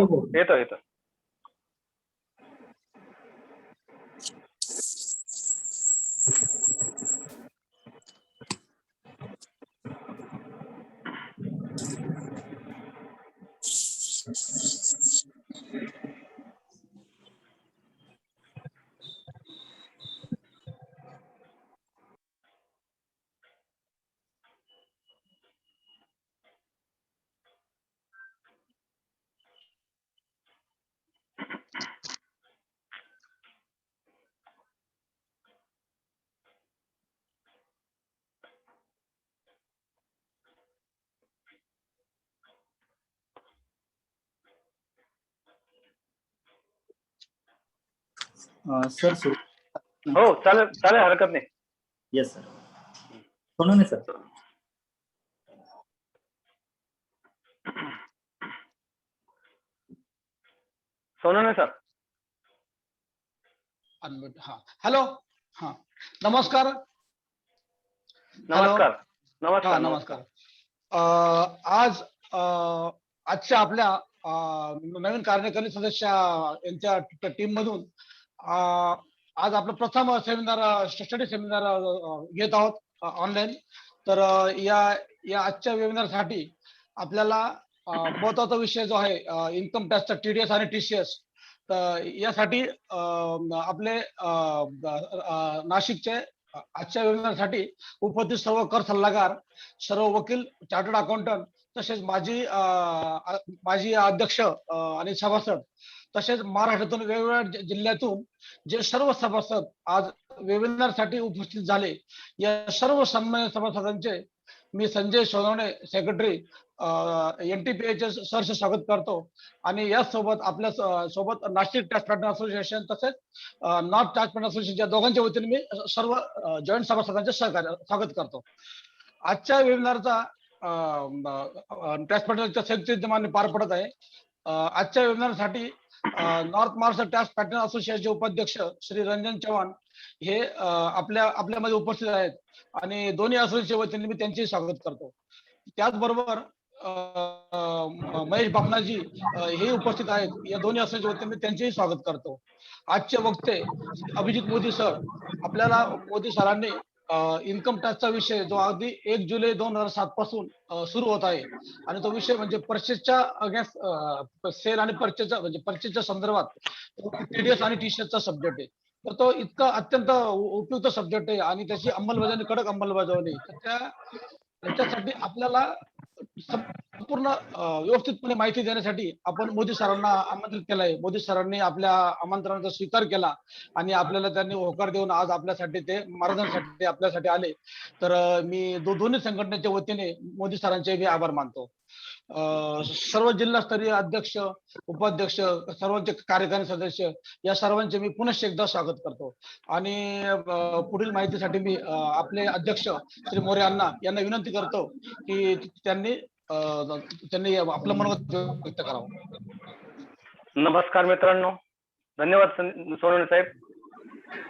हो. येतो. सर हो, चालेल हरकत नाही. Yes sir. Sonawane sir. Sonawane sir. हा, हॅलो. हा, नमस्कार. नमस्कार. आज आजच्या आपल्या नवीन कार्यकारी सदस्य यांच्या टीम मधून आज आपलं प्रथम सेमिनार, स्टडी सेमिनार घेत आहोत ऑनलाईन. तर या आजच्या वेबिनार साठी आपल्याला महत्वाचा विषय जो आहे इन्कम टॅक्सचा TDS आणि TCS. तर यासाठी आपले नाशिकचे आजच्या वेबिनारसाठी उपस्थित सर्व कर सल्लागार, सर्व वकील, चार्टर्ड अकाउंटंट, तसेच माजी अध्यक्ष आणि सभासद, तसेच महाराष्ट्रातून वेगवेगळ्या जिल्ह्यातून जे सर्व सभासद आज वेबिनार साठी उपस्थित झाले, या सर्व सन्मान्य सभासदांचे मी संजय सोनवणे, सेक्रेटरी NTPA सरचे स्वागत करतो. आणि यासोबत आपल्या सोबत नाशिक टॅक्स पॅटर्न असोसिएशन तसेच नॉर्थ टॅक्स पॅटर्न असोसिएशन या दोघांच्या वतीने मी सर्व जॉईंट सभासदांचे स्वागत करतो. आजच्या वेबिनारचा टॅक्स पॅटर्नच्या संयुक्त विद्यमाने पार पडत आहे. आजच्या वेबिनारसाठी नॉर्थ महाराष्ट्र टॅक्स पॅटर्न असोसिएशनचे उपाध्यक्ष श्री रंजन चव्हाण हे आपल्यामध्ये उपस्थित आहेत आणि दोन्ही असोसिएशनच्या वतीने मी त्यांचे स्वागत करतो. त्याचबरोबर महेश बापनाजी हे उपस्थित आहेत. या दोन्ही असोसिएशनच्या वतीने मी त्यांचेही स्वागत करतो. आजचे वक्ते अभिजित मोदी सर. आपल्याला मोदी सरांनी इन्कम टॅक्सचा विषय जो अगदी 1 जुलै 2007 पासून सुरू होत आहे आणि तो विषय म्हणजे परचेसच्या अगेन्स्ट सेल आणि परचेसच्या म्हणजे परचेसच्या संदर्भात TDS आणि TCS सब्जेक्ट आहे. तर तो इतका अत्यंत उपयुक्त सब्जेक्ट आहे आणि त्याची अंमलबजावणी, कडक अंमलबजावणी. त्याच्यासाठी आपल्याला संपूर्ण व्यवस्थितपणे माहिती देण्यासाठी आपण मोदी सरांना आमंत्रित केलंय. मोदी सरांनी आपल्या आमंत्रणाचा स्वीकार केला आणि आपल्याला त्यांनी होकार देऊन आज आपल्यासाठी ते मार्गदर्शनासाठी आपल्यासाठी आले. तर मी दोन्ही संघटनेच्या वतीने मोदी सरांचे मी आभार मानतो. सर्व जिल्हास्तरीय अध्यक्ष, उपाध्यक्ष, सर्वांचे कार्यकारी सदस्य या सर्वांचे मी पुनश्च एकदा स्वागत करतो. आणि पुढील माहितीसाठी मी आपले अध्यक्ष श्री मोरे यांना विनंती करतो की त्यांनी आपलं मनोगत व्यक्त करावं. नमस्कार मित्रांनो. धन्यवाद सोनवणे साहेब.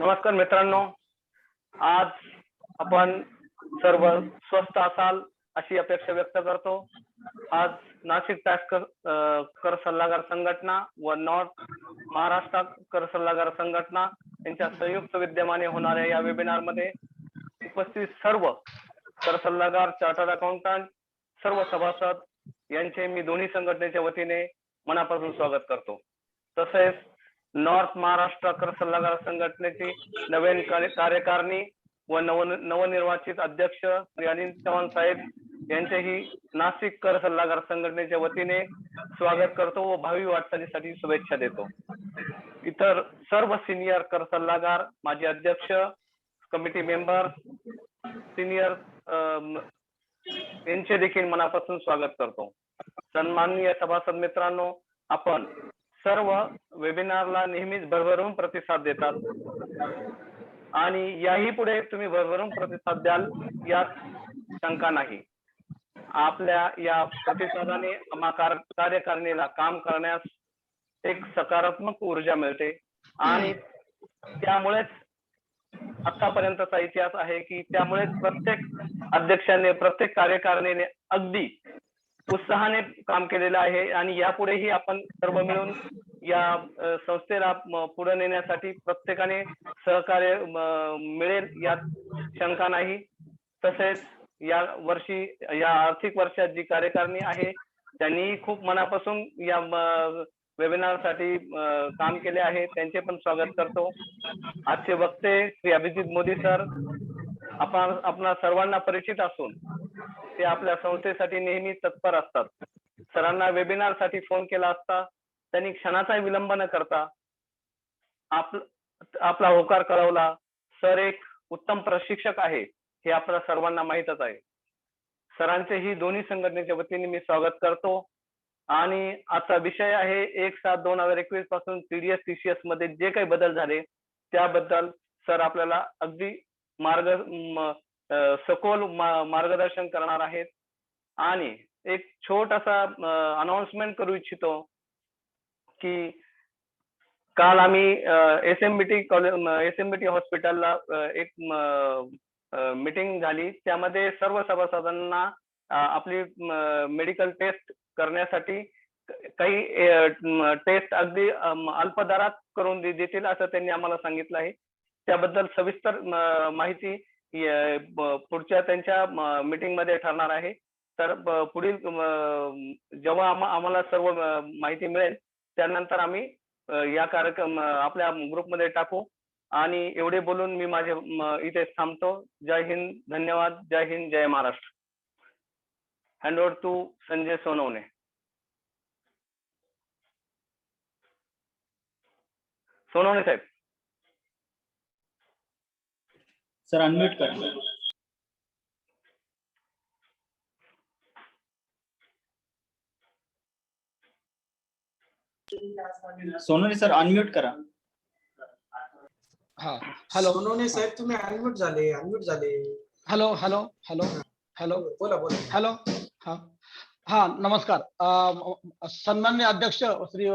नमस्कार मित्रांनो. आज आपण सर्व स्वस्थ असाल अशी अपेक्षा व्यक्त करतो. आज नाशिक टॅक्स कर सल्लागार संघटना व नॉर्थ महाराष्ट्र कर सल्लागार संघटना यांच्या संयुक्त विद्यमाने होणाऱ्या या वेबिनार मध्ये उपस्थित सर्व कर सल्लागार, चार्टर्ड अकाउंटंट, सर्व सभासद यांचे मी दोन्ही संघटनेच्या वतीने मनापासून स्वागत करतो. तसेच नॉर्थ महाराष्ट्र कर सल्लागार संघटनेची नवीन कार्यकारिणी व नवनिर्वाचित अध्यक्ष श्री अनिल चव्हाण साहेब यांचेही नाशिक कर सल्लागार संघटनेच्या वतीने स्वागत करतो व भावी वाटचालीसाठी शुभेच्छा देतो. इतर सर्व सिनियर कर सल्लागार, माजी अध्यक्ष, कमिटी मेंबर, सिनियर यांचे देखील मनापासून स्वागत करतो. सन्माननीय सभासद मित्रांनो, आपण सर्व वेबिनारला नेहमीच भरभरून प्रतिसाद देतात आणि याही पुढे तुम्ही भरभरून प्रतिसाद द्याल यात शंका नाही. आपल्या या प्रतिसादाने कार्यकारिणीला काम करण्यास एक सकारात्मक ऊर्जा मिळते आणि त्यामुळेच आतापर्यंतचा इतिहास आहे की त्यामुळे प्रत्येक अध्यक्षाने, प्रत्येक कार्यकारिणीने अगदी उत्साहाने काम केलेलं आहे आणि यापुढेही आपण सर्व मिळून या संस्थेला पुढे नेण्यासाठी प्रत्येकाने सहकार्य मिळेल यात शंका नाही. तसेच या वर्षी या आर्थिक वर्षात जी कार्यकारिणी आहे त्यांनी खूप मनापासून या वेबिनार साठी काम केले आहे, त्यांचे पण स्वागत करतो. आजचे वक्ते श्री अभिजित मोदी सर आपणा सर्वांना परिचित असून ते आपल्या संस्थेसाठी नेहमी तत्पर असतात. सरांना वेबिनार साठी फोन केला असता त्यांनी क्षणाचा विलंब न करता आपला होकार कळवला. सर एक उत्तम प्रशिक्षक आहे हे आपल्या सर्वांना माहीतच आहे. सरांचेही दोन्ही संघटनेच्या वतीने मी स्वागत करतो. आणि आजचा विषय आहे 1/7/2021 पासून TDS TCS मध्ये जे काही बदल झाले त्याबद्दल सर आपल्याला अगदी सखोल मार्गदर्शन करणार आहेत. आणि एक छोटासा अनाउन्समेंट करू इच्छितो की काल आम्ही SMBT हॉस्पिटलला एक मीटिंग झाली. त्यामध्ये सर्व सभासदांना आपली मेडिकल टेस्ट करण्यासाठी काही टेस्ट अगदी अल्प दरात करून देतील असं त्यांनी आम्हाला सांगितलं आहे. त्याबद्दल सविस्तर माहिती पुढच्या त्यांच्या मीटिंग मध्ये ठरणार आहे. तर पुढील जेव्हा आम्हाला सर्व माहिती मिळेल त्यानंतर आम्ही या कार्यक्रम आपल्या ग्रुपमध्ये टाकू. आणि एवढे बोलून मी माझे इथे थांबतो. जय हिंद, धन्यवाद. जय हिंद, जय Maharashtra. Hand over to Sanjay Sonawane. Sonawane साहेब. सर अनम्यूट करा. सोनवणे सर अनम्यूट करा. हा हॅलो सोनवणे साहेब तुम्ही अनम्यूट झाले. हॅलो हॅलो हॅलो हॅलो बोला. हॅलो. हा हा नमस्कार. सन्माननीय अध्यक्ष श्री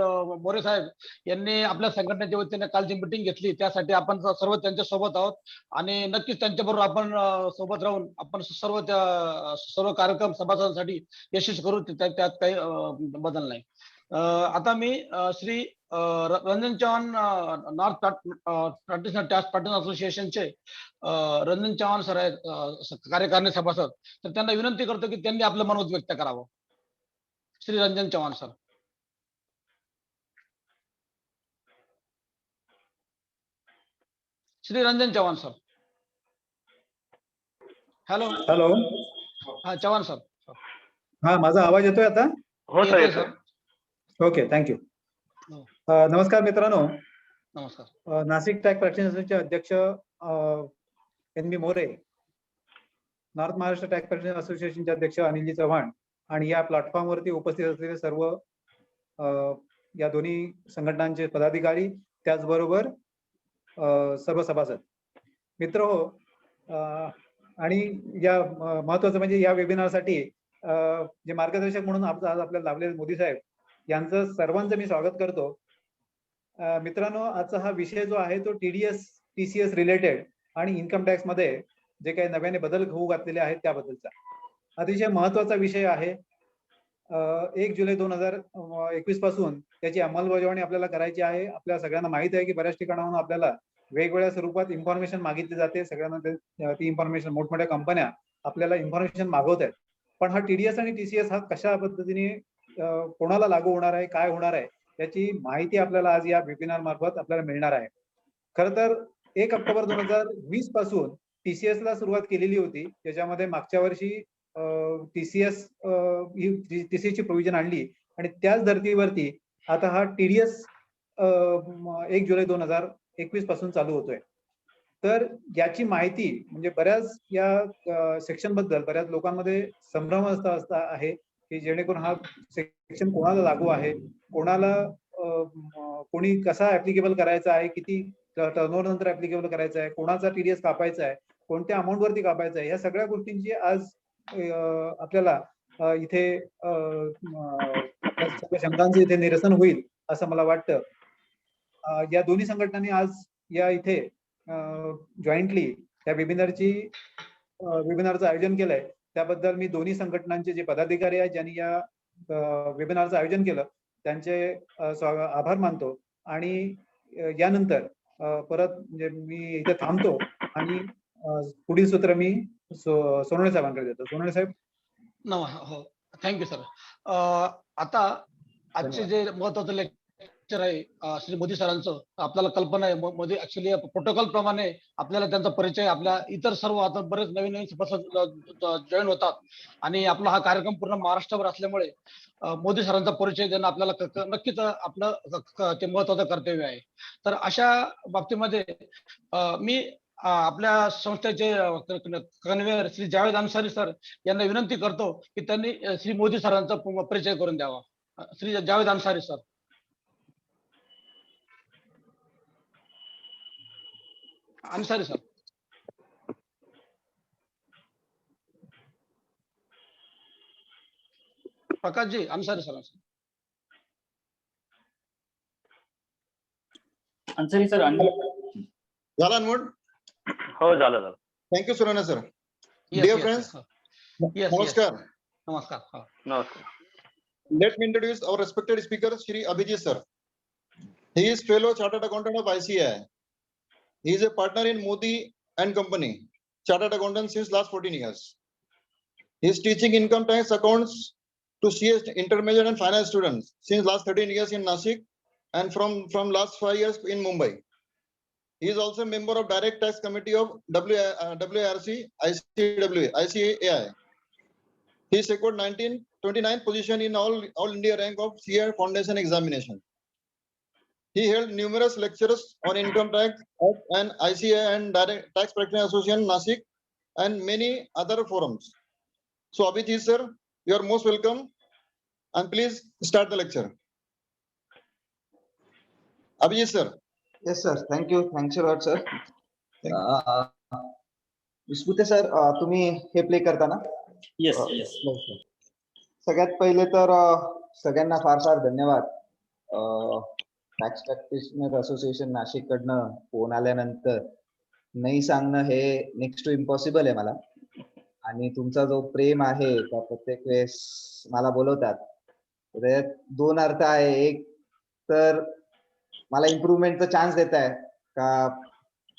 मोरे साहेब यांनी आपल्या संघटनेच्या वतीने काल जी मीटिंग घेतली त्यासाठी आपण सर्व त्यांच्या सोबत आहोत आणि नक्कीच त्यांच्याबरोबर आपण सोबत राहून आपण सर्व कार्यक्रम सभासदांसाठी यशस्वी करू. त्यात काही बदल नाही. आता मी Shri Ranjan Chavan north practitioner tax partner असोसिएशनचे रंजन चव्हाण सर आहेत कार्यकारिणी सभासद. तर त्यांना विनंती करतो की त्यांनी आपलं मनोगत व्यक्त करावं. Shri Ranjan Chavan sir. Shri Ranjan Chavan sir. Hello hello. हा चव्हाण सर. हा माझा आवाज येतोय आता? हो सर. Okay, thank you. नमस्कार मित्रांनो. नमस्कार. नाशिक टॅक्स प्रॅक्टिशनर्सचे अध्यक्ष NB More, north Maharashtra tax practitioner असोसिएशनचे अध्यक्ष अनिलजी चव्हाण आणि या प्लॅटफॉर्मवरती उपस्थित असलेले सर्व या दोन्ही संघटनांचे पदाधिकारी, त्याचबरोबर सर्व सभासद मित्र हो. आणि या महत्वाचं म्हणजे या वेबिनारसाठी जे मार्गदर्शक म्हणून आज आपल्याला लाभलेले मोदी साहेब यांचं सर्वांचं मी स्वागत करतो. मित्रांनो, आजचा हा विषय जो आहे तो TDS TCS रिलेटेड आणि इन्कम टॅक्स मध्ये जे काही नव्याने बदल होऊ घातलेले आहेत त्याबद्दलचा अतिशय महत्वाचा विषय आहे. 1 जुलै 2021 पासून त्याची अंमलबजावणी आपल्याला करायची आहे. आपल्या सगळ्यांना माहित आहे की बऱ्याच ठिकाणाहून आपल्याला वेगवेगळ्या स्वरूपात इन्फॉर्मेशन मागितली जाते. सगळ्यांना ती इन्फॉर्मेशन मोठमोठ्या कंपन्या आपल्याला इन्फॉर्मेशन मागवत आहेत. पण हा TDS आणि TCS हा कशा पद्धतीने कोणाला लागू होणार आहे, काय होणार आहे याची माहिती आपल्याला आज या वेबिनार मार्फत आपल्याला मिळणार आहे. खरं तर 1 ऑक्टोबर 2020 पासून TCS ला सुरुवात केलेली होती. त्याच्यामध्ये मागच्या वर्षी TCS ची प्रोव्हिजन आणली आणि त्याच धर्तीवरती आता हा TDS 1 जुलै 2021 पासून चालू होतोय. तर याची माहिती म्हणजे बऱ्याच या सेक्शन बद्दल बऱ्याच लोकांमध्ये संभ्रम आहे की जेणेकरून हा सेक्शन कोणाला लागू आहे, कोणाला कोणी कसा ऍप्लिकेबल करायचा आहे, किती टर्नओव्हर नंतर ऍप्लिकेबल करायचा आहे, कोणाचा TDS कापायचा आहे, कोणत्या अमाऊंट वरती कापायचा आहे, या सगळ्या गोष्टींची आज आपल्याला इथे शंकांचे इथे निरसन होईल असं मला वाटतं. या दोन्ही संघटनांनी आज या इथे जॉईंटली या वेबिनारचं आयोजन केलंय. त्याबद्दल मी दोन्ही संघटनांचे जे पदाधिकारी आहेत ज्यांनी या वेबिनारचं आयोजन केलं त्यांचे आभार मानतो आणि यानंतर परत म्हणजे मी इथे थांबतो आणि पुढील सूत्र मी सोनवणे साहेबांकडे देतो. सोनवणे साहेब. हो, थँक्यू सर. आता आजचे जे महत्वाचं लेक्चर आहे श्री मोदी सरांचं, आपल्याला कल्पना आहे मोदी ऍक्च्युली प्रोटोकॉल प्रमाणे आपल्याला त्यांचा परिचय, आपल्या इतर सर्व आता बरेच नवीन नवीन सभासद जॉईन होतात आणि आपला हा कार्यक्रम पूर्ण महाराष्ट्रभर असल्यामुळे मोदी सरांचा परिचय देणं आपल्याला नक्कीच आपलं ते महत्वाचं कर्तव्य आहे. तर अशा बाबतीमध्ये मी आपल्या संस्थेचे कन्व्हेयर श्री जावेद अन्सारी सर यांना विनंती करतो की त्यांनी श्री मोदी सरांचा परिचय करून द्यावा. Shri Javed Ansari sir. Ansari sir. Prakash ji Ansari sir. Ansari sir झाला अनमोड. हो झालं. Thank you Surwane sir. Yes, Dear yes, friends, yes. नमस्कार. नमस्कार. नमस्कार. Let me introduce our respected speaker, Shri Abhijit sir. He is fellow chartered accountant of ICAI. He is a partner in Modi and Company, chartered accountant since last 14 years. He is teaching income tax accounts to CS intermediate and finance students since last 13 years in Nashik and from last 5 years in Mumbai. He is also a member of Direct Tax Committee of WRC ICAI. He secured 29th position in all India rank of CI Foundation examination. He held numerous lectures on income tax and ICAI and Direct Tax Practitioners Association Nashik and many other forums. So Abhijit sir, you are most welcome and please start the lecture. Abhijit sir. Yes sir, thank you. Thanks a lot sir. Vispute sir, तुम्ही हे play करता ना? Yes. सगळ्यात पहिले तर सगळ्यांना फार फार धन्यवाद. टॅक्स प्रॅक्टिशनर असोसिएशन नाशिक कडनं फोन आल्यानंतर नाही सांगणं हे नेक्स्ट टू इम्पॉसिबल आहे मला. आणि तुमचा जो प्रेम आहे त्या प्रत्येक वेळेस मला बोलवतात. त्यात दोन अर्थ आहे. एक तर मला इम्प्रूव्हमेंटचा चान्स देत आहे का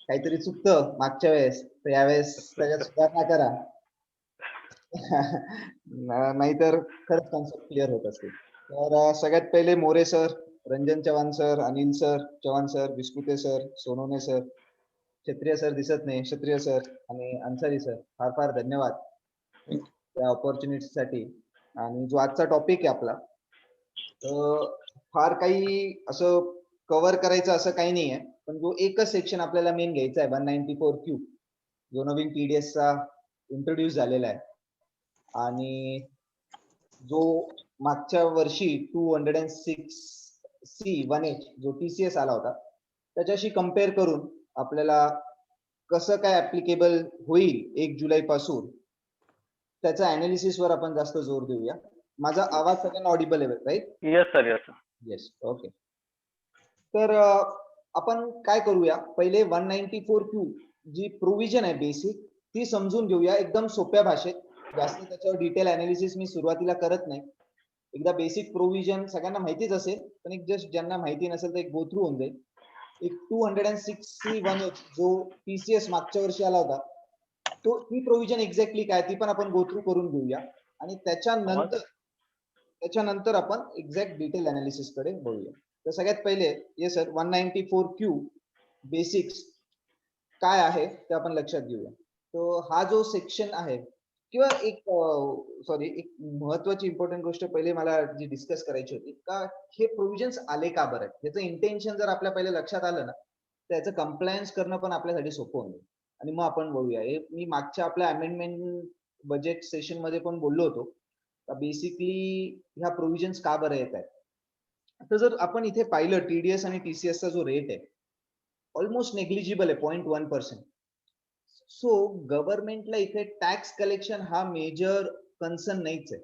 काहीतरी चुकतं मागच्या वेळेस तर यावेळेस त्याच्यात सुधारणा करा. नाहीतर खरंच कॉन्सेप्ट क्लिअर होत असते. तर सगळ्यात पहिले More sir, Ranjan Chavan sir, Anil sir, Chavan sir, Viskute sir, Sonawane sir, Kshatriya sir दिसत नाही, क्षत्रिय सर आणि अन्सारी सर, फार फार धन्यवाद त्या ऑपॉर्च्युनिटीसाठी. आणि जो आजचा टॉपिक आहे आपला, फार काही असं कव्हर करायचं असं काही नाही आहे, पण जो एकच सेक्शन आपल्याला मेन घ्यायचा आहे 194Q, जो नवीन TDS चा इंट्रोड्यूस झालेला आहे आणि जो मागच्या वर्षी 206C1H जो TCS आला होता त्याच्याशी कम्पेअर करून आपल्याला कसं काय ऍप्लिकेबल होईल 1 जुलै पासून त्याचा अनालिसिस वर आपण जास्त जोर देऊया. माझा आवाज सगळ्यांना ऑडिबल आहे right? Yes sir. Yes, okay. तर आपण काय करूया, पहिले 194Q जी प्रोव्हिजन आहे बेसिक ती समजून घेऊया एकदम सोप्या भाषेत. जास्त त्याच्यावर डिटेल अनालिसिस मी सुरुवातीला करत नाही. एकदा बेसिक प्रोव्हिजन सगळ्यांना माहितीच असेल, पण एक जस्ट ज्यांना माहिती नसेल तर एक गो थ्रू होऊन जाईल. एक 206C1H जो TCS मागच्या वर्षी आला होता, तो ती प्रोव्हिजन एक्झॅक्टली काय ती पण आपण गो थ्रू करून घेऊया आणि त्याच्यानंतर आपण एक्झॅक्ट डिटेल अनालिसिस कडे बघूया. तर सगळ्यात पहिले ये सर 194Q बेसिक्स काय आहे ते आपण लक्षात घेऊया. तो हा जो सेक्शन आहे किंवा एक महत्वाची इम्पॉर्टंट गोष्ट पहिले मला जी डिस्कस करायची होती का हे प्रोव्हिजन्स आले का बरं, याचं इंटेन्शन जर आपल्या पहिले लक्षात आलं ना तर याचं कंप्लायन्स करणं पण आपल्यासाठी सोपं होईल. आणि मग आपण बघूया. हे मी मागच्या आपल्या अमेंडमेंट बजेट सेशन मध्ये पण बोललो होतो का बेसिकली ह्या प्रोव्हिजन्स का बरं येत आहेत. आता जर आपण इथे पाहिलं TDS आणि TCS चा जो रेट आहे ऑलमोस्ट नेग्लिजिबल आहे, 0.1%. सो गव्हर्नमेंटला इथे टॅक्स कलेक्शन हा मेजर कन्सर्न नाहीच आहे.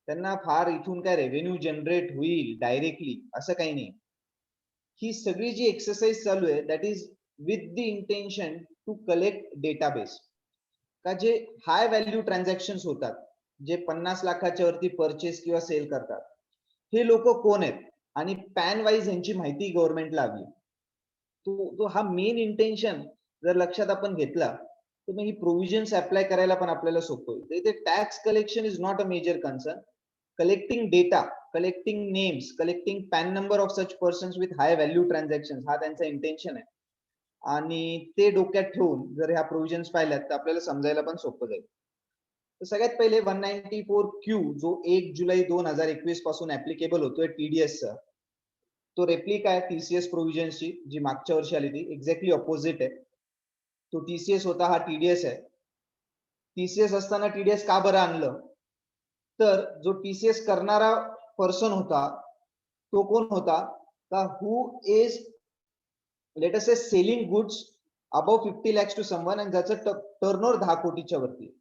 त्यांना फार इथून काय रेव्हेन्यू जनरेट होईल डायरेक्टली असं काही नाही. ही सगळी जी एक्सरसाइज चालू आहे that is with the intention to collect database. का जे हाय व्हॅल्यू ट्रान्झॅक्शन होतात, जे 50 लाखाच्या वरती परचेस किंवा सेल करतात, हे लोक कोण आहेत आणि पॅन वाईज यांची माहिती गव्हर्नमेंटला हवी. तो हा मेन इंटेन्शन जर लक्षात आपण घेतला तर मग ही प्रोव्हिजन्स अप्लाय करायला पण आपल्याला सोपं होईल. इथे tax collection is not a major concern. Collecting data, collecting names, collecting PAN number of such persons with high value transaction हा त्यांचा इंटेन्शन आहे. आणि ते डोक्यात ठेवून जर ह्या प्रोव्हिजन्स पाहिल्यात तर आपल्याला समजायला पण सोपं जाईल. तर सगळ्यात पहिले 194Q जो 1 जुलै 2021 पासून ऍप्लिकेबल होतोय टीडीएसचा, तो रेप्लिका आहे टीसीएस प्रोव्हिजन्सची जी मागच्या वर्षी आली ती, एक्झॅक्टली ऑपोजिट आहे. तो टीसीएस होता, हा टीडीएस आहे. टीसीएस असताना टीडीएस का बरं आणलं, तर जो टीसीएस करणारा पर्सन होता तो कोण होता का who is let us say selling goods above 50 lakhs to someone आणि ज्याचं टर्नओव्हर 10 कोटीच्या वरती आहे.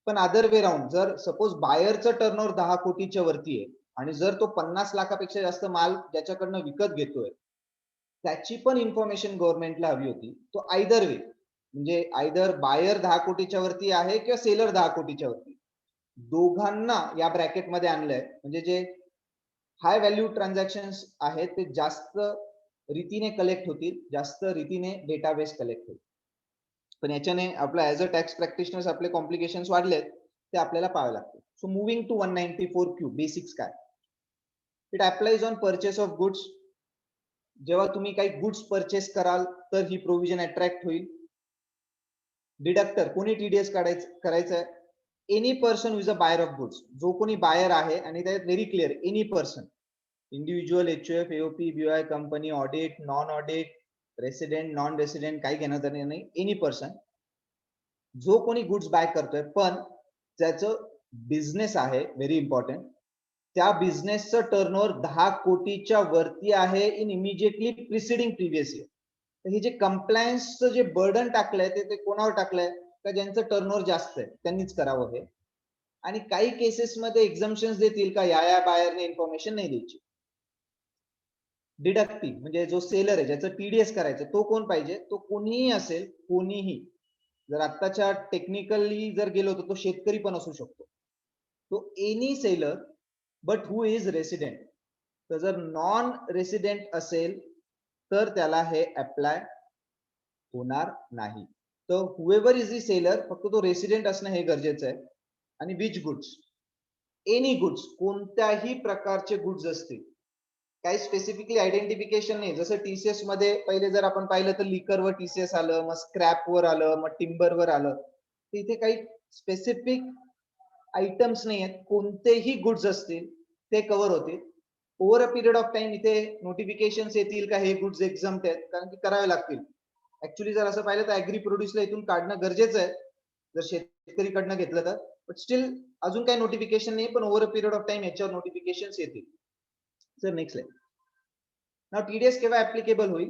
पण अदर वे राऊंड, जर सपोज बायरचं टर्नओव्हर 10 कोटीच्या वरती आहे आणि जर तो 50 लाखापेक्षा जास्त माल ज्याच्याकडनं विकत घेतोय त्याची पण इन्फॉर्मेशन गव्हर्नमेंटला हवी होती. तो आयदर वे, म्हणजे आयदर बायर 10 कोटीच्या वरती आहे किंवा सेलर 10 कोटीच्या वरती, दोघांना या ब्रॅकेटमध्ये आणलंय. म्हणजे जे हाय व्हॅल्यू ट्रान्झॅक्शन आहेत ते जास्त रीतीने कलेक्ट होतील, जास्त रीतीने डेटाबेस कलेक्ट होईल. पण याच्याने आपला ऍज अ टॅक्स प्रॅक्टिशनर्स आपले कॉम्प्लिकेशन्स वाढलेत, ते आपल्याला पाहावे लागतील. So moving to 194Q basics काय. It applies on purchase of goods. जेव्हा तुम्ही काही गुड्स परचेस कराल तर ही प्रोव्हिजन अट्रॅक्ट होईल. डिडक्टर कोणी टीडीएस करायचं आहे, any person is a buyer of goods. जो कोणी बायर आहे आणि त्यात very clear any person, individual, HOF, AOP, BOI, company, audit, non audit, resident, non resident, काही घेणं देणं नाही, एनी पर्सन जो कोणी गुड्स बाय करतोय पण त्याचं बिझनेस आहे, व्हेरी इम्पॉर्टंट, त्या बिझनेसचं टर्नओव्हर 10 कोटीच्या वरती आहे in immediately preceding previous year. तर हे जे कंप्लायन्सचं जे बर्डन टाकलंय ते कोणावर टाकलंय, का ज्यांचं टर्नओव्हर जास्त आहे त्यांनीच करावं हे. आणि काही केसेसमध्ये एक्झम्पशन्स देतील का या बायरने इन्फॉर्मेशन नाही द्यायची. डिडक्टिव्ह म्हणजे जो सेलर आहे ज्याचं टीडीएस करायचं तो कोण पाहिजे, तो कोणीही असेल, कोणीही. जर आत्ताच्या टेक्निकली जर गेलो तर तो शेतकरी पण असू शकतो. तो any seller but who is resident. तर जर नॉन रेसिडेंट असेल तर त्याला हे अप्लाय होणार नाही. तर हुएवर इज दी सेलर, फक्त तो रेसिडेंट असणं हे गरजेचं आहे. आणि विच गुड्स, एनी गुड्स, कोणत्याही प्रकारचे गुड्स असतील, काही स्पेसिफिकली आयडेंटिफिकेशन नाही. जसं टीसीएस मध्ये पहिले जर आपण पाहिलं तर लिकरवर टीसीएस आलं, मग स्क्रॅपवर आलं, मग टिंबरवर आलं. तर इथे काही स्पेसिफिक आयटम्स नाही आहेत, कोणतेही गुड्स असतील ते कव्हर होतील. Over a period of time इथे नोटिफिकेशन येतील का हे गुड्स एक्झम्प्ट आहेत, कारण की करावे लागतील. ऍक्च्युली जर असं पाहिलं तर ऍग्री प्रोड्यूसला इथून काढणं गरजेचं आहे जर शेतकरीकडनं घेतलं तर. बट स्टील अजून काही नोटिफिकेशन नाही, पण over a period of time याच्यावर नोटिफिकेशन येतील. Sir next line. Now TDS केव्हा ऍप्लिकेबल होईल,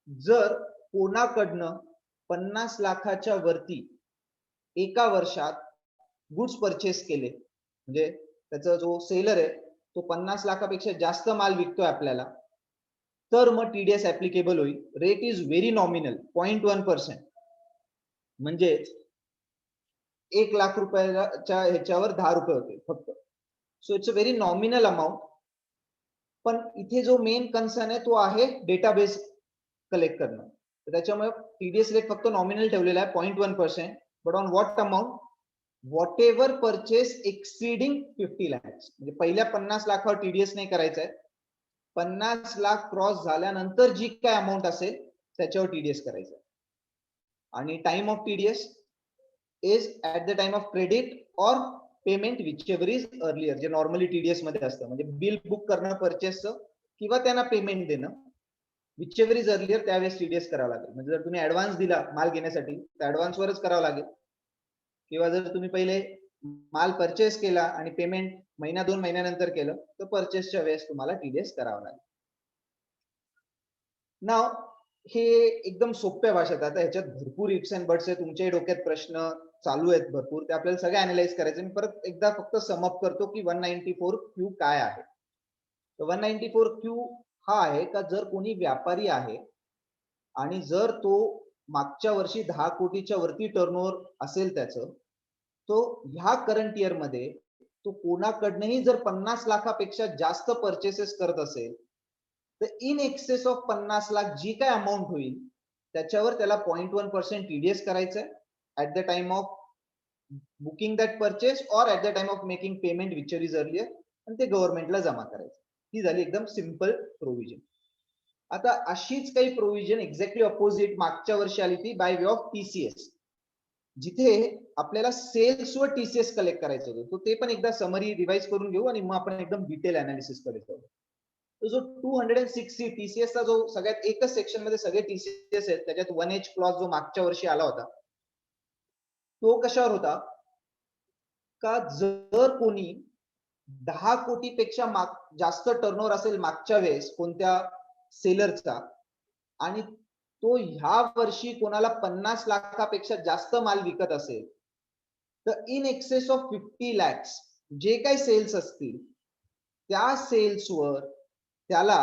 जर कोणाकडनं 50 लाखाच्या वरती एका वर्षात गुड्स परचेस केले, म्हणजे त्याचा जो सेलर आहे तो 50 लाखापेक्षा जास्त माल विकतोय आपल्याला, तर मग टीडीएस ऍप्लिकेबल होईल. Rate is very nominal, 0.1%. म्हणजे 1 लाख रुपयाच्या ह्याच्यावर 10 रुपये होते फक्त. So it's a very nominal amount. पण इथे जो मेन कन्सर्न आहे तो आहे डेटाबेस कलेक्ट करणं. तर त्याच्यामुळे टीडीएस रेट फक्त नॉमिनल ठेवलेला आहे 0.1%. But on what amount, whatever purchase exceeding 50 lakhs. म्हणजे पहिल्या 50 लाखावर टीडीएस नाही करायचं आहे, 50 लाख क्रॉस झाल्यानंतर जी काय अमाऊंट असेल त्याच्यावर टीडीएस करायचं आहे. आणि time of TDS is at the time of credit or payment whichever is earlier, जे नॉर्मली टीडीएस मध्ये असतं. म्हणजे बिल बुक करणं परचेसचं किंवा त्यांना पेमेंट देणं, विचएव्हर इज अर्लियर त्यावेळेस टीडीएस करावं लागेल. म्हणजे जर तुम्ही ऍडव्हान्स दिला माल घेण्यासाठी तर ऍडव्हान्स वरच करावं लागेल, किंवा जर तुम्ही पहिले माल परचेस केला आणि पेमेंट महिना 2 महिन्यानंतर केलं तर परचेसच्या वेळेस तुम्हाला टीडीएस करावं लागेल. नाव हे एकदम सोप्या भाषेत, आता ह्याच्यात भरपूर इफ्स अँड बट्स आहे, तुमच्या डोक्यात प्रश्न चालू आहेत भरपूर, ते आपल्याला सगळे अनालाइज करायचे. मी परत एकदा फक्त समअप करतो की 194Q काय आहे. तर 194Q हा आहे का जर कोणी व्यापारी आहे आणि जर तो मागच्या वर्षी 10 कोटीच्या वरती टर्नओव्हर असेल त्याचं, तो ह्या करंट इयर मध्ये तो कोणाकडनंही जर 50 लाखापेक्षा जास्त परचेसेस करत असेल तर इन एक्सेस ऑफ 50 लाख जी काय अमाऊंट होईल त्याच्यावर त्याला 0.1% टीडीएस करायचं आहे at the time of booking that purchase or at the time of making payment विचर इज अर्लियर, आणि ते गव्हर्नमेंटला जमा करायचं. ही झाली एकदम सिंपल प्रोव्हिजन. आता अशीच काही प्रोव्हिजन एक्झॅक्टली अपोजिट मागच्या वर्षी आली ती बाय वे ऑफ टीसीएस, जिथे आपल्याला सेल्स वर टीसीएस कलेक्ट करायचं होतं. तो ते पण एकदा समरी रिवाइज करून घेऊ आणि मग आपण एकदम डिटेल अनालिसिस कडे जाऊ. तो जो 206 टीसीएसचा जो सगळ्यात एकच सेक्शन मध्ये सगळे टीसीएस आहेत, त्याच्यात 1H क्लॉज जो मागच्या वर्षी आला होता, तो कशावर होता का जर कोणी 10 कोटीपेक्षा जास्त टर्नओव्हर असेल मागच्या वेळेस कोणत्या सेलरचा, आणि तो ह्या वर्षी कोणाला 50 लाखापेक्षा जास्त माल विकत असेल, तर इन एक्सेस ऑफ 50 लॅक्स जे काही सेल्स असतील त्या सेल्सवर त्याला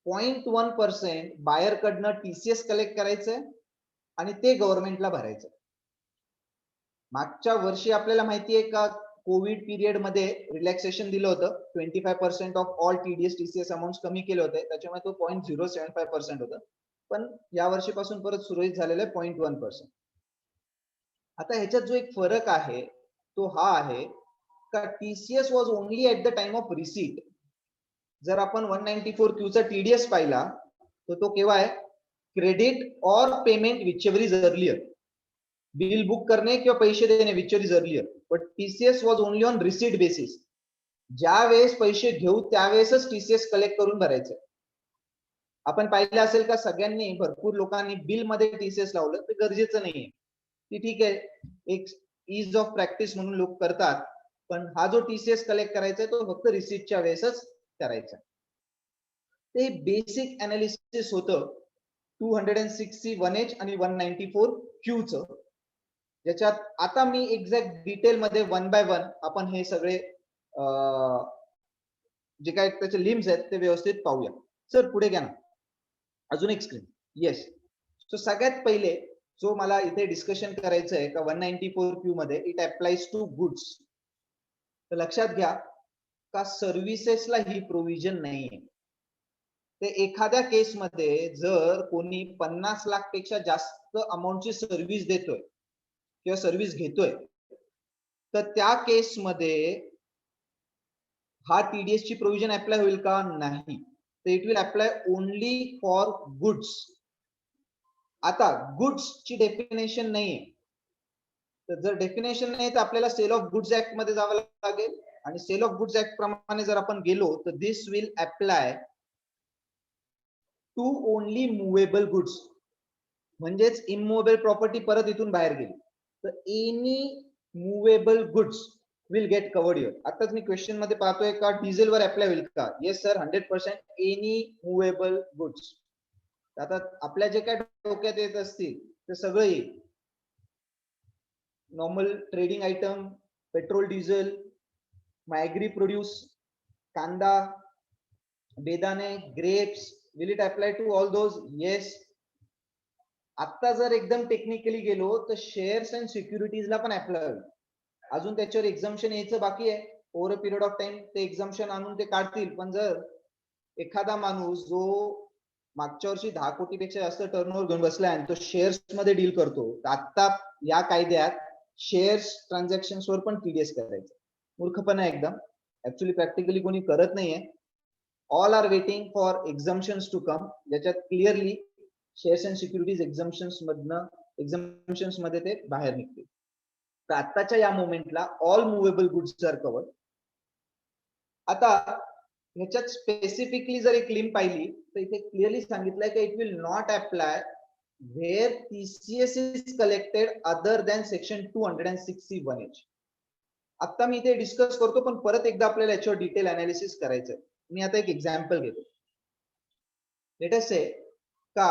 0.1% बायर कडनं टीसीएस कलेक्ट करायचंय आणि ते गव्हर्नमेंटला भरायचं. मागच्या वर्षी आपल्याला माहितीये का कोविड पिरियड मध्ये रिलॅक्सेशन दिलं होतं, 25% of all TDS TCS amount कमी केले होते, त्याच्यामुळे तो 0.075% होतं. पण या वर्षीपासून परत सुरळीत झालेलं आहे 0.1%. आता ह्याच्यात जो एक फरक आहे तो हा आहे का TCS was only at the time of receipt. जर आपण 194Q चा टीडीएस पाहिला तर तो केव्हा आहे, क्रेडिट और payment whichever is earlier, bill book करणे किंवा पैसे देणे whichever is earlier, but TCS was only on receipt basis. ज्या वेळेस पैसे घेऊ त्यावेळेसच टीसीएस कलेक्ट करून भरायचं. आपण पाहिलं असेल का सगळ्यांनी भरपूर लोकांनी बिल मध्ये टीसीएस लावलं, ते गरजेचं नाहीये, की ठीक आहे एक इज ऑफ प्रॅक्टिस म्हणून लोक करतात, पण हा जो टीसीएस कलेक्ट करायचा आहे तो फक्त रिसीटच्या वेळेसच करायचा. ते बेसिक अनालिसिस होतं 206C 1H आणि 194Q च, ज्याच्यात आता मी एक्झॅक्ट डिटेल मध्ये 1 बाय 1 आपण हे सगळे जे काय त्याचे लिम्स आहेत ते व्यवस्थित पाहूया. सर पुढे घ्या ना, अजून एक स्क्रीन. येस. सो सगळ्यात पहिले जो मला इथे डिस्कशन करायचं आहे का 194Q मध्ये इट अप्लाइज टू गुड्स. तर लक्षात घ्या का सर्व्हिसेसला ही प्रोव्हिजन नाहीये. ते एखाद्या केसमध्ये जर कोणी 50 लाख पेक्षा जास्त अमाऊंटची सर्व्हिस देतोय किंवा सर्व्हिस घेतोय, तर त्या केसमध्ये हा टीडीएस ची प्रोव्हिजन अप्लाय होईल का? नाही. तर it will apply only for goods. आता गुड्स ची डेफिनेशन नाहीये, तर जर डेफिनेशन नाही तर आपल्याला सेल ऑफ गुड्स ऍक्ट मध्ये जावं लागेल, आणि सेल ऑफ गुड्स ऍक्ट प्रमाणे जर आपण गेलो तर this will apply to only movable goods. म्हणजेच इममुवेबल प्रॉपर्टी परत इथून बाहेर गेली तर any movable goods will get covered here. आताच मी क्वेश्चन मध्ये पाहतोय का डिझेल वर अप्लाय होईल का? Yes sir, 100% any movable goods. आता आपल्या जे काय डोक्यात येत असतील ते सगळं येईल. Normal trading item, petrol diesel, agri produce, कांदा, बेदाणे, grapes, will it apply to all those? Yes. आता जर एकदम टेक्निकली गेलो तर शेअर्स अँड सिक्युरिटीजला पण अप्लाय होईल. अजून त्याच्यावर एक्झम्पशन यायचं बाकी आहे. Over a period of time ते एक्झम्पशन आणून ते काढतील. पण जर एखादा माणूस जो मागच्या वर्षी 10 कोटीपेक्षा जास्त टर्नओव्हर घेऊन बसलाय आणि तो शेअर्स मध्ये डील करतो, तर आता या कायद्यात शेअर्स ट्रान्झॅक्शन्स वर पण टीडीएस करायचं. मूर्खपणा एकदम. ऍक्च्युली प्रॅक्टिकली कोणी करत नाहीये. All are waiting for exemptions to come, ज्याच्यात clearly shares and securities exemptions मध्ये ते बाहेर निघतील. तर आताच्या या मोमेंटला all movable goods are covered. आता ह्याच्यात स्पेसिफिकली जर एक लिंक पाहिली तर इथे क्लिअरली सांगितलंय की it will not apply where TCS is collected other than section 206C 1H. आता मी इथे डिस्कस करतो, पण परत एकदा आपल्याला याच्यावर डिटेल अनालिसिस करायचंय. मी आता एक एक्झाम्पल घेतो. लेट अस से का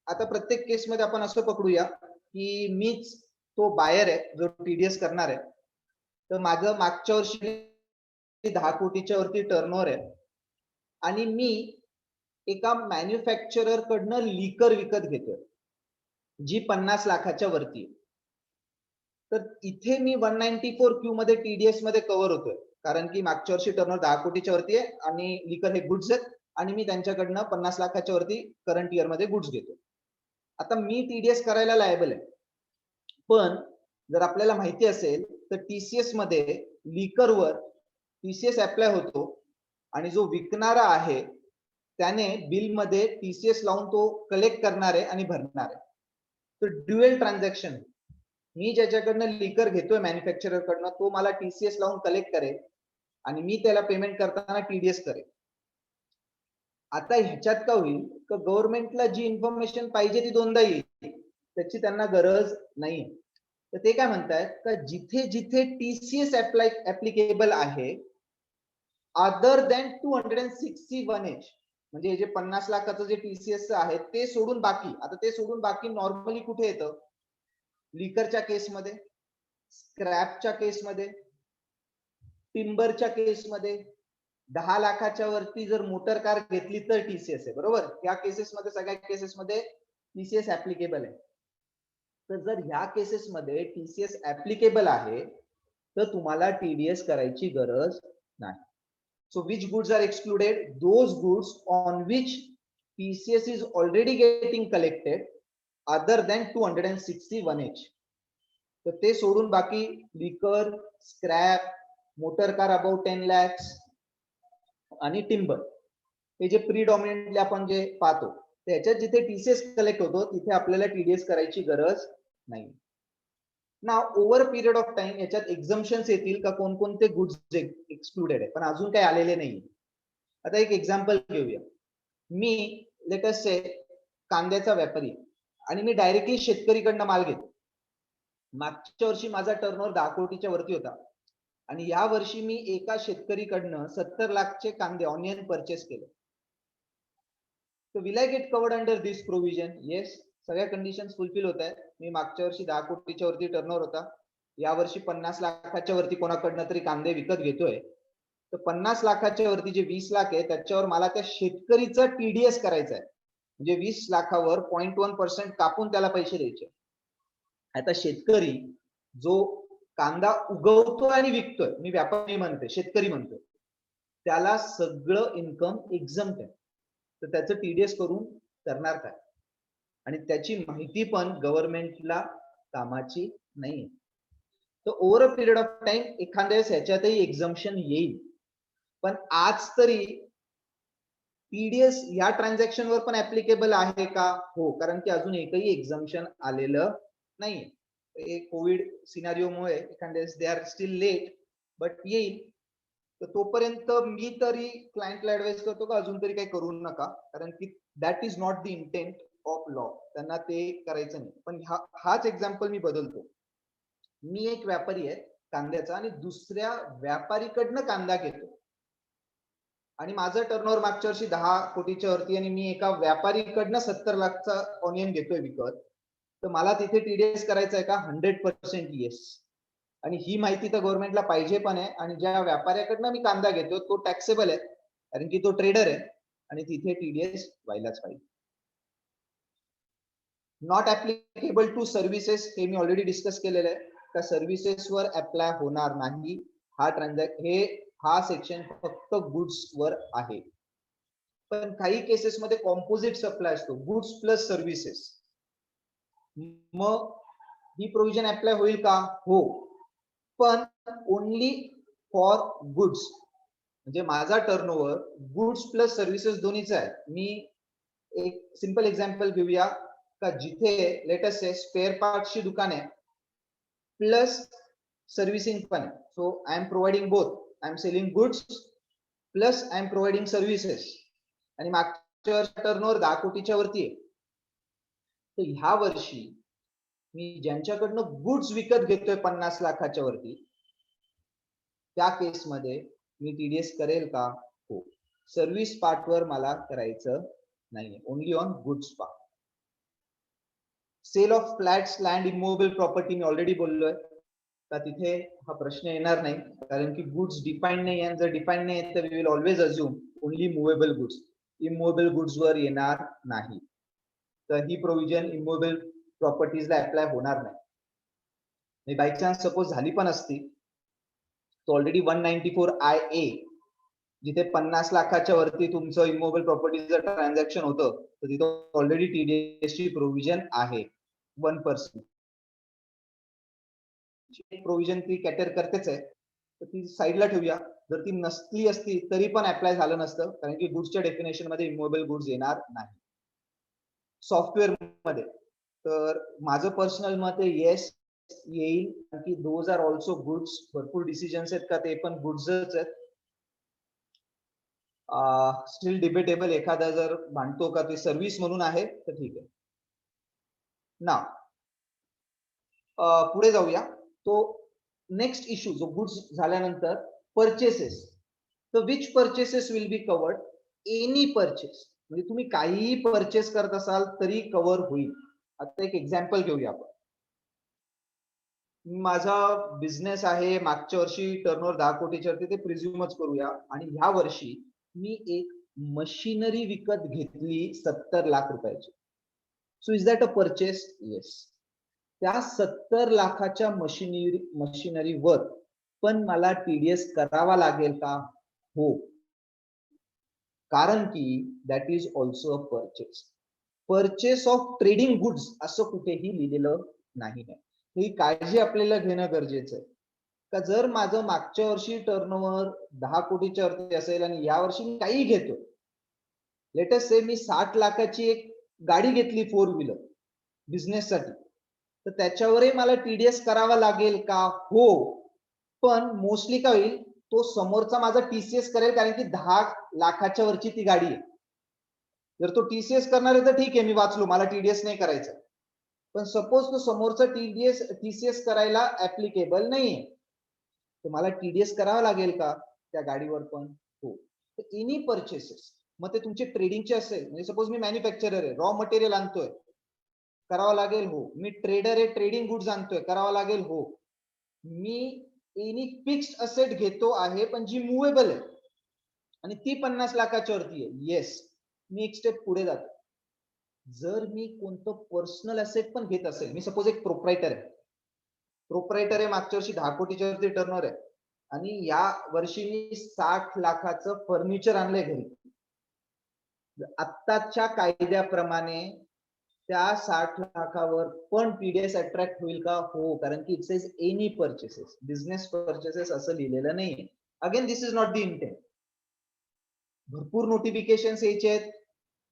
आता प्रत्येक केस मध्ये आपण असं पकडूया की मीच तो बायर आहे जो टीडीएस करणार आहे. तर माझं मागच्या वर्षी 10 कोटीच्या वरती टर्नओव्हर आहे आणि मी एका मॅन्युफॅक्चरर कडनं लिकर विकत घेतोय. जी 50 लाखाच्या वरती आहे. तर इथे मी 194 क्यू मध्ये टीडीएस मध्ये कव्हर होतोय, कारण की मागच्या वर्षी टर्नओव्हर 10 कोटीच्या वरती आहे आणि लिकर हे गुड्स आहेत आणि मी त्यांच्याकडनं 50 लाखाच्या वरती करंट इयर मध्ये गुड्स घेतो. आता मी टीडीएस करायला लायबल आहे, पण जर आपल्याला माहिती असेल तर टीसीएस मध्ये लिकरवर टीसीएस अप्लाय होतो आणि जो विकणारा आहे त्याने बिल मध्ये टीसीएस लावून तो कलेक्ट करणार आहे आणि भरणार आहे. तर ड्युएल ट्रान्झॅक्शन, मी ज्याच्याकडनं लिकर घेतोय मॅन्युफॅक्चरर कडनं तो मला टीसीएस लावून कलेक्ट करेल आणि मी त्याला पेमेंट करताना टीडीएस करेल. आता ह्याच्यात का होईल तर गव्हर्नमेंटला जी इन्फॉर्मेशन पाहिजे ती दोनदा येईल, त्याची त्यांना गरज नाही. तर ते काय म्हणतायत का जिथे जिथे टीसीएस ऍप्लिकेबल आहे अदर दॅन 261H, म्हणजे जे 50 लाखाचं जे टीसीएस आहे ते सोडून बाकी, आता ते सोडून बाकी नॉर्मली कुठे येतं? लिकरच्या केसमध्ये, स्क्रॅपच्या केसमध्ये, टिम्बरच्या केसमध्ये, 10 लाखाच्या वरती जर मोटर कार घेतली तर टीसीएस आहे, बरोबर? या केसेसमध्ये सगळ्या केसेसमध्ये टीसीएस ऍप्लिकेबल आहे. तर जर ह्या केसेसमध्ये टीसीएस ऍप्लिकेबल आहे तर तुम्हाला टीडीएस करायची गरज नाही. So which goods are excluded? Those goods on which TCS is already getting collected other than 261H. तर ते सोडून बाकी लिकर, scrap, motor car about 10 lakhs आणि टिम्बर, हे जे प्रीडॉमिनेंटली आपण जे पाहतो त्याच्यात जिथे टीसीएस कलेक्ट होतो तिथे आपल्याला टीडीएस करायची गरज नाही. ना ओव्हर पिरियड ऑफ टाइम याच्यात एक्झम्पशन्स येतील का कोणकोणते गुड्स एक्सक्लुडेड आहे, पण अजून काही आलेले नाही. आता एक एक्झाम्पल घेऊया. मी लेट अस से कांद्याचा व्यापारी आणि मी डायरेक्टली शेतकरीकडनं माल घेतो. मागच्या वर्षी माझा टर्नओव्हर 10 कोटीच्या वरती होता आणि या वर्षी मी एका शेतकरीकडनं 70 लाखचे कांदे ऑनियन परचेस केले. तर will I get covered under this provision? Yes, सगळ्या कंडिशन्स फुलफिल होत आहेत. मी मागच्या वर्षी 10 कोटीच्या वरती टर्नओव्हर होता, या वर्षी 50 लाखाच्या वरती कोणाकडनं तरी कांदे विकत घेतोय. तर 50 लाखाच्या वरती जे 20 लाख आहे त्याच्यावर मला त्या शेतकरीचा टीडीएस करायचा आहे, म्हणजे 20 लाखावर 0.1% कापून त्याला पैसे द्यायचे. आता शेतकरी जो कांदा उगवतोय आणि विकतोय, मी व्यापारी म्हणतोय, शेतकरी म्हणतोय, त्याला सगळं इन्कम एक्झम्प्ट आहे. तर त्याचं टीडीएस करून करणार काय? आणि त्याची माहिती पण गव्हर्नमेंटला कामाची नाही. तर over a period of time एखाद्या वेळेस ह्याच्यातही एक्झम्पशन येईल, पण आज तरी टीडीएस या ट्रान्झॅक्शनवर पण ऍप्लिकेबल आहे का? हो, कारण की अजून एकही एक्झम्पशन आलेलं नाही. कोविड सिनारिओमुळे एखाद्या वेळेस they are still late, but येईल. तर तोपर्यंत मी तरी क्लायंटला ऍडवाइस करतो का अजून तरी काही करू नका, कारण की that is not the intent of law, त्यांना ते करायचं नाही. पण हाच एक्झाम्पल मी बदलतो. मी एक व्यापारी आहे कांद्याचा आणि दुसऱ्या व्यापारीकडनं कांदा घेतो आणि माझं टर्नओव्हर मागच्या वर्षी 10 कोटीच्या वरती आणि मी एका व्यापारीकडनं 70 लाखचा ऑनियन घेतोय विकत. तर मला तिथे टीडीएस करायचं आहे का? 100% येस. आणि ही माहिती तर गव्हर्नमेंटला पाहिजे पण आहे. आणि ज्या व्यापाऱ्याकडनं मी कांदा घेतो तो टॅक्सेबल आहे, कारण की तो ट्रेडर आहे आणि तिथे टीडीएस व्हायलाच पाहिजे. नॉट ऍप्लिकेबल टू सर्व्हिसेस, हे मी ऑलरेडी डिस्कस केलेलं आहे का सर्व्हिसेसवर अप्लाय होणार नाही. हा सेक्शन फक्त गुड्स वर आहे. पण काही केसेसमध्ये कॉम्पोजिट सप्लाय असतो, गुड्स प्लस सर्व्हिसेस. मग ही प्रोव्हिजन अप्लाय होईल का? हो, पण ओनली फॉर गुड्स. म्हणजे माझा टर्नओव्हर गुड्स प्लस सर्व्हिसेस दोन्हीचा आहे. मी एक सिंपल एक्झाम्पल घेऊया का जिथे लेट अस से स्पेअर पार्टची दुकान आहे प्लस सर्व्हिसिंग पण आहे. So I am providing both. I am selling goods plus I am providing services. आणि मागच्या वर्षी टर्नओव्हर 10 कोटीच्या वरती आहे. तर ह्या वर्षी मी ज्यांच्याकडनं गुड्स विकत घेतोय 50 लाखाच्या वरती, त्या केसमध्ये मी टीडीएस करेल का? हो. सर्व्हिस पार्टवर मला करायचं नाहीये, only on goods part. Sale of flats, land, immovable property मी ऑलरेडी बोललोय का तिथे हा प्रश्न येणार नाही, कारण की गुड्स डिफाईन नाही आहे. जर डिफाईन नाही तर we will always assume only movable goods. Immovable goods वर येणार नाही. तर ही प्रोव्हिजन इमोबल प्रॉपर्टीजला अप्लाय होणार नाही. बाय चान्स सपोज झाली पण असती तो ऑलरेडी 194IA जिथे 50 लाखाच्या वरती तुमचं इमोबल प्रॉपर्टीचं ट्रान्झॅक्शन होतं तर तिथं ऑलरेडी TDS ची प्रोव्हिजन आहे 1%. प्रोव्हिजन ती कॅटर करतेच आहे तर ती साईडला ठेवूया. जर ती नसली असती तरी पण अप्लाय झालं नसतं कारण की गुड्सच्या डेफिनेशन मध्ये इमोबल गुड्स येणार नाही. सॉफ्टवेअर मध्ये तर माझं पर्सनल मत आहे येस येईल कारण की दोज आर ऑल्सो गुड्स. भरपूर डिसिजन्स आहेत का ते पण गुड्सच आहेत. स्टील डिबेटेबल एखादा जर मानतो का ते सर्व्हिस म्हणून आहे तर ठीक आहे. ना पुढे जाऊया. तो नेक्स्ट इश्यू जो गुड्स झाल्यानंतर परचेसेस. तर which purchases will be covered. Any purchase म्हणजे तुम्ही काहीही परचेस करत असाल तरी कव्हर होईल. आता एक एक्झाम्पल घेऊया आपण. माझा बिझनेस आहे मागच्या वर्षी टर्नओव्हर 10 कोटीच्या वरती ते प्रिझ्युमच करूया आणि ह्या वर्षी मी एक मशिनरी विकत घेतली 70 लाख रुपयाची. So is that a purchase. Yes. त्या 70 लाखाच्या मशिनरीवर पण मला TDS करावा लागेल का. हो. कारण की that is also a purchase. Purchase of trading goods असं कुठेही लिहिलेलं नाही. ही काळजी आपल्याला घेणं गरजेचं आहे का जर माझं मागच्या वर्षी टर्नओव्हर 10 कोटीच्या वरती असेल आणि या वर्षी मी काही घेतो. लेट अस से मी 60 लाखाची एक गाडी घेतली 4 व्हीलर बिझनेससाठी तर त्याच्यावरही मला TDS करावा लागेल का. हो. पण मोस्टली काय होईल तो समोरचा माझा TCS करेल कारण की 10 लाखाच्या वरची ती गाडी आहे. जर तो TCS करणार आहे तर ठीक आहे मी वाचलो मला TDS नाही करायचं. पण सपोज तो समोरचा TCS करायला ऍप्लिकेबल नाहीये तर मला TDS करावा लागेल का त्या गाडीवर पण. हो. तर एनी परचेसेस मग ते तुमचे ट्रेडिंगचे असेल म्हणजे सपोज मी मॅन्युफॅक्चरर आहे रॉ मटेरियल आणतोय करावा लागेल. हो. मी ट्रेडर आहे ट्रेडिंग गुड्स आणतोय करावा लागेल. हो. मी एनी फिक्स्ड असेट घेतो आहे पण जी मुव्हेबल आहे आणि ती 50 लाखाच्या वरती आहे. येस. मी एक स्टेप पुढे जातो. जर मी कोणतं पर्सनल असेट पण घेत असेल मी सपोज एक प्रोप्रायटर आहे मागच्या वर्षी 10 कोटीच्या वरती टर्नओव्हर आहे आणि या वर्षी मी 60 लाखाचं फर्निचर आणलंय घरी. आत्ताच्या कायद्याप्रमाणे त्या 60 लाखावर पण TDS अट्रॅक्ट होईल का. हो. कारण की it says any purchases. Business purchases असं लिहिलेलं नाहीये. Again this is not the intent. भरपूर नोटिफिकेशन यायचे आहेत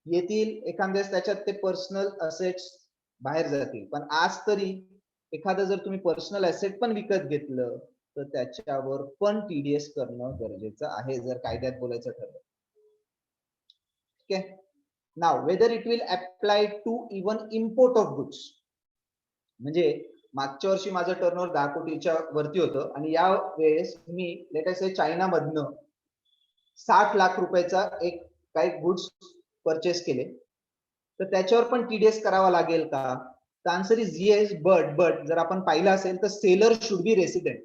येतील एखाद्यास त्याच्यात ते पर्सनल असेट्स बाहेर जातील. पण आज तरी एखादं जर तुम्ही पर्सनल असेट पण विकत घेतलं तर त्याच्यावर पण TDS करणं गरजेचं आहे जर कायद्यात बोलायचं ठरलं. ठीक आहे. Now whether it will apply to even import of goods. म्हणजे मागच्या वर्षी माझं टर्नओव्हर 10 कोटीच्या वरती होतं आणि या वेळेस मी लेट अस से चायना मधनं 60 लाख रुपयाचा एक काही गुड्स परचेस केले तर त्याच्यावर पण TDS करावा लागेल का. तर आन्सर इज येस. बट जर आपण पाहिलं असेल तर सेलर शुड बी रेसिडेंट.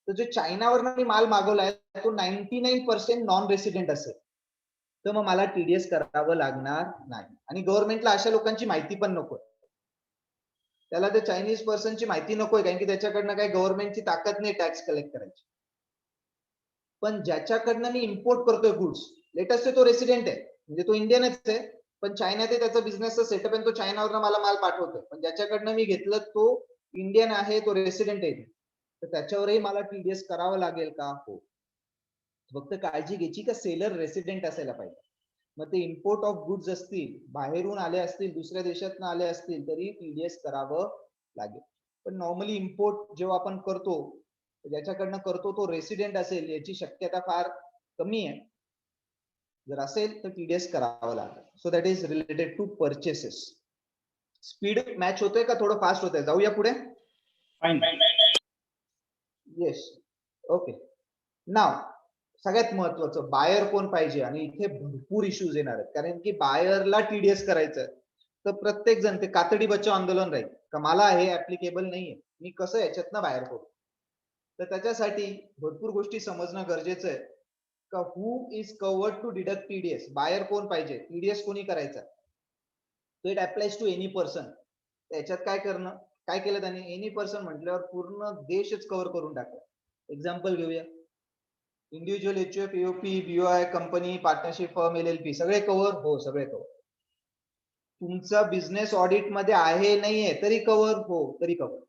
तर जो चायनावर मी माल मागवलाय तो 99% नॉन रेसिडेंट असेल तर मग मला TDS करावं लागणार नाही. आणि गव्हर्नमेंटला अशा लोकांची माहिती पण नको. त्याला त्या चायनीज पर्सनची माहिती नकोय कारण की त्याच्याकडनं काही गव्हर्नमेंटची ताकद नाही टॅक्स कलेक्ट करायची. पण ज्याच्याकडनं मी इम्पोर्ट करतोय गुड्स लेट अस से तो रेसिडेंट आहे म्हणजे तो इंडियनच आहे पण चायनात त्याचा बिझनेसचा सेटअप आहे तो चायनावरनं मला माल पाठवतोय. पण ज्याच्याकडनं मी घेतलं तो इंडियन आहे तो रेसिडेंट आहे तर त्याच्यावरही मला TDS करावं लागेल का. हो. फक्त काळजी घ्यायची का सेलर रेसिडेंट असायला पाहिजे. मग ते इम्पोर्ट ऑफ गुड्स असतील बाहेरून आले असतील दुसऱ्या देशातून आले असतील तरी TDS करावं लागेल. पण नॉर्मली इम्पोर्ट जेव्हा आपण करतो ज्याच्याकडनं करतो तो रेसिडेंट असेल याची शक्यता फार कमी आहे. जर असेल तर TDS करावं लागेल. So that is related to purchases. Speed match होतोय का थोडं फास्ट होतंय. जाऊया पुढे. फाईन. येस. ओके. नाव सगळ्यात महत्वाचं बायर कोण पाहिजे आणि इथे भरपूर इश्यूज येणार आहेत कारण की बायरला TDS करायचं तर प्रत्येक जण ते कातडी बचाव आंदोलन राहील का मला हे ऍप्लिकेबल नाहीये मी कसं याच्यातनं बाहेर पडू. तर त्याच्यासाठी भरपूर गोष्टी समजणं गरजेचं आहे का who is covered to deduct TDS. Buyer कोण पाहिजे TDS कोणी करायचा. तो it applies to any person. त्याच्यात काय केलं त्यांनी, एनी पर्सन म्हटल्यावर पूर्ण देशच कव्हर करून टाकला. एक्झाम्पल घेऊया, individual HUF, AOP, BOI, company, partnership firm, LLP सगळे कव्हर, हो सगळे कव्हर. तुमचा बिझनेस ऑडिट मध्ये आहे नाहीये तरी कव्हर, हो तरी कव्हर.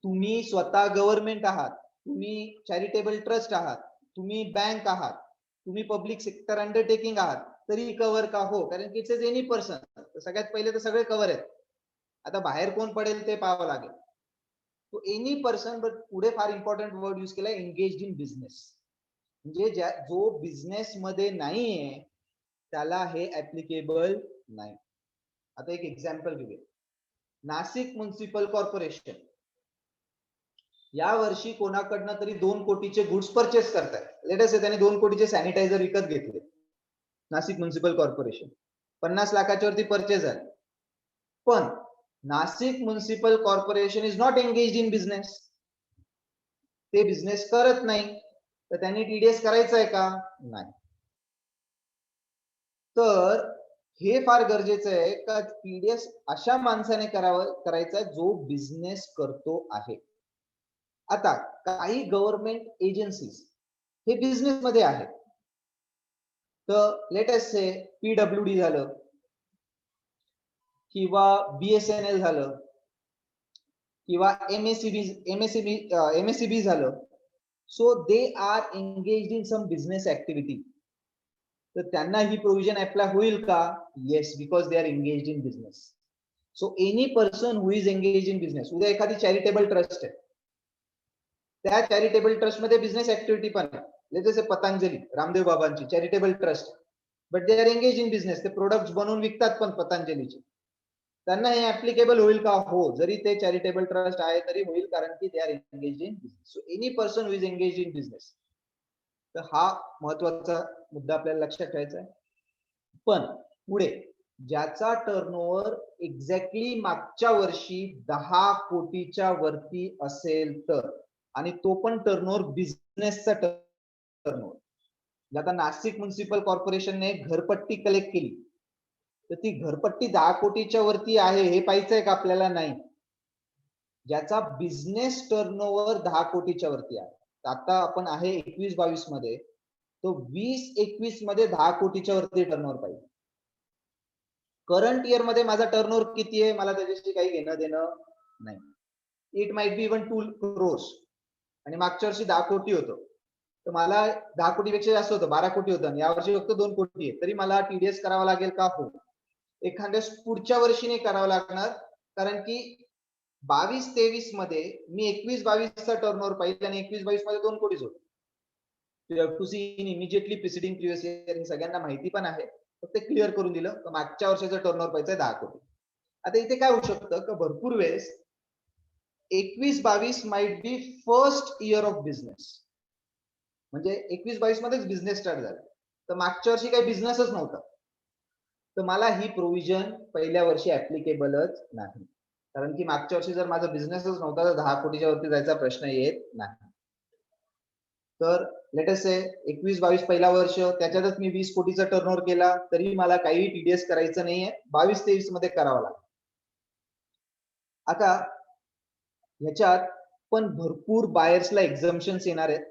तुम्ही स्वतः गव्हर्नमेंट आहात, तुम्ही चॅरिटेबल ट्रस्ट आहात, तुम्ही बँक आहात, तुम्ही पब्लिक सेक्टर अंडरटेकिंग आहात तरी कव्हर का, हो कारण की इट्स इज एनी पर्सन. सगळ्यात पहिले तर सगळे कव्हर आहेत. आता बाहेर कोण पडेल ते पाहावं लागेल. तो एनी पर्सन, बट पुढे फार इम्पॉर्टंट वर्ड यूज केलाय, एंगेज्ड इन बिझनेस. म्हणजे जो बिझनेस मध्ये नाहीये त्याला हे ऍप्लिकेबल नाही. आता एक एक्झाम्पल घेऊया, नाशिक म्युनिसिपल कॉर्पोरेशन या वर्षी कोणाकडनं तरी 2 कोटीचे गुड्स परचेस करतायत. लेट अस से त्यांनी 2 कोटीचे सॅनिटायझर विकत घेतले. नाशिक म्युनिसिपल कॉर्पोरेशन 50 लाखाच्या वरती परचेस झाले. पण Nashik municipal corporation is not engaged in business. ते बिझनेस करत नाही, तर त्यांनी टीडीएस करायचं आहे का, नाही. तर हे फार गरजेचं आहे का टीडीएस अशा माणसाने करायचा जो बिझनेस करतो आहे. आता काही गव्हर्नमेंट एजन्सीज हे बिझनेस मध्ये आहेत, तर लेट अस से पीडब्ल्यूडी झालं किंवा बीएसएनएल झालं किंवा एमएससीबी झालं. So they are engaged in some business activity. तर त्यांना ही प्रोव्हिजन अप्लाय होईल का, yes, because they are engaged in business. So any person who is engaged in business, उद्या एखादी चॅरिटेबल ट्रस्ट आहे, त्या चॅरिटेबल ट्रस्ट मध्ये बिझनेस ऍक्टिव्हिटी पण आहे, जसे पतंजली रामदेव बाबांची charitable trust, but they are engage in business. ते प्रोडक्ट्स बनवून विकतात पण पतंजलीचे. त्यांना हे ऍप्लिकेबल होईल का, हो, जरी ते चॅरिटेबल ट्रस्ट आहे तरी होईल, कारण की दे are engage in business. So any person who is engage in business. तर हा महत्वाचा मुद्दा आपल्याला लक्षात ठेवायचा आहे. पण पुढे ज्याचा टर्नओव्हर एक्झॅक्टली मागच्या वर्षी 10 कोटीच्या वरती असेल तर, आणि तो पण टर्नओव्हर बिझनेसचा टर्नओव्हर. आता नाशिक म्युनिसिपल कॉर्पोरेशनने घरपट्टी कलेक्ट केली, तर ती घरपट्टी 10 कोटीच्या वरती आहे हे पाहायचंय का आपल्याला, नाही. ज्याचा बिझनेस टर्नओव्हर 10 कोटीच्या वरती आहे. आता आपण आहे 21-22 मध्ये, तो 20-21 मध्ये 10 कोटीच्या वरती टर्नओव्हर पाहिजे. करंट इयर मध्ये माझा टर्नओव्हर किती आहे मला त्याच्याशी काही घेणं देणं नाही. It might be even 2 crores, आणि मागच्या वर्षी 10 कोटी होतं, तर मला 10 कोटीपेक्षा जास्त होतं, 12 कोटी होतं, आणि यावर्षी फक्त 2 कोटी आहे, तरी मला टीडीएस करावा लागेल का, हो. एखाद्या पुढच्या वर्षी नाही करावं लागणार, कारण की 22-23 मध्ये मी 21-22 टर्नओव्हर पाहिजे आणि 21-22 मध्ये 2 कोटीच होतं. You have to see in immediately preceding previous year. हे सगळ्यांना माहिती पण आहे, फक्त क्लिअर करून दिलं. तर मागच्या वर्षाचं टर्नओव्हर पाहिजे 10 कोटी. आता इथे काय होऊ शकतं का, भरपूर वेळेस 21-22 might be first year of business, म्हणजे 21-22 मध्येच बिझनेस स्टार्ट झाला, तर मागच्या वर्षी काही बिझनेसच नव्हता, तर मला ही प्रोव्हिजन पहिल्या वर्षी ऍप्लिकेबलच नाही. कारण की मागच्या वर्षी जर माझा बिझनेसच नव्हता तर 10 कोटीच्या वरती जायचा प्रश्न येत नाही. तर लेट अस से 21-22 पहिला वर्ष, त्याच्यातच मी 20 कोटीचा टर्नओव्हर केला, तरी मला काही टीडीएस करायचं नाहीये, 22-23 मध्ये करावं लागेल. आता ह्याच्यात पण भरपूर बायर्सला एक्झम्पशन्स येणार आहेत.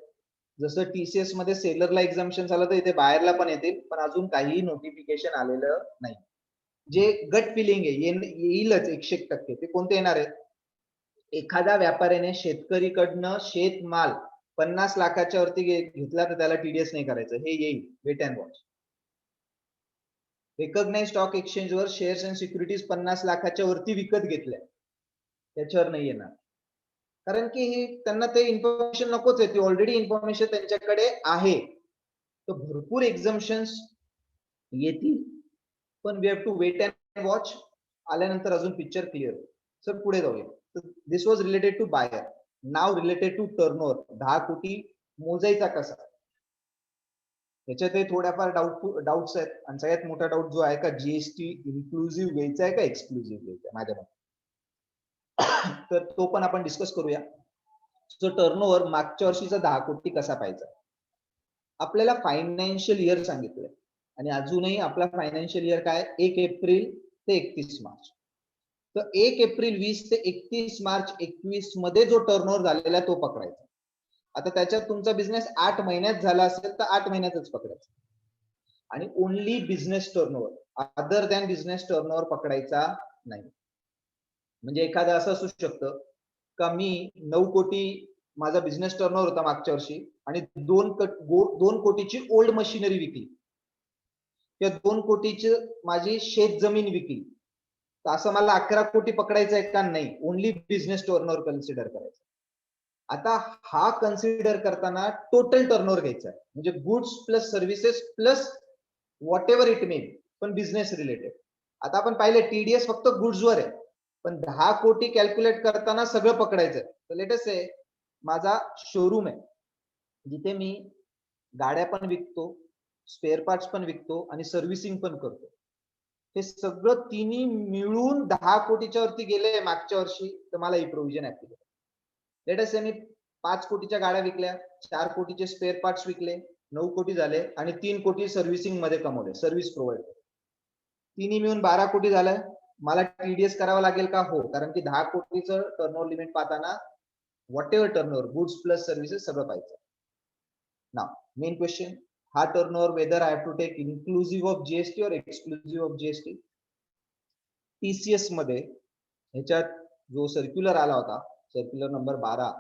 जसं टीसीएस मध्ये सेलरला एक्झम्पशन झालं, तर इथे बायरला पण येतील, पण अजून काही नोटिफिकेशन आलेलं नाही. जे गट फिलिंग आहे येईलच 100%. ते कोणते येणार आहेत, एखाद्या व्यापाऱ्याने शेतकरीकडनं शेतमाल 50 लाखाच्या वरती घेतला तर त्याला टीडीएस नाही करायचं, हे येईल, wait and watch. Recognised stock एक्सचेंजवर शेअर्स अँड सिक्युरिटीज 50 लाखाच्या वरती विकत घेतल्या, त्याच्यावर नाही येणार, कारण की त्यांना ते इन्फॉर्मेशन नकोच आहे, ती ऑलरेडी इन्फॉर्मेशन त्यांच्याकडे आहे. तर भरपूर एक्झम्पशन्स येतील, पण we have to wait and watch. आल्यानंतर अजून पिक्चर क्लिअर. सर पुढे जाऊया. This was related to buyer. Now related to turnover. 10 crore मोजायचा कसा, याच्यातही थोड्याफार डाऊट्स आहेत. आणि सगळ्यात मोठा डाऊट जो आहे का, जीएसटी इन्क्लुझिव्ह घ्यायचा आहे का एक्सक्लुझिव्ह घ्यायचा आहे माझ्या मते, तर तो पण आपण डिस्कस करूया. सो टर्नओव्हर मागच्या वर्षीचा 10 कोटी कसा पाहिजे. आपल्याला फायनान्शियल इयर सांगितलंय, आणि अजूनही आपला फायनान्शियल इयर काय, 1 एप्रिल ते 31 मार्च. तर 1 एप्रिल 20 ते 31 मार्च 21 मध्ये जो टर्नओव्हर झालेला आहे तो पकडायचा. आता त्याच्यात तुमचा बिझनेस 8 महिन्यात झाला असेल तर 8 महिन्यातच पकडायचा. आणि only business turnover, other than business turnover पकडायचा नाही. म्हणजे एखादं असं असू शकतं का मी 9 कोटी माझा बिझनेस टर्नओव्हर होता मागच्या वर्षी आणि 2 कोटीची ओल्ड मशिनरी विकली, त्या 2 कोटीची माझी शेत जमीन विकली, तर असं मला 11 कोटी पकडायचं आहे का? नाही, ओनली बिझनेस टर्नओव्हर कन्सिडर करायचं. आता हा कन्सिडर करताना टोटल टर्नओव्हर घ्यायचा आहे, म्हणजे goods plus services plus what ever it may, पण बिझनेस रिलेटेड. आता आपण पाहिलं टीडीएस फक्त गुड्सवर आहे, पण 10 कोटी कॅल्क्युलेट करताना सगळं पकडायचं. तर लेट अस से माझा शोरूम आहे जिथे मी गाड्या पण विकतो, स्पेअर पार्ट्स पण विकतो आणि सर्व्हिसिंग पण करतो. हे सगळं तिन्ही मिळून 10 कोटीच्या वरती गेले मागच्या वर्षी, तर मला ही प्रोव्हिजन ऍप्लिकेबल. लेट अस से मी 5 कोटीच्या गाड्या विकल्या, 4 कोटीचे स्पेअर पार्ट्स विकले, 9 कोटी झाले आणि 3 कोटी सर्व्हिसिंग मध्ये कमवले, सर्व्हिस प्रोव्हाइड. तिन्ही मिळून 12 कोटी झालं. मला टीडीएस करावं लागेल का? हो, कारण की 10 कोटीचं टर्नओव्हर लिमिट पाहताना whatever turnover goods plus services सगळं पाहिजे. नाव मेन क्वेश्चन, हा turnover whether I have to take inclusive of GST और एक्सक्लुसिव्ह ऑफ जीएसटी. टीसीएस मध्ये ह्याच्यात जो सर्क्युलर आला होता, सर्क्युलर नंबर 12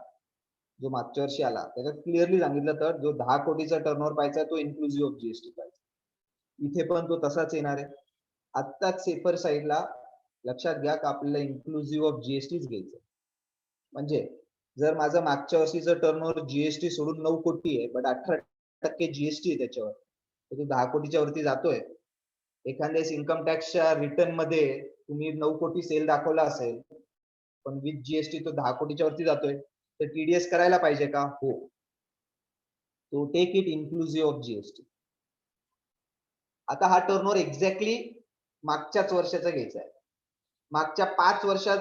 जो मागच्या वर्षी आला, त्याच्यात क्लिअरली सांगितलं तर जो 10 कोटीचा टर्नओव्हर पाहिजे तो इन्क्लुसिव्ह ऑफ जीएसटी पाहिजे. इथे पण तो तसाच येणार आहे. आत्ताच सेफर साईडला लक्षात घ्या की आपल्याला इन्क्लुसिव्ह ऑफ जीएसटीच घ्यायचं. म्हणजे जर माझं मागच्या वर्षीचं टर्नओव्हर जीएसटी सोडून 9 कोटी आहे, बट 18% जीएसटी आहे त्याच्यावर, तर तो 10 कोटीच्या वरती जातोय. एखाद्या इन्कम टॅक्सच्या रिटर्न मध्ये तुम्ही 9 कोटी सेल दाखवला असेल, पण विथ जीएसटी तो 10 कोटीच्या वरती जातोय, तर टीडीएस करायला पाहिजे का? हो. तो take it inclusive of GST. आता हा टर्नओव्हर एक्झॅक्टली मागच्याच वर्षाचा घ्यायचा आहे. मागच्या 5 वर्षात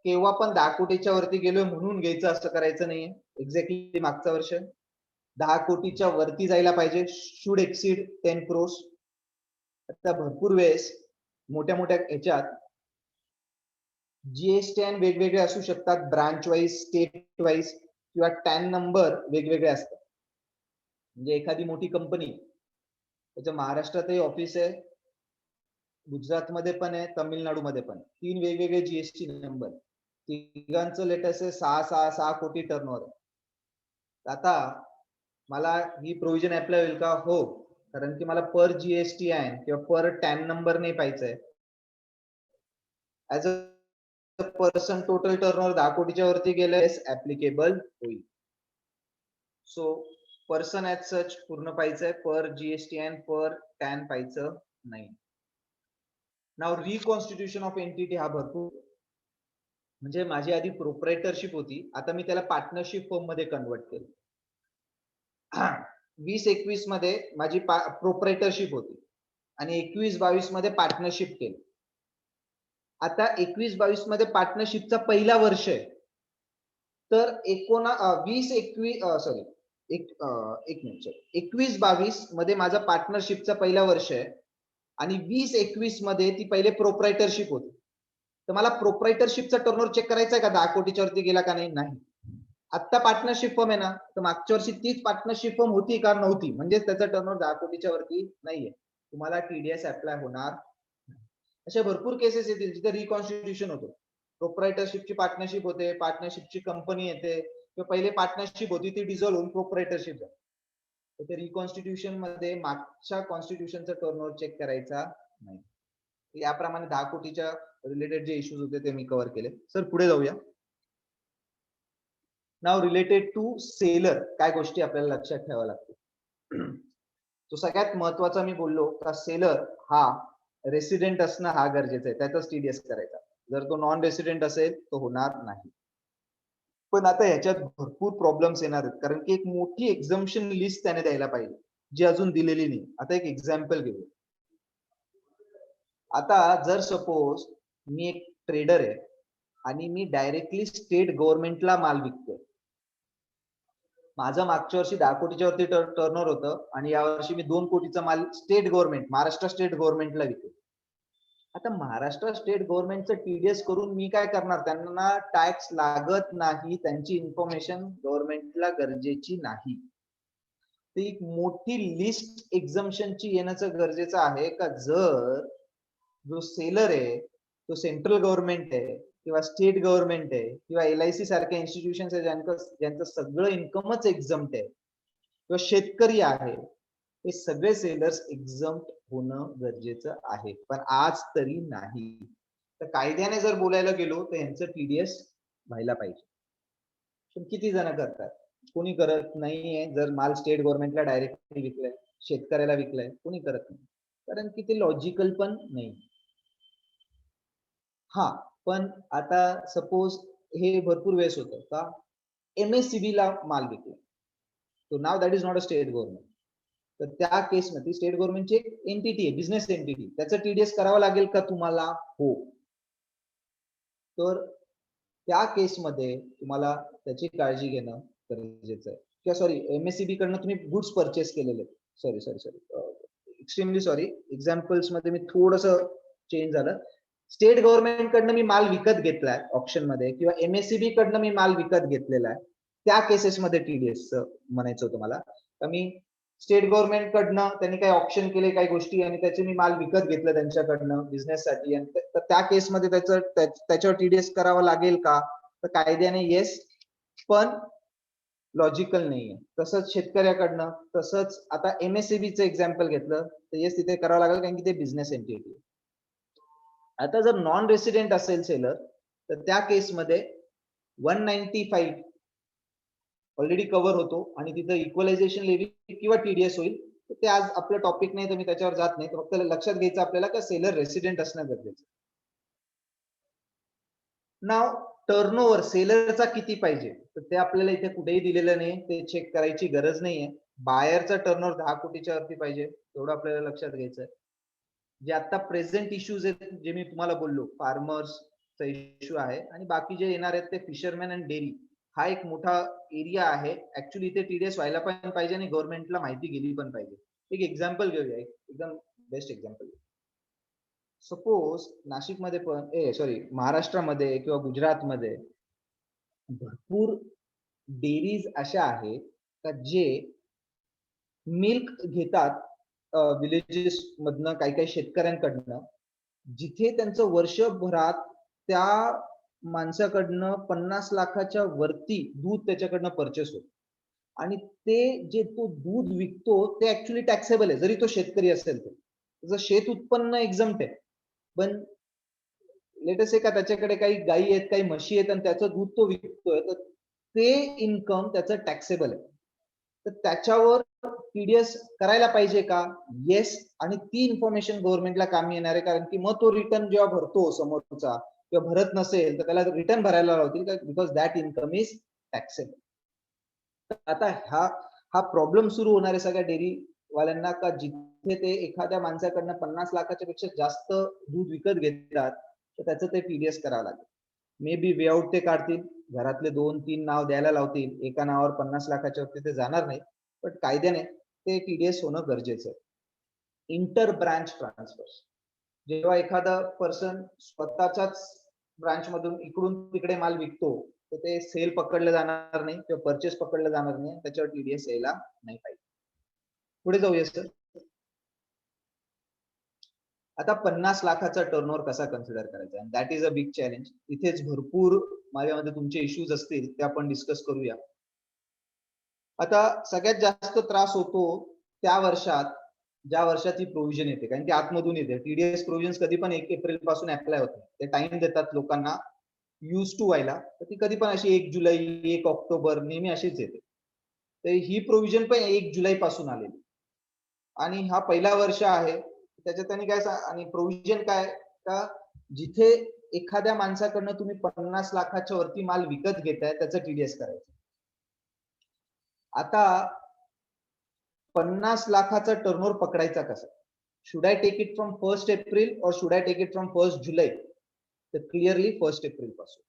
केव्हा पण 10 कोटीच्या वरती गेलोय म्हणून घ्यायचं असं करायचं नाहीये. एक्झॅक्टली मागचं वर्ष 10 कोटीच्या वरती जायला पाहिजे, शुड एक्सीड 10 crores. आता भरपूर वेळेस मोठ्या मोठ्या ह्याच्यात जीएसटी वेगवेगळे असू शकतात, ब्रांच वाईज, स्टेट वाईज किंवा टॅन नंबर वेगवेगळे असतात. म्हणजे एखादी मोठी कंपनी, त्याच्या महाराष्ट्रातही ऑफिस आहे, गुजरातमध्ये पण आहे, तामिळनाडूमध्ये पण, 3 वेगवेगळे जीएसटी नंबर, तिघांचं लेटेस्ट आहे 6 कोटी टर्नओव्हर आहे. आता मला ही प्रोव्हिजन अप्लाय होईल का? हो, कारण की मला पर जीएसटी आहे किंवा पर टॅन नंबर नाही पाहिजे. As a person total turnover 10 कोटीच्या वरती गेलं ऍप्लिकेबल होईल. सो पर्सन ऍज सच पूर्ण पाहिजे, पर जीएसटी अँड पर टॅन पाहिजे नाही. नाव रिकॉन्स्टिट्यूशन ऑफ एंटिटी हा भरपूर, म्हणजे माझी आधी प्रोप्रायटरशिप होती, आता मी त्याला पार्टनरशिप फर्म मध्ये कन्वर्ट केलं. 20-21 मध्ये माझी प्रोप्रायटरशिप होती आणि 21-22 मध्ये पार्टनरशिप केली. आता 21-22 मध्ये पार्टनरशिपचा पहिला वर्ष आहे, तर 21-22 मध्ये माझा पार्टनरशिपचा पहिला वर्ष आहे आणि 20-21 मध्ये ती पहिले प्रोप्रायटरशिप होती. तर मला प्रोप्रायटरशिपचा टर्नओव्हर चेक करायचा आहे का 10 कोटीच्या वरती गेला का नाही? नाही. आता पार्टनरशिप फर्म आहे ना, तर मागच्या वर्षी तीच पार्टनरशिप फर्म होती का? नव्हती, म्हणजे त्याचा टर्नओव्हर 10 कोटीच्या वरती नाहीये, तुम्हाला टीडीएस अप्लाय होणार. अशा भरपूर केसेस येतील जिथे रिकॉन्स्टिट्यूशन होतो, प्रोप्रायटरशिपची पार्टनरशिप होते, पार्टनरशिपची कंपनी येते, किंवा पहिले पार्टनरशिप होती ती डिझॉल्व्ह होऊन प्रोप्रायटरशिप झाली. तर ते रिकॉन्स्टिट्यूशन मध्ये मागच्या कॉन्स्टिट्यूशनचा टर्नओव्हर चेक करायचा नाही. याप्रमाणे 10 कोटीच्या रिलेटेड जे इश्यूज होते ते मी कव्हर केले. सर पुढे जाऊया. नाव रिलेटेड टू सेलर काय गोष्टी आपल्याला लक्षात ठेवाव्या लागतील. तो सगळ्यात महत्वाचा मी बोललो का सेलर हा रेसिडेंट असणं हा गरजेचं आहे, त्याचाच टीडीएस करायचा. जर तो नॉन रेसिडेंट असेल तो होणार नाही. पण आता ह्याच्यात भरपूर प्रॉब्लेम्स येणार आहेत, कारण की एक मोठी एक्झम्पशन लिस्ट त्याने द्यायला पाहिजे जी अजून दिलेली नाही. आता एक एक्झाम्पल घेऊ. आता जर सपोज मी एक ट्रेडर आहे आणि मी डायरेक्टली स्टेट गव्हर्नमेंटला माल विकतोय. माझं मागच्या वर्षी 10 कोटीच्या वरती टर्नओव्हर होतं आणि यावर्षी मी 2 कोटीचा माल स्टेट गव्हर्नमेंट, महाराष्ट्र स्टेट गव्हर्नमेंटला विकतो. आता महाराष्ट्र स्टेट गव्हर्नमेंटचं टीडीएस करून मी काय करणार? त्यांना टॅक्स लागत नाही, त्यांची इन्फॉर्मेशन गव्हर्नमेंटला गरजेची नाही. ती एक मोठी लिस्ट एक्झम्पशनची येण्याचं गरजेचं आहे का? जर जो सेलर आहे तो सेंट्रल गव्हर्नमेंट आहे किंवा स्टेट गव्हर्नमेंट आहे किंवा LIC सारख्या इन्स्टिट्यूशन आहे ज्यांचं सगळं इन्कमच एक्झम्प्ट आहे, किंवा शेतकरी आहे, हे सगळे सेलर्स एक्झम्प्ट होणं गरजेचं आहे. पण आज तरी नाही. तर कायद्याने जर बोलायला गेलो तर यांचं टीडीएस व्हायला पाहिजे. पण किती जण करतात? कोणी करत नाहीये. जर माल स्टेट गव्हर्नमेंटला डायरेक्टली विकलाय, शेतकऱ्याला विकलाय, कोणी करत नाही, कारण की ते लॉजिकल पण नाही. हा, पण आता सपोज हे भरपूर वेळेस होतं का MSCB ला माल विकला, तो now that is not a state government. तर त्या केसमध्ये स्टेट गव्हर्नमेंटची एक एंटिटी आहे, बिझनेस एंटिटी, त्याचं टीडीएस करावं लागेल का तुम्हाला? हो. तर त्या केसमध्ये तुम्हाला त्याची काळजी घेणं गरजेचं आहे. किंवा सॉरी, MSCB कडनं तुम्ही गुड्स परचेस केलेले, सॉरी एक्स्ट्रीमली सॉरी, एक्झाम्पल्स मध्ये मी थोडस चेंज झालं. स्टेट गव्हर्नमेंट कडनं मी माल विकत घेतलाय ऑप्शन मध्ये, किंवा MSCB कडनं मी माल विकत घेतलेला आहे, त्या केसेसमध्ये टीडीएस म्हणायचं होतं मला. तर मी स्टेट गव्हर्नमेंट कडनं त्यांनी काही ऑप्शन केले काही गोष्टी आणि त्याचे मी माल विकत घेतलं त्यांच्याकडनं बिझनेससाठी, आणि तर त्या केसमध्ये त्याच्यावर टीडीएस करावा लागेल का? तर कायद्याने येस, पण लॉजिकल नाहीये. तसंच शेतकऱ्याकडनं, तसंच आता MSCBचं एक्झाम्पल घेतलं तर येस, तिथे करावं लागेल कारण की ते बिझनेस एंटिटी. आता जर नॉन रेसिडेंट असेल सेलर, तर त्या केसमध्ये 195 ऑलरेडी कव्हर होतो आणि तिथं इक्वलायझेशन लेवी किंवा टीडीएस होईल. ते आज आपलं टॉपिक नाही तर मी त्याच्यावर जात नाही. फक्त लक्षात घ्यायचं आपल्याला का सेलर रेसिडेंट असणं गरजेचं. नाव टर्नओव्हर सेलरचा किती पाहिजे तर ते आपल्याला इथे कुठेही दिलेलं नाही, ते चेक करायची गरज नाहीये. बायरचा टर्नओव्हर 10 कोटीच्या वरती पाहिजे, एवढं आपल्याला लक्षात घ्यायचं आहे. जे आता प्रेझेंट इश्यूज आहेत, जे मी तुम्हाला बोललो, फार्मर्सचा इश्यू आहे आणि बाकी जे येणार आहेत ते फिशरमॅन अँड डेअरी, हा एक मोठा एरिया आहे. ऍक्च्युली इथे टीडीएस व्हायला पण पाहिजे आणि गव्हर्नमेंटला माहिती गेली पण पाहिजे. एक एक्झाम्पल घेऊया, एकदम बेस्ट एक्झाम्पल. सपोज नाशिकमध्ये पण महाराष्ट्रामध्ये किंवा गुजरातमध्ये भरपूर डेअरीज अशा आहेत का जे मिल्क घेतात विलेजेस मधनं, काही शेतकऱ्यांकडनं, जिथे त्यांचं वर्षभरात त्या माणसाकडनं 50 लाखाच्या वरती दूध त्याच्याकडनं परचेस होत, आणि ते जे तो दूध विकतो ते ऍक्च्युली टॅक्सेबल आहे, जरी तो शेतकरी असेल तर. त्याचं शेत उत्पन्न एक्झम्प्ट आहे, पण लेटेस्ट आहे का त्याच्याकडे काही गायी आहेत, काही म्हशी आहेत आणि त्याचं दूध तो विकतोय, तर ते इन्कम त्याचं टॅक्सेबल आहे. तर त्याच्यावर टीडीएस करायला पाहिजे का? येस. आणि ती इन्फॉर्मेशन गव्हर्नमेंटला कामी येणार आहे, कारण की मग तो रिटर्न जेव्हा भरतो समोरचा, किंवा भरत नसेल तर त्याला रिटर्न भरायला लावतील का, because that income is taxable. आता हा प्रॉब्लेम सुरू होणार आहे सगळ्या डेअरी वाल्यांना, का जिथे ते एखाद्या माणसाकडनं 50 लाखाच्या पेक्षा जास्त दूध विकत घेतात तर त्याचं ते टीडीएस करावं लागेल. मे बी वे आउट ते काढतील, घरातले 2-3 नाव द्यायला लावतील, एका नावावर 50 लाखाच्या वरती ते जाणार नाही, पण कायद्याने ते टीडीएस होणं गरजेचं आहे. इंटर ब्रांच ट्रान्सफर, जेव्हा एखादा पर्सन स्वतःच्याच ब्रांच मधून इकडून तिकडे माल विकतो तर ते सेल पकडलं जाणार नाही किंवा परचेस पकडलं जाणार नाही, त्याच्यावर टीडीएस यायला नाही पाहिजे. पुढे जाऊया सर. आता 50 लाखाचा टर्नओव्हर कसा कन्सिडर करायचा, that is a big challenge. इथेच भरपूर माझ्यामध्ये तुमचे इश्यूज असतील ते आपण डिस्कस करूया. आता सगळ्यात जास्त त्रास होतो त्या वर्षात ज्या वर्षात ही प्रोव्हिजन येते, कारण की आतमधून येते. टीडीएस प्रोव्हिजन कधी पण 1 एप्रिल पासून अप्लाय होते, ते टाइम देतात लोकांना यूज टू व्हायला, तर ती कधी पण अशी 1 जुलै 1 ऑक्टोबर नेहमी अशीच येते. तर ही प्रोव्हिजन पण 1 जुलै पासून आलेली, आणि हा पहिला वर्ष आहे त्याच्यात त्यांनी काय आणि प्रोव्हिजन काय का जिथे एखाद्या माणसाकडनं तुम्ही 50 लाखाच्या वरती माल विकत घेताय त्याचं टीडीएस करायचं. आता 50 लाखाचा टर्नओव्हर पकडायचा कसा? Should I take it from 1 April और should I take it from 1 July? तर क्लिअरली 1 एप्रिल पासून.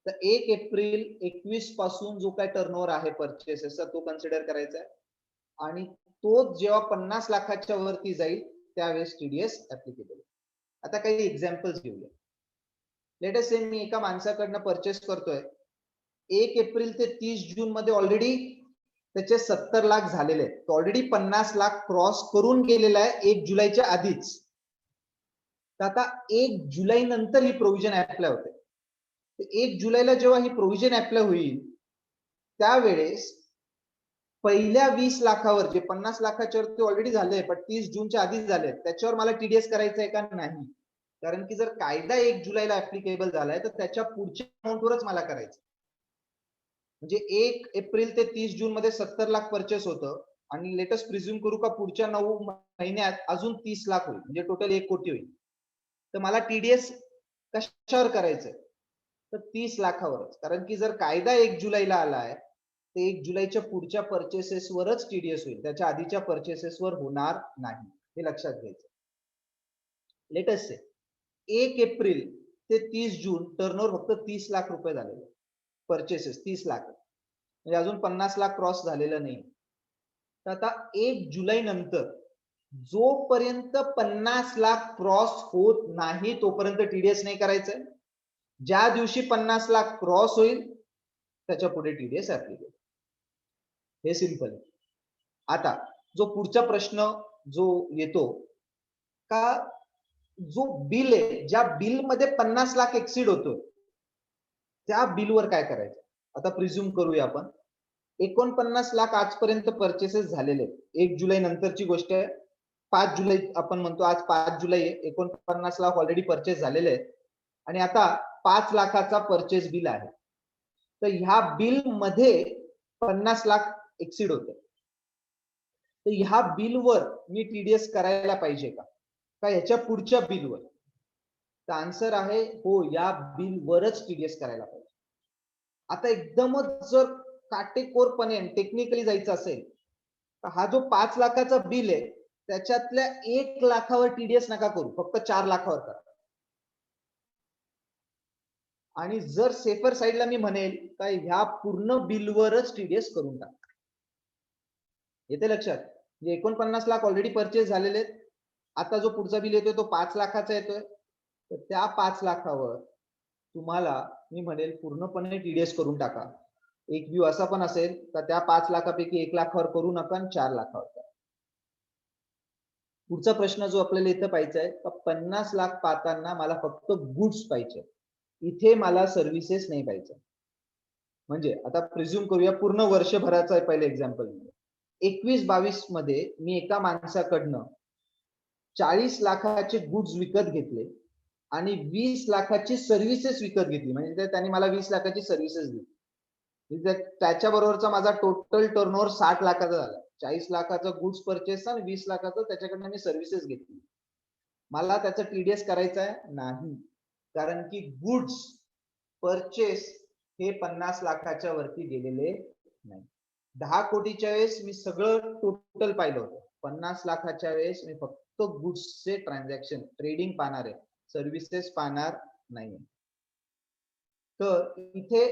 तर 1 एप्रिल 21 पासून जो काय टर्नओव्हर आहे परचेसेसचा तो कन्सिडर करायचा आहे, आणि तो जेव्हा 50 लाखाच्या वरती जाईल त्यावेळेस टीडीएस ऍप्लिकेबल. आता काही एक्झाम्पल्स घेऊया. लेट अस से मी एका माणसाकडनं परचेस करतोय 1 एप्रिल ते 30 जून मध्ये ऑलरेडी त्याचे 70 लाख झालेले आहेत. तो ऑलरेडी 50 लाख क्रॉस करून गेलेला आहे 1 जुलैच्या आधीच. तर आता 1 जुलै नंतर ही प्रोव्हिजन अप्लाय होते. 1 जुलैला जेव्हा ही प्रोव्हिजन अप्लाय होईल त्यावेळेस पहिल्या 20 लाखावर जे 50 लाखाच्या वरती ऑलरेडी झाले पण 30 जूनच्या आधीच झाले त्याच्यावर मला टीडीएस करायचं आहे का नाही? कारण की जर कायदा 1 जुलैला ऍप्लिकेबल झालाय तर त्याच्या पुढच्या अमाऊंटवरच मला करायचं. म्हणजे 1 एप्रिल ते 30 जून मध्ये 70 लाख परचेस होतं आणि लेटेस्ट प्रिझ्युम करू का पुढच्या 9 महिन्यात अजून 30 लाख होईल म्हणजे टोटल 1 कोटी होईल. तर मला टीडीएस कशावर करायचंय? तर 30 लाखावरच. कारण की जर कायदा 1 जुलैला आलाय ते 1 जुलैच्या पुढच्या परचेसेसवरच टीडीएस होईल, त्याच्या आधीच्या परचेसेसवर होणार नाही. हे लक्षात घ्यायचं. लेटेस्ट से 1 एप्रिल ते 30 जून टर्नओव्हर फक्त 30 लाख रुपये झालेले परचेसेस 30 लाख म्हणजे अजून 50 लाख क्रॉस झालेलं नाही. तर आता 1 जुलै नंतर जोपर्यंत 50 लाख क्रॉस होत नाही तोपर्यंत टीडीएस नाही करायचंय. ज्या दिवशी 50 लाख क्रॉस होईल त्याच्या पुढे टीडीएस ऍप्लिकेबल. हे सिंपल. आता जो पुढचा प्रश्न जो येतो का जो बिल आहे ज्या बिल मध्ये 50 लाख एक्सीड होतोय त्या बिलवर काय करायचं? आता प्रिझ्युम करूया आपण 49 लाख आजपर्यंत परचेसेस झालेले आहेत. 1 जुलै नंतरची गोष्ट आहे. 5 जुलै आपण म्हणतो आज 5 जुलै आहे. 49 लाख ऑलरेडी परचेस झालेले आहेत आणि आता 5 लाखाचा परचेस बिल आहे. तर ह्या बिल मध्ये 50 लाख एक्सीड होते. तर ह्या बिलवर मी टीडीएस करायला पाहिजे का? का ह्याच्या पुढच्या बिलवर? तर आन्सर आहे हो, या बिलवरच टीडीएस करायला पाहिजे. आता एकदमच जर काटेकोरपणे टेक्निकली जायचं असेल तर हा जो 5 लाखाचा बिल आहे त्याच्यातल्या 1 लाखावर टीडीएस नका करू, फक्त 4 लाखावर करा. आणि जर सेफर साईडला मी म्हणेल का ह्या पूर्ण बिलवरच टीडीएस करून टाका. येते लक्षात? म्हणजे 49 लाख ऑलरेडी परचेस झालेले आहेत. आता जो पुढचा बिल येतोय तो 5 लाखाचा येतोय. तर त्या 5 लाखावर तुम्हाला मी म्हणेल पूर्णपणे टीडीएस करून टाका. एक व्ह्यू असा पण असेल तर त्या 5 लाखापैकी 1 लाखावर करू नका आणि 4 लाखावर करा. पुढचा प्रश्न जो आपल्याला इथं पाहिजे आहे तर 50 लाख पाहताना मला फक्त गुड्स पाहिजे, इथे मला सर्व्हिसेस नाही पाहिजे. म्हणजे आता प्रिझ्युम करूया पूर्ण वर्षभराचा आहे पहिले एक्झाम्पल. 21-22 मध्ये मी एका माणसाकडनं 40 लाखाचे गुड्स विकत घेतले आणि 20 लाखाची सर्व्हिसेस विकत घेतली. म्हणजे त्याने मला 20 लाखाची सर्व्हिसेस दिली. त्याच्या बरोबरचा माझा टोटल टर्नओव्हर 60 लाखाचा झाला. 40 लाखाचा गुड्स परचेस आणि 20 लाखाचं त्याच्याकडनं मी सर्व्हिसेस घेतली. मला त्याचा टीडीएस करायचा आहे नाही, कारण की गुड्स परचेस हे 50 लाखाच्या वरती गेलेले नाही. 10 कोटीच्या वेळेस मी सगळं टोटल पाहिलं होतं. 50 लाखाच्या वेळेस मी फक्त गुड्सचे ट्रान्झॅक्शन ट्रेडिंग पाहणार आहे, सर्व्हिसेस पाहणार नाही. तर इथे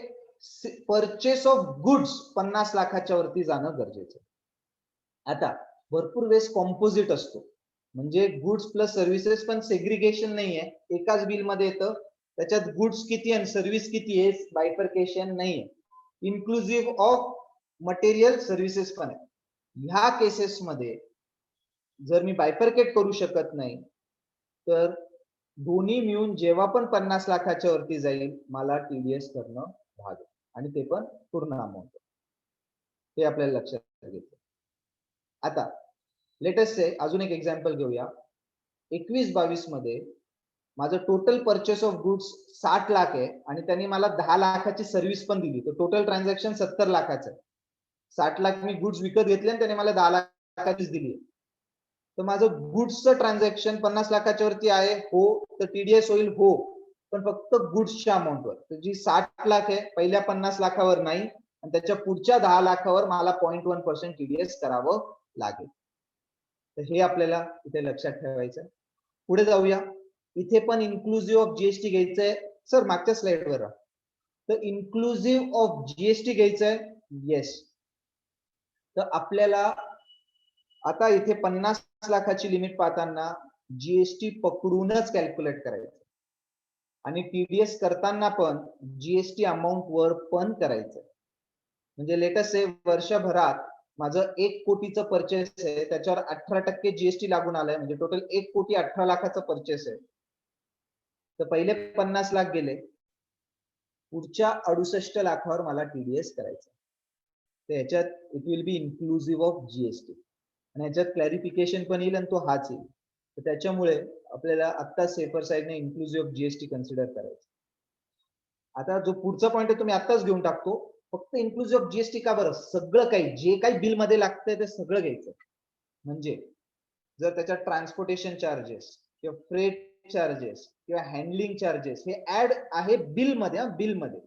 परचेस ऑफ गुड्स 50 लाखाच्या वरती जाणं गरजेचं आहे. आता भरपूर वेळेस कॉम्पोजिट असतो, म्हणजे गुड्स प्लस सर्व्हिसेस पण सेग्रिगेशन नाहीये. एकाच बिल मध्ये येतं त्याच्यात गुड्स किती आणि सर्व्हिस किती आहे बायफर्केशन नाहीये. इन्क्लुसिव्ह ऑफ मटेरियल सर्व्हिसेस पण आहे. ह्या केसेस मध्ये जर मी बायफर्केट करू शकत नाही तर दोन्ही मिळून जेव्हा पण 50 लाखाच्या वरती जाईल मला टीडीएस करणं भाग आहे आणि ते पण पूर्ण अमाऊंट. हे आपल्याला लक्षात घ्यायचं. आता लेटेस्ट से अजून एक एक्झाम्पल घेऊया. 21-22 मध्ये माझं total purchase of goods 60 lakh आहे आणि त्यांनी मला 10 लाखाची सर्व्हिस पण दिली. तर टोटल ट्रान्झॅक्शन 70 लाखाचं आहे. 60 लाख मी गुड्स विकत घेतले आणि त्याने मला 10 लाखाचीच दिली. तर माझं गुड्सचं ट्रान्झॅक्शन 50 लाखाच्या वरती आहे हो, तर टीडीएस होईल हो, पण फक्त गुड्सच्या अमाऊंटवर. तर जी 60 लाख आहे पहिल्या 50 लाखावर नाही आणि त्याच्या पुढच्या 10 लाखावर मला 0.1% टीडीएस करावं लागेल. तर हे आपल्याला इथे लक्षात ठेवायचं. पुढे जाऊया. इथे पण इन्क्लुसिव्ह ऑफ जीएसटी घ्यायचंय. सर मागच्या स्लाइडवर तर इन्क्लुसिव्ह ऑफ जीएसटी घ्यायचंय. येस. तर आपल्याला आता इथे 50 लाखाची लिमिट पाहताना जीएसटी पकडूनच कॅल्क्युलेट करायचं आणि टीडीएस करताना पण जीएसटी अमाऊंट वर पण करायचं. म्हणजे लेटेस्ट से वर्षभरात माझं 1 कोटीचं परचेस आहे, त्याच्यावर 18% जीएसटी लागून आलाय, म्हणजे टोटल 1,18,00,000चं परचेस आहे. तर पहिले 50 लाख गेले, पुढच्या 68 लाखावर मला टीडीएस करायचं. तर याच्यात it will be inclusive of GST आणि याच्यात क्लॅरिफिकेशन पण येईल आणि तो हाच येईल. तर त्याच्यामुळे आपल्याला आता सेफर साईडने इन्क्लुसिव्ह ऑफ जीएसटी कन्सिडर करायचं. आता जो पुढचा पॉईंट आहे तुम्ही आताच घेऊन टाकतो, फक्त इन्क्लुसिव्ह ऑफ जीएसटी का बरं? सगळं काही जे काही बिल मध्ये लागतंय ते सगळं घ्यायचं. म्हणजे जर त्याच्यात ट्रान्सपोर्टेशन चार्जेस किंवा फ्रेट चार्जेस किंवा हँडलिंग चार्जेस हे ऍड आहे बिल मध्ये, बिल मध्ये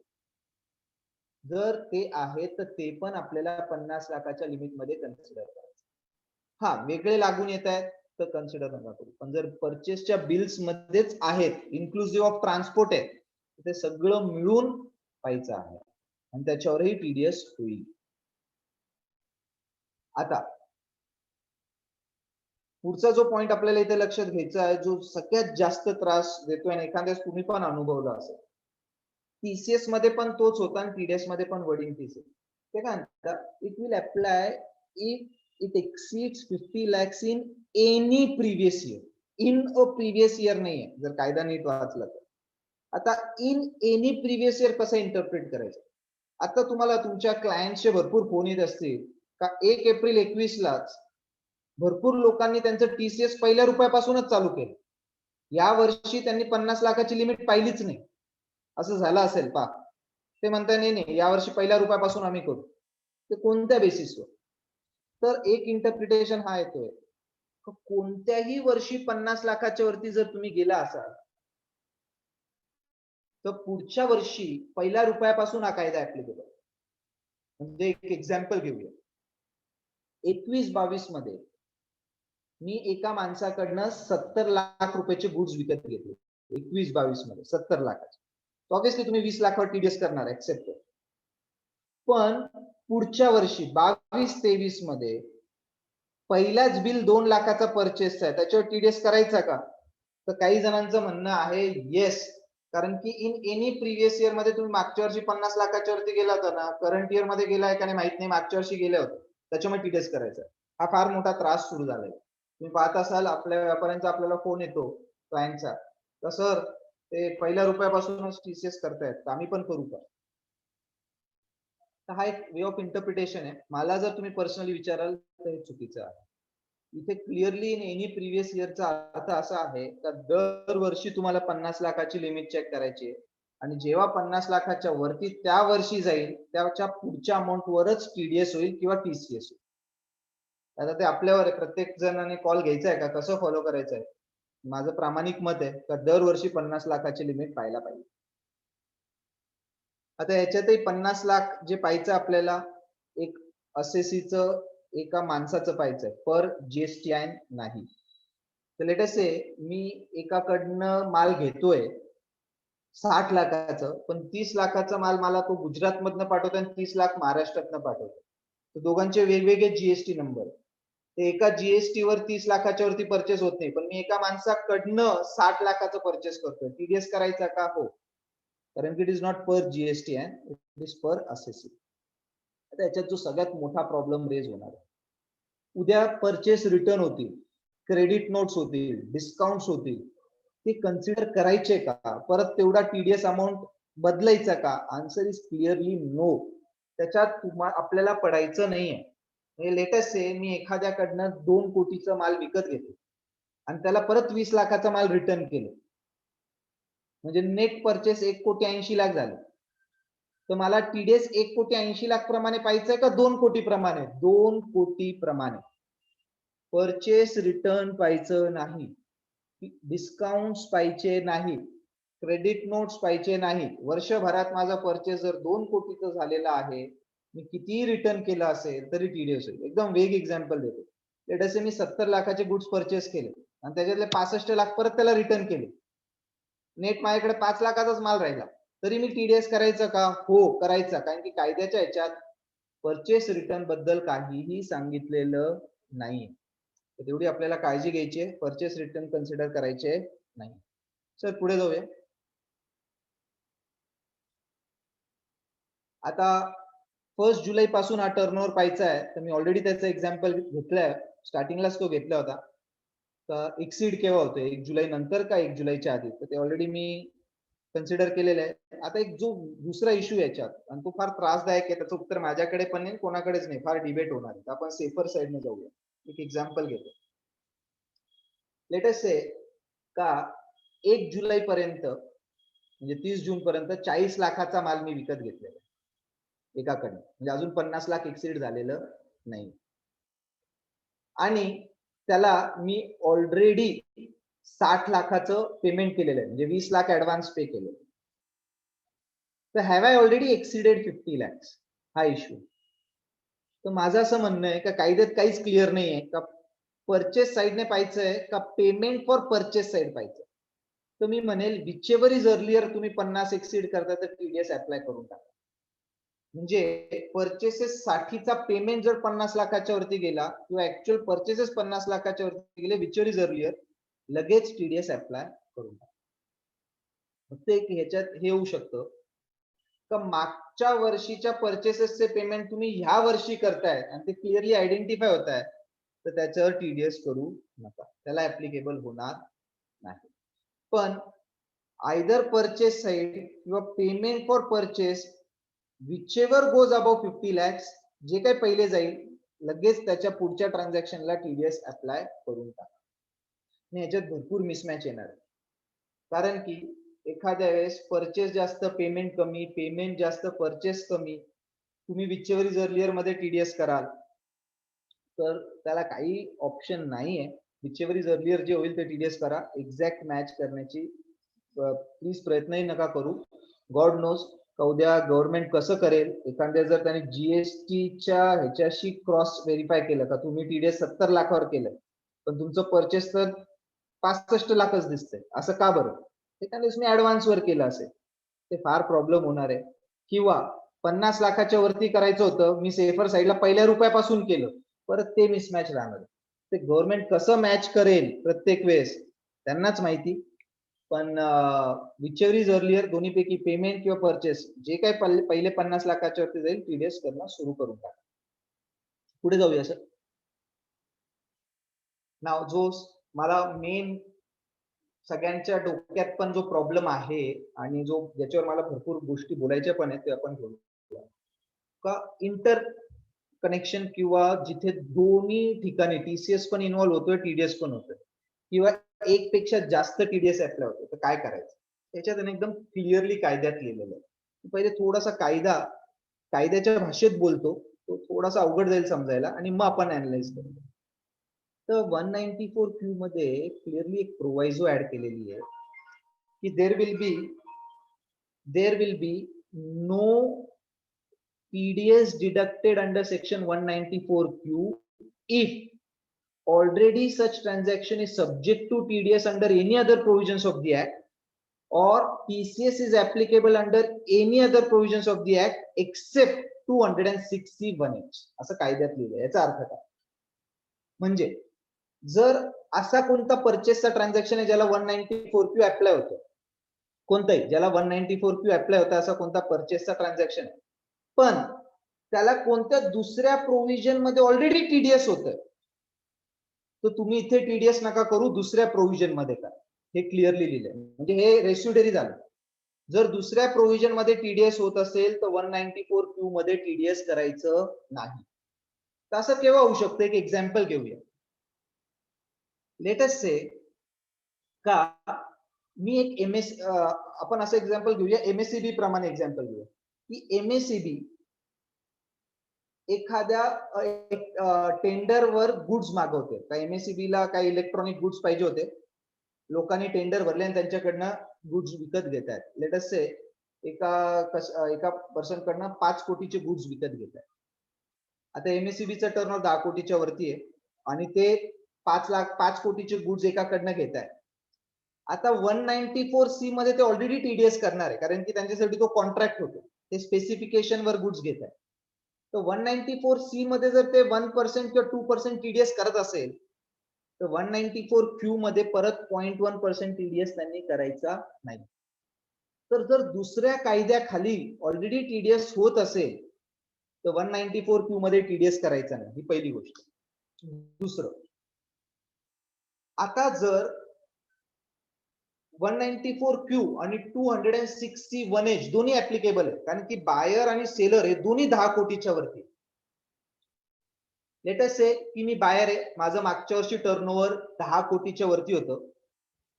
जर ते आहे तर ते पण आपल्याला 50 लाखाच्या लिमिट मध्ये कन्सिडर करायचं. हा, वेगळे लागून येत आहेत तर कन्सिडर नका करू, पण जर परचेसच्या बिल्स मध्येच आहेत, इन्क्लुसिव्ह ऑफ ट्रान्सपोर्ट आहे, ते सगळं मिळून पाहायचं आहे आणि त्याच्यावरही टीडीएस होईल. आता पुढचा जो पॉइंट आपल्याला इथे लक्षात घ्यायचा आहे, जो सगळ्यात जास्त त्रास देतोय आणि एखाद्यास तुम्ही पण अनुभवला असेल, टीसीएस मध्ये पण तोच होता आणि टीडीएस मध्ये पण वर्डिंग टीसीएस. ते काय म्हणतात, it will apply if it exceeds 50 lakhs in any previous year. In a previous year नाहीये, जर कायदा नीट वाचला तर. आता इन एनी प्रिव्हियस इयर कसं इंटरप्रिट करायचं? आता तुम्हाला तुमच्या क्लायंटचे भरपूर फोन येत असतील का 1 एप्रिल 21 लाच भरपूर लोकांनी त्यांचं टीसीएस पहिल्या रुपयापासूनच चालू केलं. या वर्षी त्यांनी 50 लाखाची लिमिट पाहिलीच नाही, असं झालं असेल पा. ते म्हणताय नाही नाही, या वर्षी पहिल्या रुपयापासून आम्ही करू. ते कोणत्या बेसिसवर? तर एक इंटरप्रिटेशन हा येतोय, कोणत्याही वर्षी 50 लाखाच्या वरती जर तुम्ही गेला असाल तर पुढच्या वर्षी पहिल्या रुपयापासून हा कायदा ऍप्लिकेबल. म्हणजे एक एक्झाम्पल घेऊया. 21-22 मध्ये मी एका माणसाकडनं 70 लाख रुपयाचे गुड्स विकत घेतले. 21-22 मध्ये 70 लाखाचे. ऑब्विसली तुम्ही 20 लाखावर टीडीएस करणार, एक्सेप्ट. पण पुढच्या वर्षी 22-23 मध्ये पहिलाच बिल 2 लाखाचा परचेस आहे, त्याच्यावर टीडीएस करायचा का? तर काही जणांचं म्हणणं आहे येस, कारण की इन एनी प्रिव्हियस इयर मध्ये तुम्ही मागच्या वर्षी 50 लाखाच्या वरती गेला होता ना, करंट इयर मध्ये गेलाय का नाही माहित नाही, मागच्या वर्षी गेले होते, त्याच्यामुळे टीडीएस करायचा. हा फार मोठा त्रास सुरू झालाय. तुम्ही पाहत असाल आपल्या व्यापाऱ्यांचा आपल्याला फोन येतो क्लायंटचा, तर सर ते पहिल्या रुपयापासूनच टीसीएस करतायत, आम्ही पण करू का? तर हा एक वे ऑफ इंटरप्रिटेशन आहे. मला जर तुम्ही पर्सनली विचाराल तर हे चुकीचं आहे. इथे क्लिअरली इन एनी प्रिव्हियस इयरचा अर्थ असा आहे का दरवर्षी तुम्हाला 50 लाखाची लिमिट चेक करायची आहे आणि जेव्हा 50 लाखाच्या वरती त्या वर्षी जाईल त्याच्या पुढच्या अमाऊंट वरच टीडीएस होईल किंवा टीसीएस होईल. आता ते आपल्यावर आहे, प्रत्येक जणांनी कॉल घ्यायचा आहे का, कसं फॉलो करायचं आहे. माझं प्रामाणिक मत आहे का दरवर्षी 50 लाखाची लिमिट पाहायला पाहिजे. आता याच्यातही 50 लाख जे पाहायचं आपल्याला, एक असेसीचं एका माणसाचं पाहायचंय पर जीएसटीआय नाही. तर लेट अस से मी एकाकडनं माल घेतोय 60 लाखाचं, पण 30 लाखाचा माल मला तो गुजरात मधनं पाठवतो आणि 30 लाख महाराष्ट्रातनं पाठवतो. तर दोघांचे वेगवेगळे जीएसटी नंबर. ते एका जीएसटी वर 30 लाखाच्या वरती परचेस होत नाही, पण मी एका माणसाकडनं 60 लाखाचं परचेस करतोय. टीडीएस करायचा का? हो, कारण की it is not per GST and it is per assessee. त्याच्यात जो सगळ्यात मोठा प्रॉब्लेम रेज होणार आहे, उद्या परचेस रिटर्न होतील, क्रेडिट नोट्स होतील, डिस्काउंट्स होतील, ते कन्सिडर करायचे का? परत तेवढा टीडीएस अमाऊंट बदलायचा का? Answer is clearly no. त्याच्यात आपल्याला पडायचं नाहीये. लेटेस्ट से मी एखाद्याकडनं 2 कोटीचा माल विकत घेतो आणि त्याला परत 20 लाखाचा माल रिटर्न केले, म्हणजे नेट परचेस 1,80,00,000 झाले. तर मला टीडीएस 1,80,00,000 प्रमाणे पाहिजे का 2 कोटी प्रमाणे? 2 कोटी प्रमाणे. परचेस रिटर्न पाहिजे नाही, डिस्काउंट्स पाहिजे नाही, क्रेडिट नोट्स पाहिजे नाही. वर्षभरात माझा परचेस जर 2 कोटीचा झालेला आहे, मी कितीही रिटर्न केलं असेल तरी टीडीएस होईल. एकदम वेग एक्झाम्पल देतो. लेट अस से मी 70 लाखाचे गुड्स परचेस केले आणि त्याच्यातले 65 लाख परत त्याला रिटर्न केले. नेट माझ्याकडे 5 लाखाचाच माल राहिला, तरी मी टीडीएस करायचं का? हो, करायचा. कारण की कायद्याच्या ह्याच्यात परचेस रिटर्न बद्दल काहीही सांगितलेलं नाही. तर तेवढी आपल्याला काळजी घ्यायची आहे. परचेस रिटर्न कन्सिडर करायचे नाही. सर पुढे जाऊया. आता 1 जुलै पासून हा टर्नओव्हर पाहायचा आहे. तर मी ऑलरेडी त्याचा एक्झाम्पल घेतलाय, स्टार्टिंगलाच तो घेतला होता. तर एक्सीड केव्हा होतोय, 1 जुलै नंतर का 1 जुलैच्या आधी, तर ते ऑलरेडी मी कन्सिडर केलेलं आहे. आता एक जो दुसरा इश्यू याच्यात, आणि तो फार त्रासदायक आहे, त्याचं उत्तर माझ्याकडे पण नाही, कोणाकडेच नाही, फार डिबेट होणार आहे. तर आपण सेफर साईडने जाऊया. एक एक्झाम्पल घेतो. लेट अस से का 1 जुलै पर्यंत म्हणजे 30 जून पर्यंत 40 लाखाचा माल मी विकत घेतलेला आहे एकाकडनं, म्हणजे अजून 50 लाख एक्सीड झालेलं नाही. आणि त्याला मी ऑलरेडी 60 लाखाचं पेमेंट केलेलं आहे, म्हणजे 20 लाख ऍडव्हान्स पे केले. तर have I already exceeded 50 lakhs, हा इश्यू. तर माझं असं म्हणणं आहे का कायद्यात काहीच क्लिअर नाही आहे का परचेस साईडने पाहायचंय का पेमेंट फॉर परचेस साईड पाहायचं. तर मी म्हणेल विच एव्हर इज अर्लियर तुम्ही 50 एक्सीड करता तर टीडीएस अप्लाय करून टाका. म्हणजे परचेसेस साठीचा पेमेंट जर 50 लाखाच्या वरती गेला किंवा ऍक्च्युअल परचेसेस 50 लाखाच्या वरती गेले विच एव्हर इज अर्लियर, लगेच टीडीएस अप्लाय करून टाका. फक्त एक ह्याच्यात हे होऊ शकतं का मागच्या वर्षीच्या परचेसेसचे पेमेंट तुम्ही ह्या वर्षी करताय आणि ते क्लिअरली आयडेंटिफाय होत आहे, तर त्याच्यावर टीडीएस करू नका, त्याला ऍप्लिकेबल होणार नाही. पण आयदर परचेस साइड किंवा payment for purchase whichever goes above 50 lakhs, जे काही पहिले जाईल लगेच त्याच्या पुढच्या ट्रान्झॅक्शनला टीडीएस अप्लाय करून टाका. ह्याच्यात भरपूर मिसमॅच येणार आहे. कारण की एखाद्या वेळेस परचेस जास्त पेमेंट कमी, पेमेंट जास्त परचेस कमी, तुम्ही विचेवर इज अर्लियर मध्ये टीडीएस कराल तर त्याला काही ऑप्शन नाहीये. विचेवर इज अर्लियर जे होईल ते टीडीएस करा. एक्झॅक्ट मॅच करण्याची प्लीज प्रयत्नही नका करू. गॉड नोज का उद्या गव्हर्नमेंट कसं करेल. एखाद्या जर त्याने जीएसटीच्या ह्याच्याशी क्रॉस व्हेरीफाय केलं का तुम्ही टीडीएस 70 लाखावर केलं पण तुमचं परचेस तर 65 लाखच दिसतंय, असं का बरं. एखाद्या तुम्ही ऍडव्हान्स वर केलं असेल ते फार प्रॉब्लेम होणार आहे. किंवा 50 लाखाच्या वरती करायचं होतं, मी सेफर साईडला पहिल्या रुपयापासून केलं, परत ते मिसमॅच राहणार. ते गव्हर्नमेंट कसं मॅच करेल प्रत्येक वेळेस त्यांनाच माहिती. पण विचेवर इज अर्लियर दोन्हीपैकी पेमेंट किंवा परचेस जे काही पहिले 50 लाखाच्या वरती जाईल टीडीएस करणं सुरू करून टाका. पुढे जाऊया सर. नाव जो मला मेन सगळ्यांच्या डोक्यात पण जो प्रॉब्लेम आहे आणि जो ज्याच्यावर मला भरपूर गोष्टी बोलायच्या पण आहेत ते आपण बोलूया. का इंटर कनेक्शन किंवा जिथे दोन्ही ठिकाणी टीसीएस पण इन्व्हॉल्व्ह होतोय, टीडीएस पण होतोय किंवा एक पेक्षा जास्त टीडीएस अप्लाय होतो, तर काय करायचं. त्याच्यात एकदम क्लिअरली कायद्यात लिहिलेलं आहे. पहिले थोडासा कायद्याच्या भाषेत बोलतो, तो थोडासा अवघड जाईल समजायला आणि मग आपण अनालाइज करू. तर 194Q मध्ये क्लिअरली एक प्रोव्हायझो ऍड केलेली आहे की there will be no TDS deducted under section 194Q if already such transaction is subject to TDS under any other provisions of the act or TCS is applicable under any other provisions of the act except 260(1)(h असं कायद्यात लिहिलंय. याचा अर्थ काय. म्हणजे जर असा कोणता परचेसचा ट्रान्झॅक्शन आहे ज्याला 194Q अप्लाय होतो, कोणताही ज्याला 194Q अप्लाय होता असा कोणता परचेसचा ट्रान्झॅक्शन आहे पण त्याला कोणत्या दुसऱ्या प्रोव्हिजन मध्ये ऑलरेडी टीडीएस होतंय, तर तुम्ही इथे टीडीएस नका करू, दुसऱ्या प्रोव्हिजन मध्ये करा. हे क्लिअरली लिहिलंय. म्हणजे हे रेस्युडरी झालं. जर दुसऱ्या प्रोव्हिजन मध्ये टीडीएस होत असेल तर 194Q मध्ये टीडीएस करायचं नाही. तर असं केव्हा होऊ शकतं, एक एक्झाम्पल घेऊया. लेट अस से का मी एक आपण असं एक्झाम्पल घेऊया, एमएससीबी प्रमाणे एक्झाम्पल घेऊया की एमएससीबी एखाद्या टेंडरवर गुड्स मागवते. का एमएससीबी ला काही इलेक्ट्रॉनिक गुड्स पाहिजे होते, लोकांनी टेंडर भरले आणि त्यांच्याकडनं गुड्स विकत घेत आहेत. लेट अस से एका पर्सन कडनं 5 कोटीचे गुड्स विकत घेत आहेत. आता एमएससीबीचं टर्नओव्हर 10 कोटीच्या वरती आहे आणि ते 5 कोटीचे गुड्स एकाकडनं घेत आहेत. आता 194C मध्ये ते ऑलरेडी टीडीएस करणार आहे कारण की त्यांच्यासाठी तो कॉन्ट्रॅक्ट होतो, ते स्पेसिफिकेशन वर गुड्स घेत आहे. तर 194C मध्ये जर ते 1% किंवा 2% टीडीएस करत असेल तर 194 क्यू मध्ये परत 0.1% टीडीएस त्यांनी करायचा नाही. तर जर दुसऱ्या कायद्याखाली ऑलरेडी टीडीएस होत असेल तर 194 क्यू मध्ये टीडीएस करायचा नाही, ही पहिली गोष्ट. दुसरं, आता जर 194 क्यू आणि 261H दोन्ही ऍप्लिकेबल आहे, कारण की बायर आणि सेलर हे दोन्ही 10 कोटीच्या वरती. लेट अस से की मी बायर आहे, माझं मागच्या वर्षी टर्नओव्हर 10 कोटीच्या वरती होतं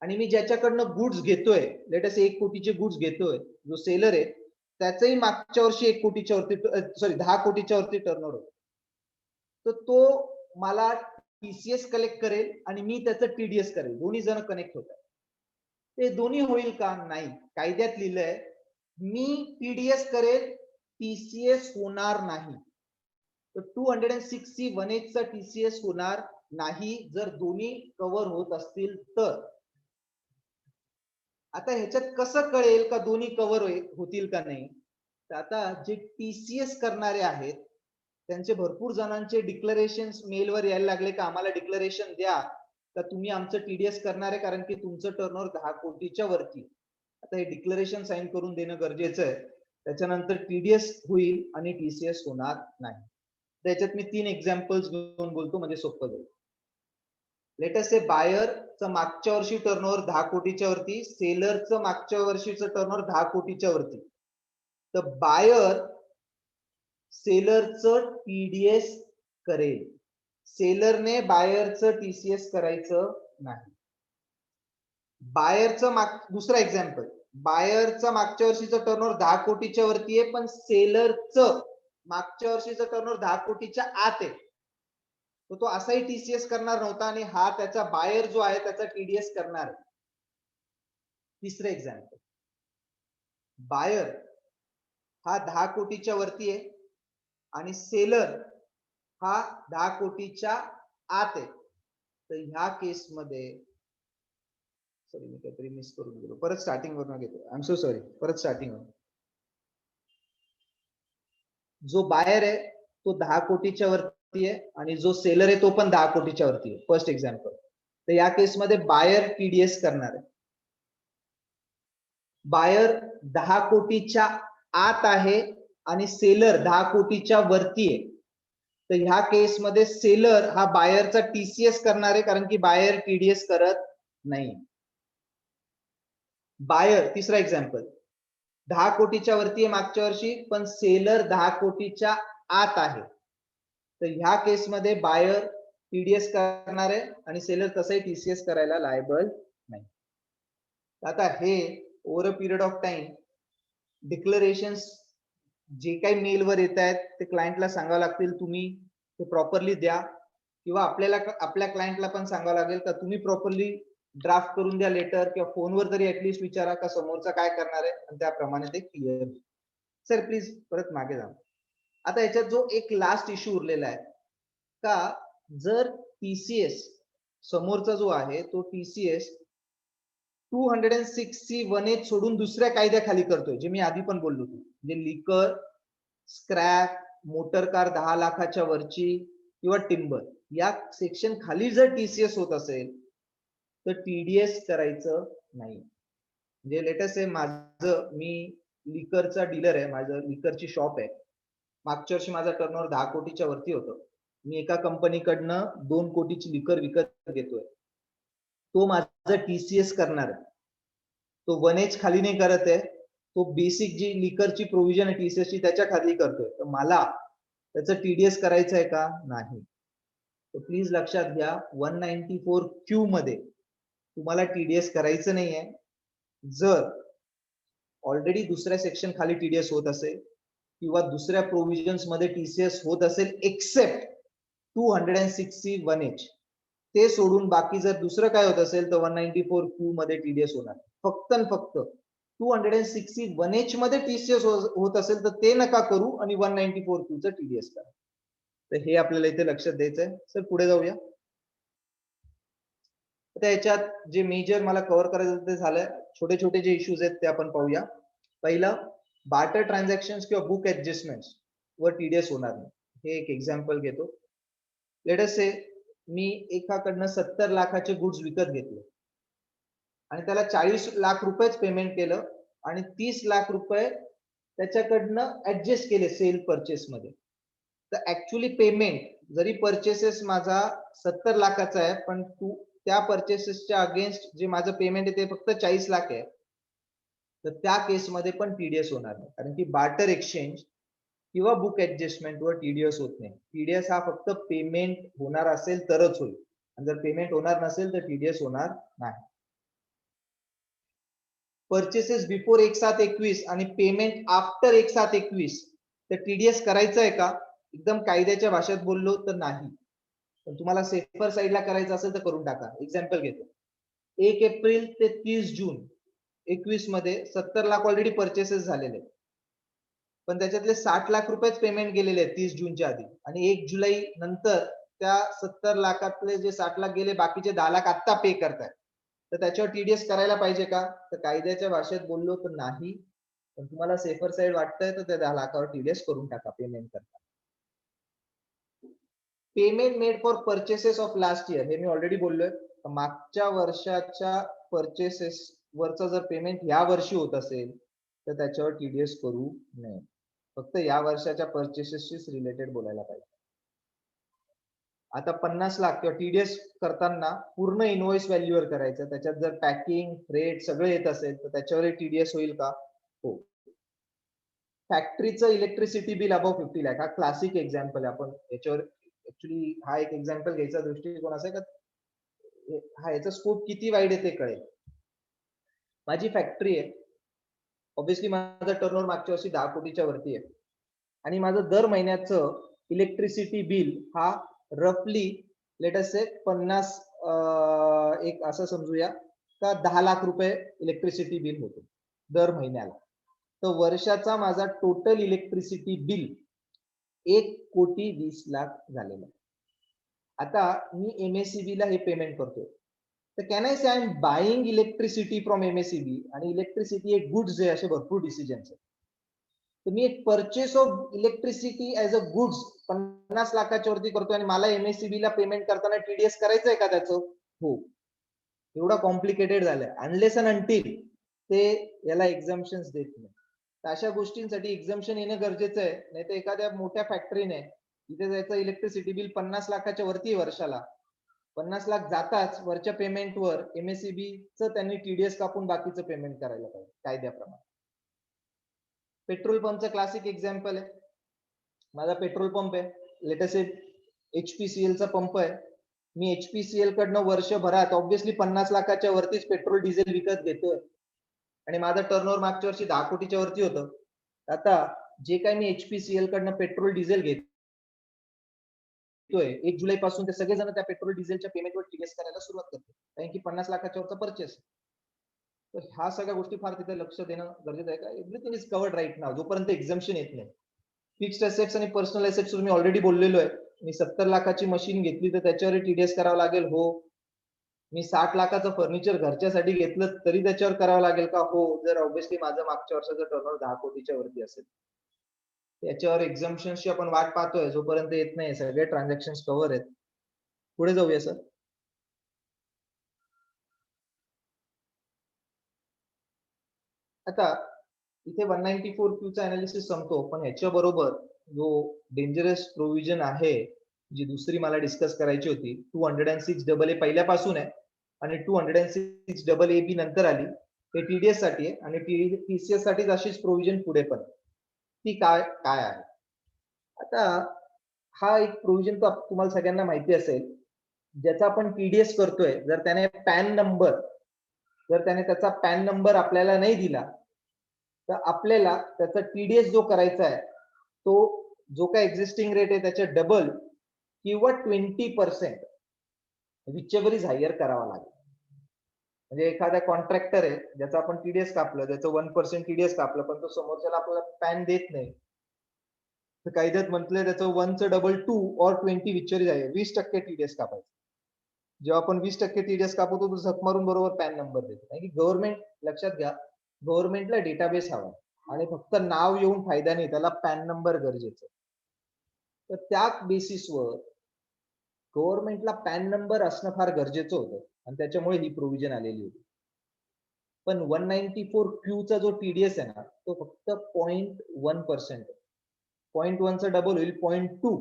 आणि मी ज्याच्याकडनं गुड्स घेतोय, लेट अस से 1 कोटीचे गुड्स घेतोय, जो सेलर आहे त्याचंही मागच्या वर्षी 1 कोटीच्या वरती, सॉरी 10 कोटीच्या वरती टर्नओव्हर होतं. तर तो मला टीसीएस कलेक्ट करेल आणि मी त्याचं टीडीएस करेल, दोन्ही जण कनेक्ट होतात. ते दोन्ही होईल का? नाही. कायद्यात लिहिलंय मी टीडीएस करेल, टीसीएस होणार नाही. तर 261H चा टीसीएस होणार नाही जर दोन्ही कव्हर होत असतील तर. आता ह्याच्यात कसं कळेल का दोन्ही कव्हर होतील का नाही? तर आता जे टीसीएस करणारे आहेत त्यांचे भरपूर जणांचे डिक्लेरेशन मेलवर यायला लागले का आम्हाला डिक्लेरेशन द्या का तुम्ही आमचं टीडीएस करणार आहे, कारण की तुमचं टर्नओव्हर 10 कोटीच्या वरती. आता हे डिक्लेरेशन साइन करून देणं गरजेचं आहे, त्याच्यानंतर टीडीएस होईल आणि टीसीएस होणार नाही. त्याच्यात मी 3 एक्झाम्पल्स घेऊन बोलतो म्हणजे सोपं जाईल. लेट अस से बायरचं मागच्या वर्षी टर्नओव्हर 10 कोटीच्या वरती, सेलरचं मागच्या वर्षीचं टर्नओव्हर 10 कोटीच्या वरती. तर बायर सेलरचं टीडीएस करेल, सेलरने बायरचं टीसीएस करायचं नाही. बायरचं दुसरा एक्झाम्पल, बायरचं मागच्या वर्षीचं टर्नओव्हर 10 कोटीच्या वरती आहे, पण सेलरचं मागच्या वर्षीचं टर्नओव्हर 10 कोटीच्या आत आहे. तो असाही टीसीएस करणार नव्हता आणि हा त्याचा बायर जो आहे त्याचा टीडीएस करणार आहे. तिसरं एक्झाम्पल, बायर हा 10 कोटीच्या वरती आहे आणि सेलर हा 10 कोटीच्या आत आहे. तर ह्या केसमध्ये, सॉरी मी काहीतरी मिस करून गेलो, परत स्टार्टिंग वरून घेतो, आय एम सो सॉरी, परत स्टार्टिंग वरून. जो बायर आहे तो 10 कोटीच्या वरती आहे आणि जो सेलर आहे तो पण 10 कोटीच्या वरती आहे. First example. तर या केसमध्ये बायर टीडीएस करणार आहे. बायर 10 कोटीच्या आत आहे आणि सेलर 10 कोटीच्या वरती आहे. तर ह्या केसमध्ये सेलर हा बायरचा टीसीएस करणार आहे, कारण की बायर टीडीएस करत नाही. बायर, तिसरा एक्झाम्पल, 10 कोटीच्या वरती आहे मागच्या वर्षी, पण सेलर 10 कोटीच्या आत आहे. तर ह्या केसमध्ये बायर टीडीएस करणार आहे आणि सेलर तसंही टीसीएस करायला लायबल नाही. आता हे over a period of time declaration जे काही मेलवर येत आहेत ते क्लायंटला सांगावं लागतील, तुम्ही ते प्रॉपरली द्या, किंवा आपल्या क्लायंटला पण सांगावं लागेल का तुम्ही प्रॉपरली ड्राफ्ट करून द्या लेटर, किंवा फोनवर तरी ऍटलीस्ट विचारा का समोरचा काय करणार आहे आणि त्याप्रमाणे ते क्लिअर. सर प्लीज परत मागे जा. आता याच्यात जो एक लास्ट इश्यू उरलेला आहे का, जर टीसीएस समोरचा जो आहे तो टीसीएस 261H सोडून दुसऱ्या कायद्याखाली करतोय, जे मी आधी पण बोललो होतो, म्हणजे लिकर, स्क्रॅप, मोटर कार 10 लाखाच्या वरची किंवा टिंबर या सेक्शन खाली जर टीसीएस होत असेल तर टीडीएस करायचं नाही. म्हणजे लेटेस्ट आहे, मी लिकरचा डीलर आहे, माझं लिकरची शॉप आहे. मागच्या वर्षी माझा टर्नओव्हर 10 कोटीच्या वरती होतं. मी एका कंपनीकडनं 2 कोटीची लिकर विकत घेतोय. तो माझा टीसीएस करणार आहे. तो 1H खाली नाही करत आहे, तो बेसिक जी लिकरची प्रोव्हिजन आहे टीसीएसची त्याच्या खाली करतोय. तर मला त्याचं टीडीएस करायचं आहे का? नाही. तर प्लीज लक्षात घ्या, 194 क्यू मध्ये तुम्हाला टीडीएस करायचं नाहीये. जर ऑलरेडी दुसऱ्या सेक्शन खाली टीडीएस होत असेल किंवा दुसऱ्या प्रोव्हिजन्स मध्ये टीसीएस होत असेल एक्सेप्ट 261H, ते सोडून बाकी जर दुसरं काय होत असेल तर 194 क्यू मध्ये टीडीएस होणार. फक्त आणि फक्त 261H मध्ये टीसीएस होत असेल तर ते नका करू आणि 194 क्यू चं टीडीएस करा. तर हे आपल्याला इथे लक्षात द्यायचंय. सर पुढे जाऊया. आता याच्यात जे मेजर मला कव्हर करायचं ते झालंय. छोटे छोटे जे इश्यूज आहेत ते आपण पाहूया. पहिलं, बार्टर ट्रान्झॅक्शन्स किंवा बुक ऍडजस्टमेंट्स वर टीडीएस होणार नाही. हे एक एक्झाम्पल घेतो. लेट अस से मी एकाकडनं 70 लाखाचे गुड्स विकत घेतले आणि त्याला 40 लाख रुपयेच पेमेंट केलं आणि 30 लाख रुपये त्याच्याकडनं ऍडजस्ट केले सेल परचेस मध्ये. तर ऍक्च्युली पेमेंट जरी परचेसेस माझा 70 लाखाचा आहे, पण त्या परचेसेसच्या अगेन्स्ट जे माझं पेमेंट आहे ते फक्त 40 लाख आहे, तर त्या केसमध्ये पण टीडीएस होणार नाही, कारण की बार्टर एक्सचेंज किंवा बुक ऍडजस्टमेंटवर टीडीएस होत नाही. टीडीएस हा फक्त पेमेंट होणार असेल तरच होईल, आणि जर पेमेंट होणार नसेल तर टीडीएस होणार नाही. परचेसेस बिफोर 1/7/21 आणि पेमेंट आफ्टर 1/7/21 तर टीडीएस करायचं आहे का? एकदम कायद्याच्या भाषेत बोललो तर नाही, पण तुम्हाला सेफर साईडला करायचं असेल तर करून टाका. एक्झाम्पल घेतो, 1 एप्रिल ते 30 जून 21 मध्ये 70 लाख ऑलरेडी परचेसेस झालेले, पण त्याच्यातले 60 लाख रुपयेच पेमेंट गेलेले आहेत 30 जूनच्या आधी, आणि 1 जुलै नंतर त्या 70 लाखातले जे 60 लाख गेले बाकीचे 10 लाख आत्ता पे करतायत, तर त्याच्यावर टीडीएस करायला पाहिजे का? तर कायद्याच्या भाषेत बोललो तर नाही, पण तुम्हाला सेफर साईड वाटतंय तर त्या 10 लाखावर टीडीएस करून टाका पेमेंट करता. Payment made for purchases of last year, हे मी ऑलरेडी बोललोय. मागच्या वर्षाच्या परचेसेस वरचं जर पेमेंट या वर्षी होत असेल तर त्याच्यावर टीडीएस करू नये. फक्त या वर्षाच्या परचेसेसशीच रिलेटेड बोलायला पाहिजे. आता 50 लाख किंवा टीडीएस करताना पूर्ण इनवॉइस व्हॅल्यूवर करायचं, त्याच्यात जर पॅकिंग रेट सगळं येत असेल तर त्याच्यावर टीडीएस होईल का? हो. फॅक्टरीचं इलेक्ट्रिसिटी बिल अबव 50 लाख, हा क्लासिक एक्झाम्पल आहे. आपण याच्यावर ऍक्च्युली हा एक एक्झाम्पल घ्यायचा दृष्टिकोन असा आहे का हा याचा स्कोप किती वाईड आहे ते कळेल. माझी फॅक्टरी आहे, ऑब्व्हियसली माझा टर्नओव्हर मागच्या वर्षी 10 कोटीच्या वरती आहे, आणि माझं दर महिन्याचं इलेक्ट्रिसिटी बिल हा रफली लेट अस से 50 एक असं समजूया का 10 लाख रुपये इलेक्ट्रिसिटी बिल होतो दर महिन्याला. तर वर्षाचा माझा टोटल इलेक्ट्रिसिटी बिल 1,20,00,000 झालेला. आता मी एमएससीबी ला हे पेमेंट करतोय, तर can I say I am buying electricity from MSCB, आणि इलेक्ट्रिसिटी एक गुड्स आहे, असे भरपूर डिसिजन्स आहेत. तर मी एक purchase of electricity as a goods 50 लाखाच्या वरती करतोय आणि मला एमएससीबी ला पेमेंट करताना टीडीएस करायचं आहे का त्याचं? हो. एवढा कॉम्प्लिकेटेड झालंय, अनलेस अँड अंटिल ते याला एक्झम्पशन्स देत नाही. तर अशा गोष्टींसाठी एक्झम्पशन येणं गरजेचं आहे, नाही तर एखाद्या मोठ्या फॅक्टरीने तिथे जायचं इलेक्ट्रिसिटी बिल 50 लाखाच्या वरती वर्षाला, 50 लाख जाताच वरच्या पेमेंटवर एमएससीबीचं त्यांनी टीडीएस कापून बाकीचं पेमेंट करायला पाहिजे कायद्याप्रमाणे. पेट्रोल पंपचं क्लासिक एक्झाम्पल आहे, माझा पेट्रोल पंप आहे, लेटेस्ट एचपीसीएल चा पंप आहे. मी एचपीसीएल कडनं वर्षभरात ऑब्व्हियसली 50 लाखाच्या वरतीच पेट्रोल डिझेल विकत घेतोय, आणि माझं टर्नओव्हर मागच्या वर्षी 10 कोटीच्या वरती होतं. आता जे काही मी एचपीसीएल कडनं पेट्रोल डिझेल घेतोय 1 जुलै पासून ते सगळेजण त्या पेट्रोल डिझेलच्या पेमेंटवर टीडीएस करायला सुरुवात करते, कारण की 50 लाखाच्या वरचा परचेस. तर ह्या सगळ्या गोष्टी फार तिथे लक्ष देणं गरजेचं आहे का एव्हरीथिंग इज कवर्ड राईट नाव, जोपर्यंत एक्झम्पशन येत नाही. फिक्स्ड असेट्स आणि पर्सनल असेट्स मी ऑलरेडी बोललेलो आहे. मी 70 लाखाची मशीन घेतली तर त्याच्यावर टीडीएस करावं लागेल? हो. मी 60 लाखाचं फर्निचर घरच्यासाठी घेतलं तरी त्याच्यावर करावं लागेल का? हो. जर ऑब्व्हियसली माझं मागच्या वर्षाचं टर्नओव्हर 10 कोटीच्या वरती असेल, त्याच्यावर एक्झम्पशनची आपण वाट पाहतोय, जोपर्यंत येत नाही सगळे ट्रान्झॅक्शन कव्हर आहेत. पुढे जाऊया सर. आता इथे 194 चा अनालिसिस संपतो, पण ह्याच्या बरोबर जो डेंजरस प्रोव्हिजन आहे जी दुसरी मला डिस्कस करायची होती, 206AA पहिल्यापासून आहे आणि 206AA नंतर आली, ते टीडीएस साठी आहे आणि टीसीएस साठी अशीच प्रोव्हिजन पुढे पण. ती काय आहे? आता हा एक प्रोव्हिजन तर तुम्हाला सगळ्यांना माहिती असेल, ज्याचा आपण टीडीएस करतोय, जर त्याने त्याचा पॅन नंबर आपल्याला नाही दिला तर आपल्याला त्याचा टीडीएस जो करायचा आहे तो जो काय एक्झिस्टिंग रेट आहे त्याच्या डबल किंवा 20% विचेवर इज हायर करावा लागेल. म्हणजे एखादा कॉन्ट्रॅक्टर आहे ज्याचा आपण टीडीएस कापलं, त्याचं 1% टीडीएस कापलं, पण तो समोरच्याला आपल्याला पॅन देत नाही, तर कायद्यात म्हटलंय त्याचं 1 चं डबल 2 और 20 विचेवर इज हायर, 20% टीडीएस कापायचं. जेव्हा आपण 20% टीडीएस कापतो तो झक मारून बरोबर पॅन नंबर देतो, कारण की गव्हर्नमेंट, लक्षात घ्या, गव्हर्नमेंटला डेटाबेस हवा आणि फक्त नाव येऊन फायदा नाही, त्याला पॅन नंबर गरजेचं. तर त्या बेसिसवर गव्हर्नमेंटला पॅन नंबर असणं फार गरजेचं होतं आणि त्याच्यामुळे ही प्रोव्हिजन आलेली होती. पण 194Q चा जो टीडीएस आहे ना तो फक्त 0.1%. 0.1 चा डबल होईल 0.2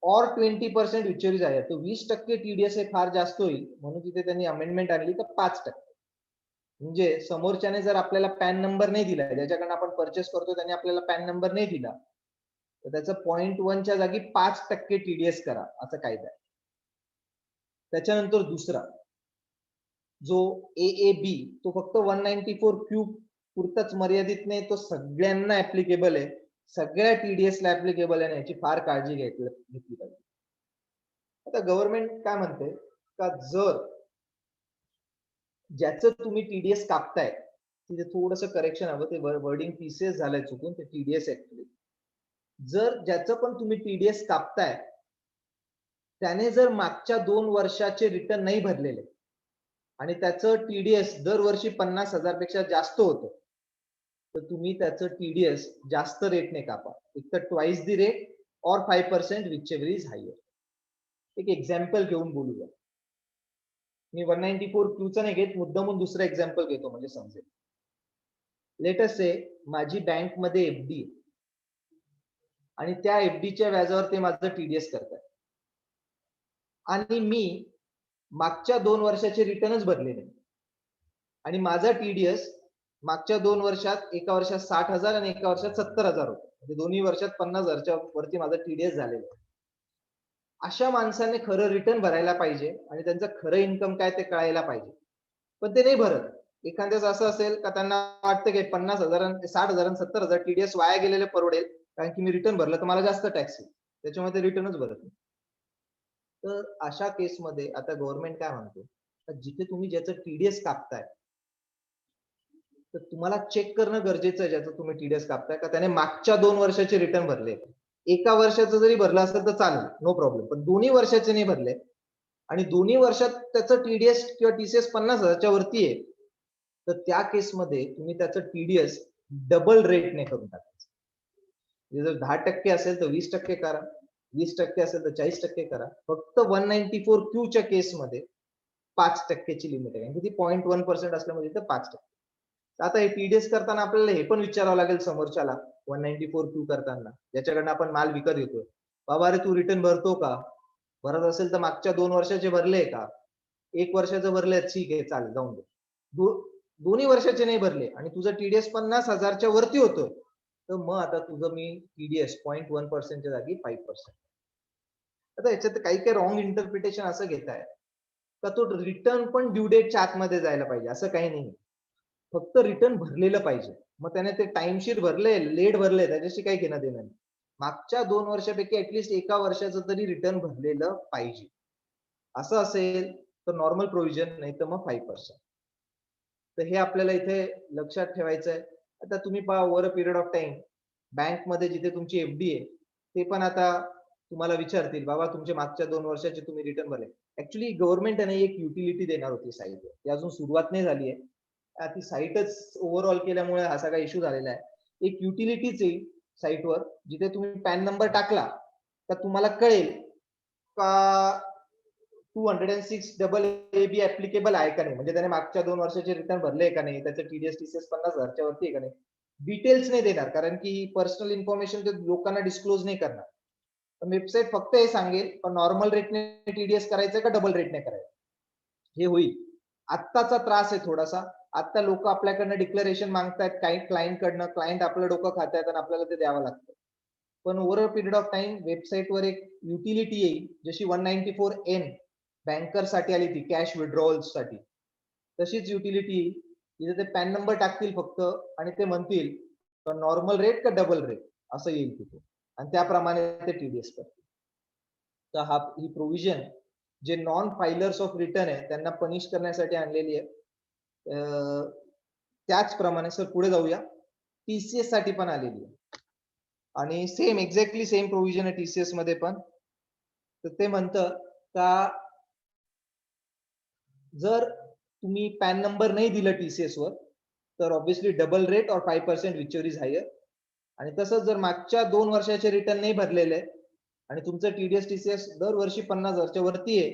और 20% विचेरीज आहे. तो 20% टीडीएस हे फार जास्त होईल म्हणून तिथे त्यांनी अमेंडमेंट आणली तर 5%. म्हणजे समोरच्याने जर आपल्याला पॅन नंबर नाही दिला, ज्याच्याकडनं आपण परचेस करतो त्याने आपल्याला पॅन नंबर नाही दिला, तर त्याचं 0.1 च्या जागी 5% टीडीएस करा असं कायदा आहे. त्याच्यानंतर दुसरा जो AAB तो फक्त 194Q पुरताच मर्यादित नाही, तो सगळ्यांना ऍप्लिकेबल आहे, सगळ्या टीडीएस ला ऍप्लिकेबल आहे, याची फार काळजी घेतली पाहिजे. आता गव्हर्नमेंट काय म्हणते का जर ज्याचं तुम्ही टीडीएस कापताय तिथे थोडंसं करेक्शन हवं, ते वर्डिंग टीसीएस झालंय चुकून, ते टीडीएस ऍक्च्युअली. जर ज्याचं पण तुम्ही टीडीएस कापताय त्याने जर मागच्या 2 वर्षाचे रिटर्न नाही भरलेले आणि त्याचं टीडीएस दरवर्षी 50,000 पेक्षा जास्त होतं तर तुम्ही त्याचं टीडीएस जास्त रेटने कापा, एक तर ट्वाइस दी रेट और 5% whichever is higher. एक एक्झाम्पल घेऊन बोलूया. मी 194Q चा नाही घेत, मुद्दामून दुसरा एक्झाम्पल घेतो म्हणजे समजेल. लेट अस से माझी बँक मध्ये एफडी आणि त्या एफडीच्या व्याजावर ते माझं टीडीएस करतात आणि मी मागच्या 2 वर्षाचे रिटर्नच भरले नाही आणि माझा टीडीएस मागच्या 2 वर्षात एका वर्षात 60,000 आणि एका वर्षात 70,000 होतं, म्हणजे दोन्ही वर्षात 50,000च्या वरती माझा टीडीएस झालेला आहे. अशा माणसाने खरं रिटर्न भरायला पाहिजे आणि त्यांचं खरं इन्कम काय ते कळायला पाहिजे, पण ते नाही भरत. एखाद्याचं असं असेल का त्यांना वाटतं की 50,000 60,000 70,000 टीडीएस वाया गेलेले परवडेल कारण की मी रिटर्न भरलं तर मला जास्त टॅक्स येईल, त्याच्यामुळे ते रिटर्नच भरत नाही. तर अशा केसमध्ये आता गव्हर्नमेंट काय म्हणतो, जिथे तुम्ही ज्याचं टीडीएस कापताय तर तुम्हाला चेक करणं गरजेचं आहे ज्याचं तुम्ही टीडीएस कापताय का त्याने मागच्या 2 वर्षाचे रिटर्न भरले. एका वर्षाचं जरी भरलं असेल तर चालेल, नो प्रॉब्लेम, पण दोन्ही वर्षाचे नाही भरले आणि दोन्ही वर्षात त्याचं टीडीएस किंवा टीसीएस 50,000च्या वरती आहे तर त्या केसमध्ये तुम्ही त्याचं टीडीएस डबल रेटने करून टाकायचं. जर 10% असेल तर 20% करा, 20% असेल तर 40% करा. फक्त 194Q च्या केसमध्ये 5% ची लिमिट आहे, किती 0.1% असल्यामुळे तर 5%. आता हे टीडीएस करताना आपल्याला हे पण विचारावं लागेल समोरच्याला 194Q करताना, ज्याच्याकडनं आपण माल विकत घेतोय, बाबा अरे तू रिटर्न भरतो का, भरत असेल तर मागच्या 2 वर्षाचे भरले का, 1 वर्षाचं भरले ठीक आहे चालेल जाऊन दे, दोन्ही वर्षाचे नाही भरले आणि तुझं टीडीएस 50,000च्या वरती होतोय तर मग आता तुझं मी टीडीएस 0.1% च्या जागी 5%. आता याच्यात काही काही रॉंग इंटरप्रिटेशन असं घेत आहे का तो रिटर्न पण ड्यू डेटच्या आतमध्ये जायला पाहिजे, असं काही नाही, फक्त रिटर्न भरलेलं पाहिजे. मग त्याने ते टाइमशीट भरले लेट भरले त्याच्याशी काही घेणं देणं नाही. मागच्या 2 वर्षापैकी ऍटलीस्ट एका वर्षाचं तरी रिटर्न भरलेलं पाहिजे. असं असेल तर नॉर्मल प्रोव्हिजन, नाही तर मग 5%. तर हे आपल्याला इथे लक्षात ठेवायचं आहे. आता तुम्ही पहा over a period of time बँकमध्ये जिथे तुमची एफडी आहे ते पण आता तुम्हाला विचारतील बाबा तुमचे मागच्या 2 वर्षाचे तुम्ही रिटर्न भरले. ऍक्च्युली गव्हर्नमेंटने एक युटिलिटी देणार होती साईटवर, ती अजून सुरुवात नाही झाली आहे, ती साईटच ओव्हरऑल केल्यामुळे असा काही इश्यू झालेला आहे. एक युटिलिटीच येईल साईटवर जिथे तुम्ही पॅन नंबर टाकला तर तुम्हाला कळेल का 206AA ऍप्लिकेबल आहे का नाही, म्हणजे त्याने मागच्या 2 वर्षाचे रिटर्न भरले का नाही, त्याचं टीडीएस टीसीएस 50,000च्या वरती आहे का नाही. डिटेल्स नाही देणार कारण की पर्सनल इन्फॉर्मेशन ते लोकांना डिस्क्लोज नाही करणार. वेबसाईट फक्त हे सांगेल नॉर्मल रेटने टीडीएस करायचं का डबल रेटने करायचं, हे होईल. आत्ताचा त्रास आहे थोडासा, आता लोक आपल्याकडनं डिक्लेरेशन मागतायत काही क्लायंट कडनं, क्लायंट आपलं डोकं खातायत आणि आपल्याला ते द्यावं लागतं. पण over a period of time वेबसाईटवर एक युटिलिटी येईल जशी 194N बँकर साठी आली ती कॅश विड्रॉवल साठी, तशीच युटिलिटी येईल तिथे ते पॅन नंबर टाकतील फक्त आणि ते म्हणतील नॉर्मल रेट का डबल रेट असं येईल तिथे आणि त्याप्रमाणे ते टीडीएस करतील. तर ही प्रोव्हिजन जे नॉन फायलर्स ऑफ रिटर्न आहे त्यांना पनिश करण्यासाठी आणलेली आहे. त्याचप्रमाणे सर पुढे जाऊया, टीसीएस साठी पण आलेली आहे आणि सेम एक्झॅक्टली सेम प्रोव्हिजन आहे टीसीएस मध्ये पण. तर ते म्हणतं का जर तुम्ही पॅन नंबर नाही दिलं टीसीएस वर तर ऑब्व्हियसली डबल रेट और 5% विचेवर इज हायर. आणि तसंच जर मागच्या 2 वर्षाचे रिटर्न नाही भरलेले आणि तुमचं TDS TCS दरवर्षी 50,000च्या वरती आहे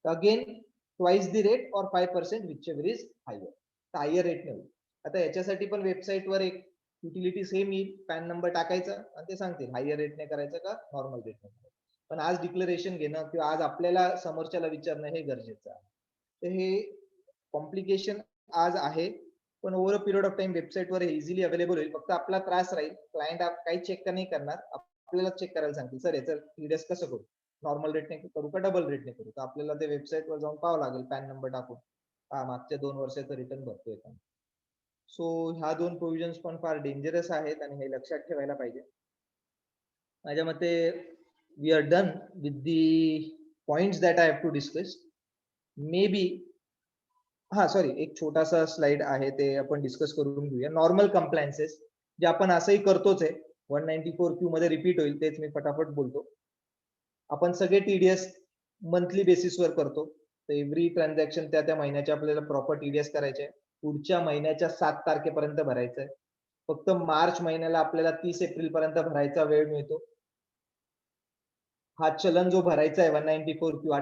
अगेन ट्वाइस द रेट और 5% विच एव्हर इज हायर रेटने होईल. आता याच्यासाठी पण वेबसाईटवर एक युटिलिटी सेम येईल, पॅन नंबर टाकायचा आणि ते सांगतील हायर रेटने करायचं का नॉर्मल रेटने करायचं. पण आज डिक्लेरेशन घेणं किंवा आज आपल्याला समोरच्याला विचारणं हे गरजेचं आहे. तर हे कॉम्प्लिकेशन आज आहे, पण over a period of time वेबसाईटवर इझिली अवेलेबल होईल. फक्त आपला त्रास राहील, क्लायंट काही चेक नाही करणार, आपल्याला चेक करायला सांगतील सर याचं TDS कसं करू, नॉर्मल रेटने करू का डबल रेटने करू. तर आपल्याला ते वेबसाईटवर जाऊन पाहावं लागेल पॅन नंबर टाकून हा मागच्या 2 वर्षाचं रिटर्न भरतोय का. सो ह्या 2 प्रोव्हिजन्स पण फार डेंजरस आहेत आणि हे लक्षात ठेवायला पाहिजे. माझ्या मते we are done with the points that I have to discuss. Maybe हा सॉरी एक छोटासा स्लाइड आहे ते आपण डिस्कस करून घेऊया. नॉर्मल कम्प्लायन्सेस जे आपण असंही करतोच आहे, 194Q मध्ये रिपीट होईल, तेच मी फटाफट बोलतो. आपण सगळे TDS मंथली बेसिसवर करतो. तर एव्हरी ट्रान्झॅक्शन त्या महिन्याच्या आपल्याला प्रॉपर TDS करायचे, पुढच्या महिन्याच्या 7 तारखेपर्यंत भरायचं आहे. फक्त मार्च महिन्याला आपल्याला 30 एप्रिल पर्यंत भरायचा वेळ मिळतो. हा चलन जो भरायचा आहे 194Q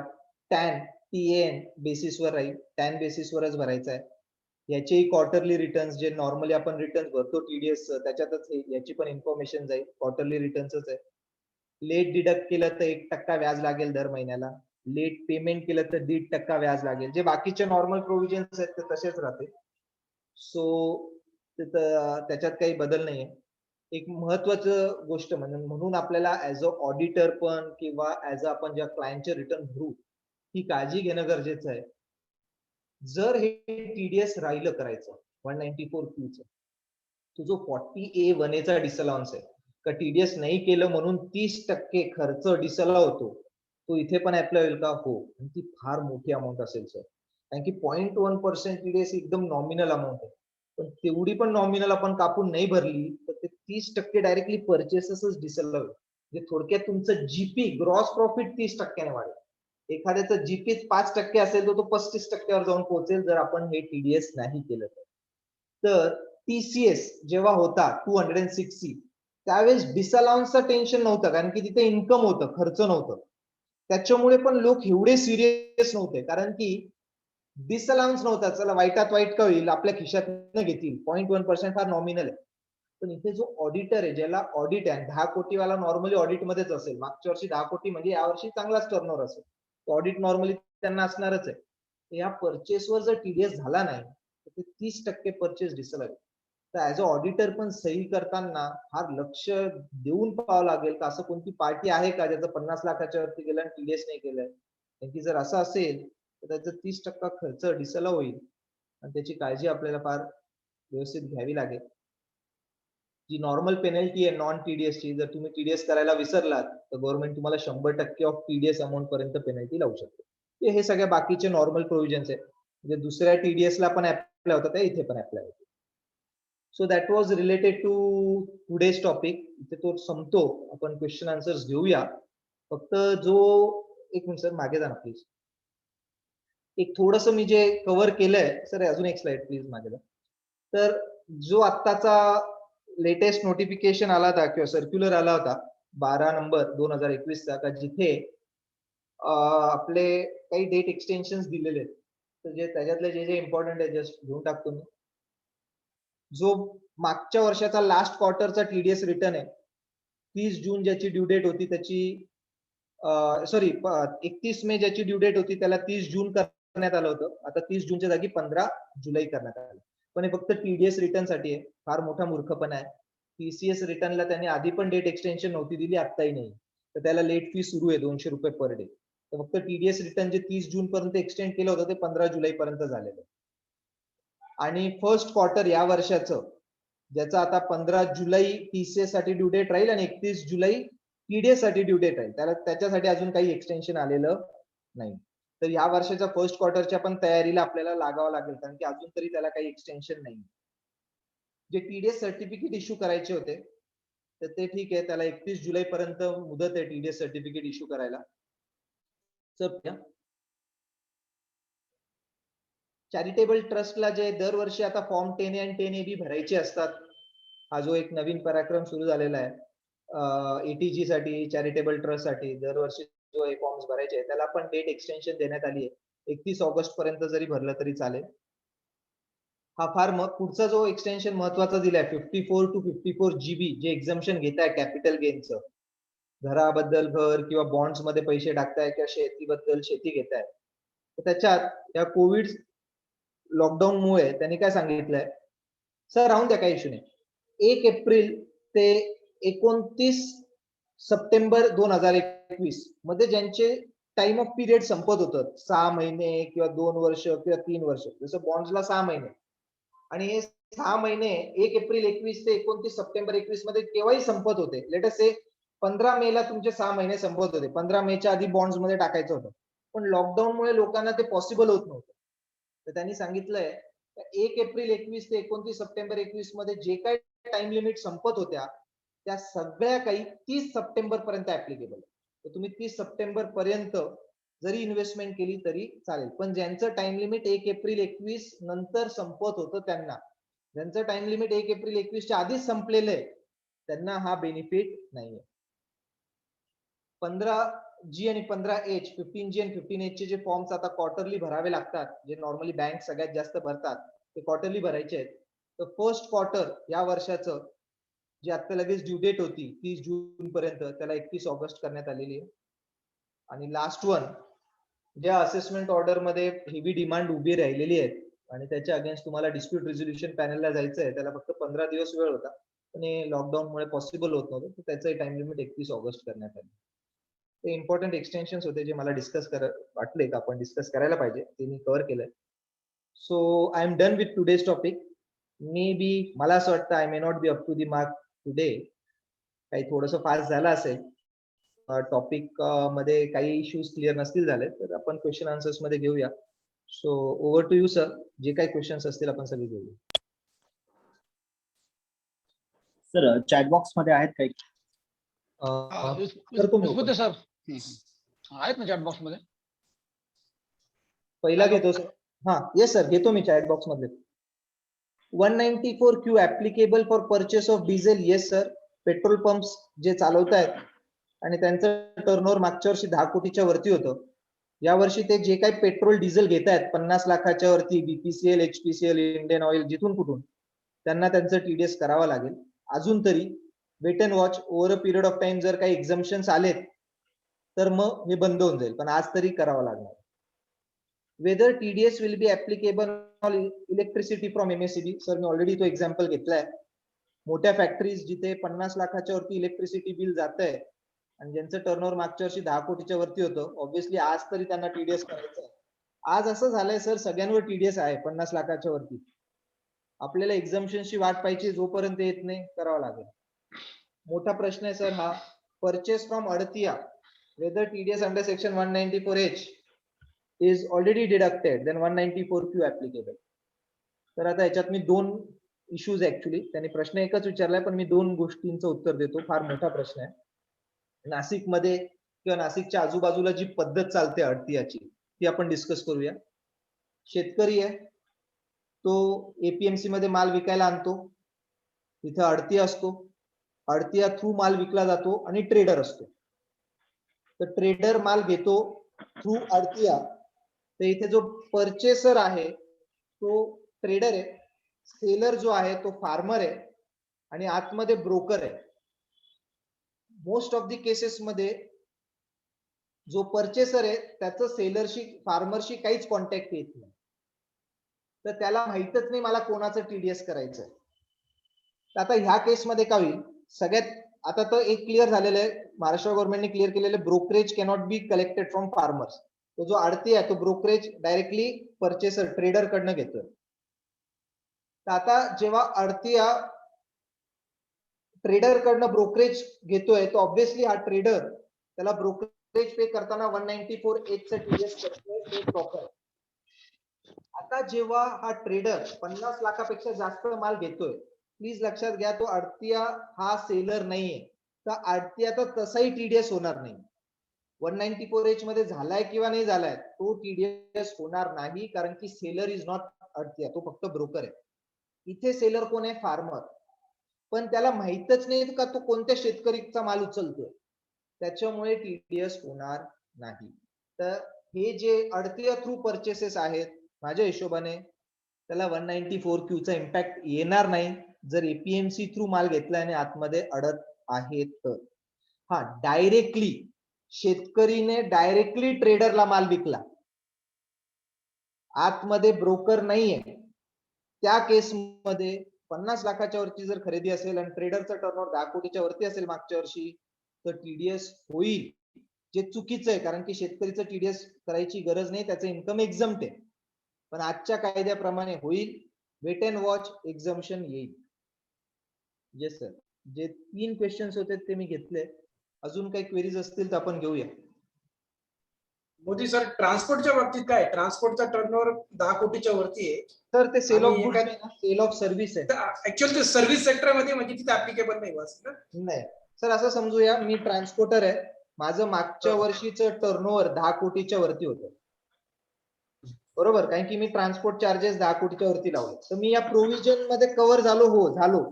TAN बेसिसवर राहील, टॅन बेसिसवरच भरायचा आहे. याचेही क्वार्टरली रिटर्न्स जे नॉर्मली आपण रिटर्न भरतो TDS त्याच्यातच याची पण इन्फॉर्मेशन जाईल, क्वार्टरली रिटर्न्सच आहे. लेट डिडक्ट केलं तर 1% व्याज लागेल दर महिन्याला, लेट पेमेंट केलं तर 1.5% व्याज लागेल. जे बाकीचे नॉर्मल प्रोव्हिजन्स आहेत ते तसेच राहते. सो त्याच्यात काही बदल नाहीये. एक महत्वाचं गोष्ट म्हणून आपल्याला ऍज अ ऑडिटर पण किंवा ऍज अ आपण ज्या क्लायंटचे रिटर्न भरू ही काळजी घेणं गरजेचं आहे. जर हे TDS राहिलं करायचं 194Q चं, तो जो 40A1A चा डिसअलाउन्स आहे का TDS नाही केलं म्हणून 30% खर्च डिसअलाव होतो, तो इथे पण अप्लाय होईल का? हो. आणि ती फार मोठी अमाऊंट असेल सर, कारण की 0.1% TDS एकदम नॉमिनल अमाऊंट आहे. पण तेवढी पण नॉमिनल आपण कापून नाही भरली तर ते 30% डायरेक्टली परचेसेसच डिसअलाव होईल. म्हणजे थोडक्यात तुमचं GP ग्रॉस प्रॉफिट 30% वाढेल. एखाद्याचं GP 5% असेल तर तो 35% जाऊन पोहोचेल जर आपण हे TDS नाही केलं तर. TCS जेव्हा होता 206C त्यावेळेस डिसअलाउन्सचं टेन्शन नव्हतं, कारण की तिथे इन्कम होतं, खर्च नव्हतं. त्याच्यामुळे पण लोक एवढे सिरियस नव्हते, कारण की डिसअलाउन्स नव्हता. चला वाईटात वाईट का होईल, आपल्या खिशात घेतील, 0.1% फार नॉमिनल आहे. पण इथे जो ऑडिटर आहे, ज्याला ऑडिट आहे, 10 कोटीवाला नॉर्मली ऑडिट मध्येच असेल, मागच्या वर्षी 10 कोटी म्हणजे यावर्षी चांगलाच टर्नओव्हर असेल, ऑडिट नॉर्मली त्यांना असणारच आहे. या परचेसवर जर TDS झाला नाही तर ते 30% परचेस डिसअलाव. तर ऍज अ ऑडिटर पण सही करताना फार लक्ष देऊन पाहावं लागेल का असं कोणती पार्टी आहे का ज्याचं 50 लाखाच्या वरती गेलं आणि TDS नाही केलंय. कारण की जर असं असेल तर त्याचं 30% खर्च डिसअलाव होईल आणि त्याची काळजी आपल्याला फार व्यवस्थित घ्यावी लागेल. जी नॉर्मल पेनल्टी आहे नॉन TDS ची, जर तुम्ही TDS करायला विसरलात तर गव्हर्नमेंट तुम्हाला 100% ऑफ TDS अमाऊंट पर्यंत पेनल्टी लावू शकते. हे सगळ्या बाकीचे नॉर्मल प्रोव्हिजन्स आहेत, म्हणजे दुसऱ्या TDS ला पण अप्लाय होतात त्या इथे पण अप्लाय होतात. So that was related to today's topic. इथे तो संपतो. आपण क्वेश्चन आन्सर्स घेऊया. फक्त जो एक मिनिट सर मागे जा ना प्लीज. एक थोडस मी जे कव्हर केलंय सर, अजून एक स्लाइड प्लीज मागे जा. तर जो आत्ताचा लेटेस्ट नोटिफिकेशन आला होता किंवा सर्क्युलर आला होता 12 नंबर 2021 चा, का जिथे आपले काही डेट एक्सटेन्शन दिलेले आहेत, तर जे त्याच्यातले जे इम्पॉर्टंट आहे जस्ट घेऊन टाकतो मी. जो मागच्या वर्षाचा लास्ट क्वार्टरचा TDS रिटर्न आहे, 30 जून ज्याची ड्यू डेट होती त्याची सॉरी 31 मे ज्याची ड्यू डेट होती त्याला 30 जून करण्यात आलं होतं. आता 30 जूनच्या जागी 15 जुलै करण्यात आलं. पण हे फक्त TDS रिटर्न साठी आहे. फार मोठा मूर्खपणा आहे. TCS रिटर्नला त्यांनी आधी पण डेट एक्सटेन्शन नव्हती दिली, आत्ताही नाही. तर त्याला लेट फी सुरू आहे ₹200 पर डे. तर फक्त TDS रिटर्न जे 30 जून पर्यंत एक्सटेंड केलं होतं ते 15 जुलै पर्यंत झालेलं. आणि फर्स्ट क्वार्टर या वर्षाचं ज्याचं आता 15 जुलै TCS साठी ड्यू डेट राहील आणि 31 जुलै TDS साठी ड्यू डेट राहील. त्याच्यासाठी अजून काही एक्सटेन्शन आलेलं नाही. तर या वर्षाच्या फर्स्ट क्वार्टरच्या पण तयारीला आपल्याला लागावं लागेल, कारण की अजून तरी त्याला काही एक्सटेन्शन नाही. जे TDS सर्टिफिकेट इश्यू करायचे होते तर ते ठीक आहे, त्याला 31 जुलै पर्यंत मुदत आहे TDS सर्टिफिकेट इश्यू करायला. चॅरिटेबल ट्रस्टला जे दरवर्षी आता फॉर्म 10A आणि 10AB भरायचे असतात, हा जो एक नवीन पराक्रम सुरू झालेला आहे, ATG साठी, चॅरिटेबल ट्रस्ट साठी दरवर्षी जो हे फॉर्म्स भरायचे आहे त्याला पण डेट एक्सटेन्शन देण्यात आली आहे. 31 ऑगस्ट पर्यंत जरी भरलं तरी चालेल. हा फार पुढचा जो एक्सटेन्शन महत्वाचा दिलाय 54 to 54 GB जे एक्झम्पशन घेत आहे कॅपिटल गेनचं, घराबद्दल घर किंवा बॉन्ड्स मध्ये पैसे टाकताय किंवा शेतीबद्दल शेती घेताय, तर त्याच्यात या कोविड लॉकडाऊन मुळे त्यांनी काय सांगितलंय, सर राहून द्या काही इश्यू नाही, 1 एप्रिल ते 29 सप्टेंबर 2021 मध्ये ज्यांचे टाइम ऑफ पिरियड संपत होतं 6 महिने किंवा 2 वर्ष किंवा 3 वर्ष, जसं बॉन्ड्सला 6 महिने आणि हे 6 महिने 1 एप्रिल 21 ते 29 सप्टेंबर 21 मध्ये केव्हाही संपत होते. लेट अस से 15 मे ला तुमचे 6 महिने संपत होते, 15 मेच्या आधी बॉन्ड्स मध्ये टाकायचं होतं, पण लॉकडाऊन मुळे लोकांना ते पॉसिबल होत नव्हतं. तर त्यांनी सांगितलंय 1 एप्रिल 21 ते 29 सप्टेंबर 21 मध्ये जे काही टाइम लिमिट संपत होत्या त्या सगळ्या काही 30 सप्टेंबर पर्यंत ऍप्लिकेबल. तर तुम्ही 30 सप्टेंबर पर्यंत जरी इन्व्हेस्टमेंट केली तरी चालेल, पण ज्यांचं टाइम लिमिट 1 एप्रिल 21 नंतर संपत होतं त्यांना, ज्यांचं टाइम लिमिट 1 एप्रिल 21 च्या आधीच संपलेलं आहे त्यांना हा बेनिफिट नाहीये. 15G आणि 15H, 15G आणि 15H चे जे फॉर्म्स आता क्वार्टरली भरावे लागतात, जे नॉर्मली बँक सगळ्यात जास्त भरतात, ते क्वार्टरली भरायचे आहेत. तर फर्स्ट क्वार्टर या वर्षाचं जे आता लगेच ड्यू डेट होती 30 जून पर्यंत, त्याला 31 ऑगस्ट करण्यात आलेली आहे. आणि लास्ट वन ज्या असेसमेंट ऑर्डर मध्ये हेवी डिमांड उभी राहिलेली आहे आणि त्याच्या अगेन्स्ट तुम्हाला डिस्प्यूट रिझोल्युशन पॅनलला जायचं आहे, त्याला फक्त 15 दिवस वेळ होता, पण हे लॉकडाऊन मुळे पॉसिबल होत नव्हतं, तर त्याचं टाइम लिमिट 31 ऑगस्ट करण्यात आलं. ते इम्पॉर्टंट एक्सटेन्शन होते जे मला वाटले की आपण डिस्कस करायला पाहिजे, ते मी कव्हर केलंय. So I am done with today's topic. Maybe मला असं वाटतं I may not be up to the mark today, काही थोडंसं फास्ट झालं असेल, टॉपिक मध्ये काही इश्यूज क्लिअर नसतील झाले तर आपण क्वेश्चन आन्सर्स मध्ये घेऊया. So over to you sir, जे काही क्वेश्चन्स असतील आपण सगळे घेऊया. सर चॅट बॉक्स मध्ये आहेत काही? विस्फुते सर आहेत ना चॅट बॉक्स मध्ये? पहिला घेतो सर. हा येस सर, घेतो मी चॅट बॉक्स मध्ये. 194Q applicable for purchase of diesel. Yes sir, petrol pumps जे चालवत आहेत आणि त्यांचं टर्नओव्हर मागच्या वर्षी 10 कोटीच्या वरती होतं, या वर्षी ते जे काही पेट्रोल डिझेल घेत आहेत 50 लाखाच्या वरती, BPCL, HPCL, इंडियन ऑइल, जिथून कुठून, त्यांना त्यांचं TDS करावं लागेल. अजून तरी wait and watch, over a period of time जर काही एक्झम्पशन्स आलेत तर मग हे बंद होऊन जाईल, पण आज तरी करावं लागणार. Whether TDS will be applicable on electricity from MSEB. Sir मी ऑलरेडी तो एक्झाम्पल घेतलाय. मोठ्या फॅक्टरीज जिथे 50 लाखाच्या वरती इलेक्ट्रिसिटी बिल जात आहे आणि ज्यांचं टर्नओव्हर मागच्या वर्षी 10 कोटीच्या वरती होतं, ऑब्व्हियसली आज तरी त्यांना TDS करायचं आहे. आज असं झालंय सर, सगळ्यांवर TDS आहे 50 लाखाच्या वरती. आपल्याला एक्झम्पशनची वाट पाहिजे, जोपर्यंत येत नाही करावं लागेल. मोठा प्रश्न आहे सर हा. परचेस फ्रॉम अडतिया, whether TDS under section 194H is already deducted, then 194Q applicable. तर आता याच्यात मी 2 इश्यूज ऍक्च्युअली, त्यांनी प्रश्न एकच विचारलाय पण मी 2 गोष्टींचं उत्तर देतो. फार मोठा प्रश्न आहे. नाशिकमध्ये किंवा नाशिकच्या आजूबाजूला जी पद्धत चालते अडतियाची, ती आपण डिस्कस करूया. शेतकरी आहे, तो APMC मध्ये माल विकायला आणतो, तिथे अडतिया असतो, अडतिया थ्रू माल विकला जातो आणि ट्रेडर असतो. तर ट्रेडर माल घेतो थ्रू अडतिया, तर इथे जो परचेसर आहे तो ट्रेडर आहे, सेलर जो आहे तो फार्मर आहे आणि आतमध्ये ब्रोकर आहे. मोस्ट ऑफ द केसेस मध्ये जो परचेसर आहे त्याचं सेलरशी, फार्मरशी काहीच कॉन्टॅक्ट येत नाही, तर त्याला माहितच नाही मला कोणाचं TDS करायचंय. आता ह्या केसमध्ये काय होईल, सगळ्यात आता तर एक क्लिअर झालेलं आहे, महाराष्ट्र गव्हर्नमेंटने क्लिअर केलेलं, brokerage cannot be collected from farmers. तो जो आडती आहे तो ब्रोकरेज डायरेक्टली परचेसर ट्रेडर कडनं घेतोय. तर आता जेव्हा आडतिया ट्रेडर कडनं ब्रोकरेज घेतोय, तो ऑब्व्हियसली हा ट्रेडर त्याला ब्रोकरेज पे करताना 194H चं TDS करतोय, ते प्रॉपर. आता जेव्हा हा ट्रेडर 50 लाखापेक्षा जास्त माल घेतोय, प्लीज लक्षात घ्या तो आडतिया हा सेलर नाहीये, तर आडतियाचा तसाही TDS होणार नाही. 194H मध्ये झालाय किंवा नाही झालाय तो TDS होणार नाही, कारण की सेलर इज नॉट अडतिया, तो फक्त ब्रोकर आहे. इथे सेलर कोण आहे? फार्मर. पण त्याला माहीतच नाही का तो कोणत्या शेतकरीचा माल उचलतोय, त्याच्यामुळे टीडीएस होणार नाही. तर हे जे अडतीय थ्रू परचेसेस आहेत, माझ्या हिशोबाने त्याला 194Q चा इम्पॅक्ट येणार नाही जर एपीएमसी थ्रू माल घेतला आणि आतमध्ये अडत आहेत तर. हा, डायरेक्टली शेतकरीने डायरेक्टली ट्रेडरला माल विकला, आतमध्ये ब्रोकर नाहीये, त्या केसमध्ये 50 लाखाच्या वरची जर खरेदी असेल आणि ट्रेडरचा टर्नओव्हर 10 कोटीच्या वरती असेल मागच्या वर्षी, तर टीडीएस होईल, जे चुकीचं आहे. कारण की शेतकरीचं टीडीएस करायची गरज नाही, त्याचं इन्कम एक्झम्प्ट आहे. पण आजच्या कायद्याप्रमाणे होईल, वेट अँड वॉच, एक्झम्पशन येईल. येस सर, जे 3 क्वेश्चन्स होते ते मी घेतले. अजून काही क्वेरीज असतील तर आपण घेऊया. मोदी सर, ट्रान्सपोर्टच्या बाबतीत काय? ट्रान्सपोर्टचा टर्नओव्हर 10 कोटीच्या वरती आहे. तर ते सेल ऑफ आणि गुड्स एखादी- आहे ना, सेल ऑफ सर्व्हिस आहे. ऍक्च्युअली ते सर्व्हिस सेक्टरमध्ये म्हणजे तिथे ऍप्लिकेबल नाही बस ना? नाही सर, असं समजूया मी ट्रान्सपोर्टर आहे, माझं मागच्या वर्षीचं टर्नओव्हर 10 कोटीच्या वरती होतं, बरोबर? कारण की मी ट्रान्सपोर्ट चार्जेस 10 कोटीच्या वरती लावले, तर मी या प्रोव्हिजन मध्ये कव्हर झालो.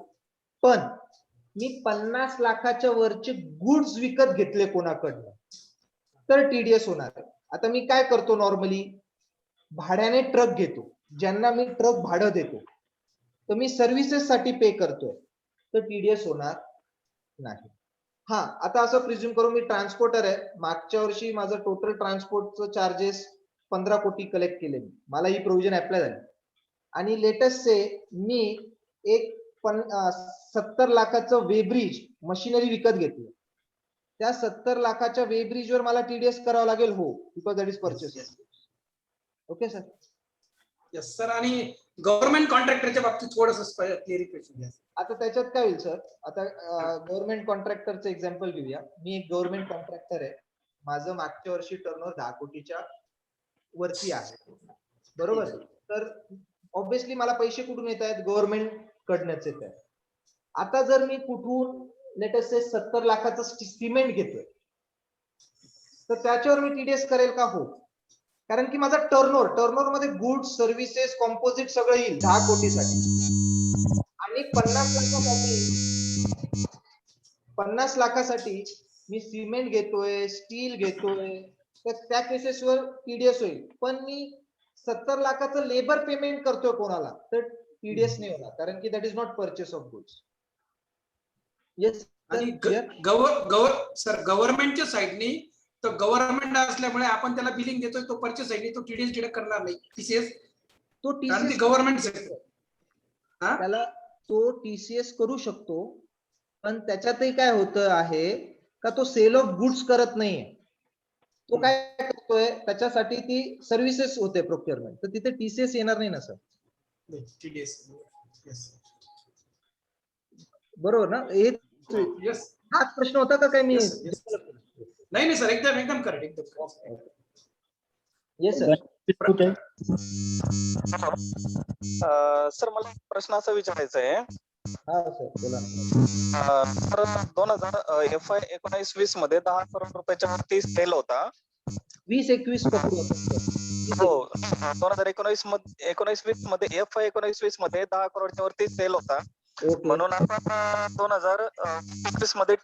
पण मी 50 लाखाच्या वरचे गुड्स विकत घेतले कोणाकडनं, तर टीडीएस होणार आहे. आता मी काय करतो, नॉर्मली भाड्याने ट्रक घेतो, ज्यांना मी ट्रक भाडं देतो, तर मी सर्व्हिसेस साठी पे करतोय, तर टीडीएस होणार नाही. हा, आता असं प्रिझ्युम करू मी ट्रान्सपोर्टर आहे, मागच्या वर्षी माझं टोटल ट्रान्सपोर्टचं चार्जेस 15 कोटी कलेक्ट केले, मला ही प्रोव्हिजन अप्लाय झाली, आणि लेटेस्ट से मी एक 70 लाखाचं वेब्रिज मशिनरी विकत घेतलं, त्या 70 लाखाच्या वेब्रिज वर मला टीडीएस करावं लागेल, हो, because that is purchase. Okay sir. Yes sir. आणि गव्हर्नमेंट कॉन्ट्रॅक्टरच्या बाबतीत थोडंसं क्लिअरिफिकेशन. आता त्याच्यात काय होईल सर, आता गव्हर्नमेंट कॉन्ट्रॅक्टरचं एक्झाम्पल घेऊया. मी एक गव्हर्नमेंट कॉन्ट्रॅक्टर आहे, माझं मागच्या वर्षी टर्नओव्हर 10 कोटीच्या वरती आहे, बरोबर? तर ऑब्विसली मला पैसे कुठून येत आहेत? गव्हर्नमेंट कडनंच येत आहेत. आता जर मी कुठून लेटेस्ट 70 लाखाचं सिमेंट घेतोय, तर त्याच्यावर मी टीडीएस करेल का? हो, कारण की माझा टर्नओव्हर मध्ये गुड्स, सर्व्हिसेस, कॉम्पोजिट सगळं येईल 10 कोटीसाठी. आणि 50 लाखासाठी मी सिमेंट घेतोय, स्टील घेतोय, तर त्या केसेसवर टीडीएस होईल. पण मी 70 लाखाचं लेबर पेमेंट करतोय कोणाला, तर टीडीएस नाही होणार, कारण की that is not purchase of goods. Yes. आणि सर, गव्हर्नमेंटच्या साईडनी, तर गव्हर्नमेंट असल्यामुळे आपण त्याला बिलिंग देतोय, तो परचेस साईडनी तो टीडीएस डिडक्ट करणार नाही, टीसीएस. तो कारण टीसीएस गव्हर्नमेंट सेक्टर. त्याला तो टीसीएस करू शकतो, पण त्याच्यातही काय होतं आहे का तो सेल ऑफ गुड्स करत नाहीये, तो काय करतोय, त्याच्यासाठी ती सर्व्हिसेस होते प्रोक्युअरमेंट, तर तिथे टीसीएस येणार नाही ना सर, टीडीएस. येस. बरोबर ना? हे येस. हाच प्रश्न होता का काय? मी Yes, yes. नाही सर, एकदम करेक्ट, एकदम correct. Yes sir. सर, मला एक प्रश्न असा विचारायचा आहे. हा सर, बोला ना. तर 2019-20 मध्ये 10 करोड रुपयाच्या वरती सेल होता. 20-21 पकडू आपण. हो, 2019-20 मध्ये FY19-20 मध्ये 10 करोडच्या वरती सेल होता. ओके. म्हणून आपण 2021 मध्ये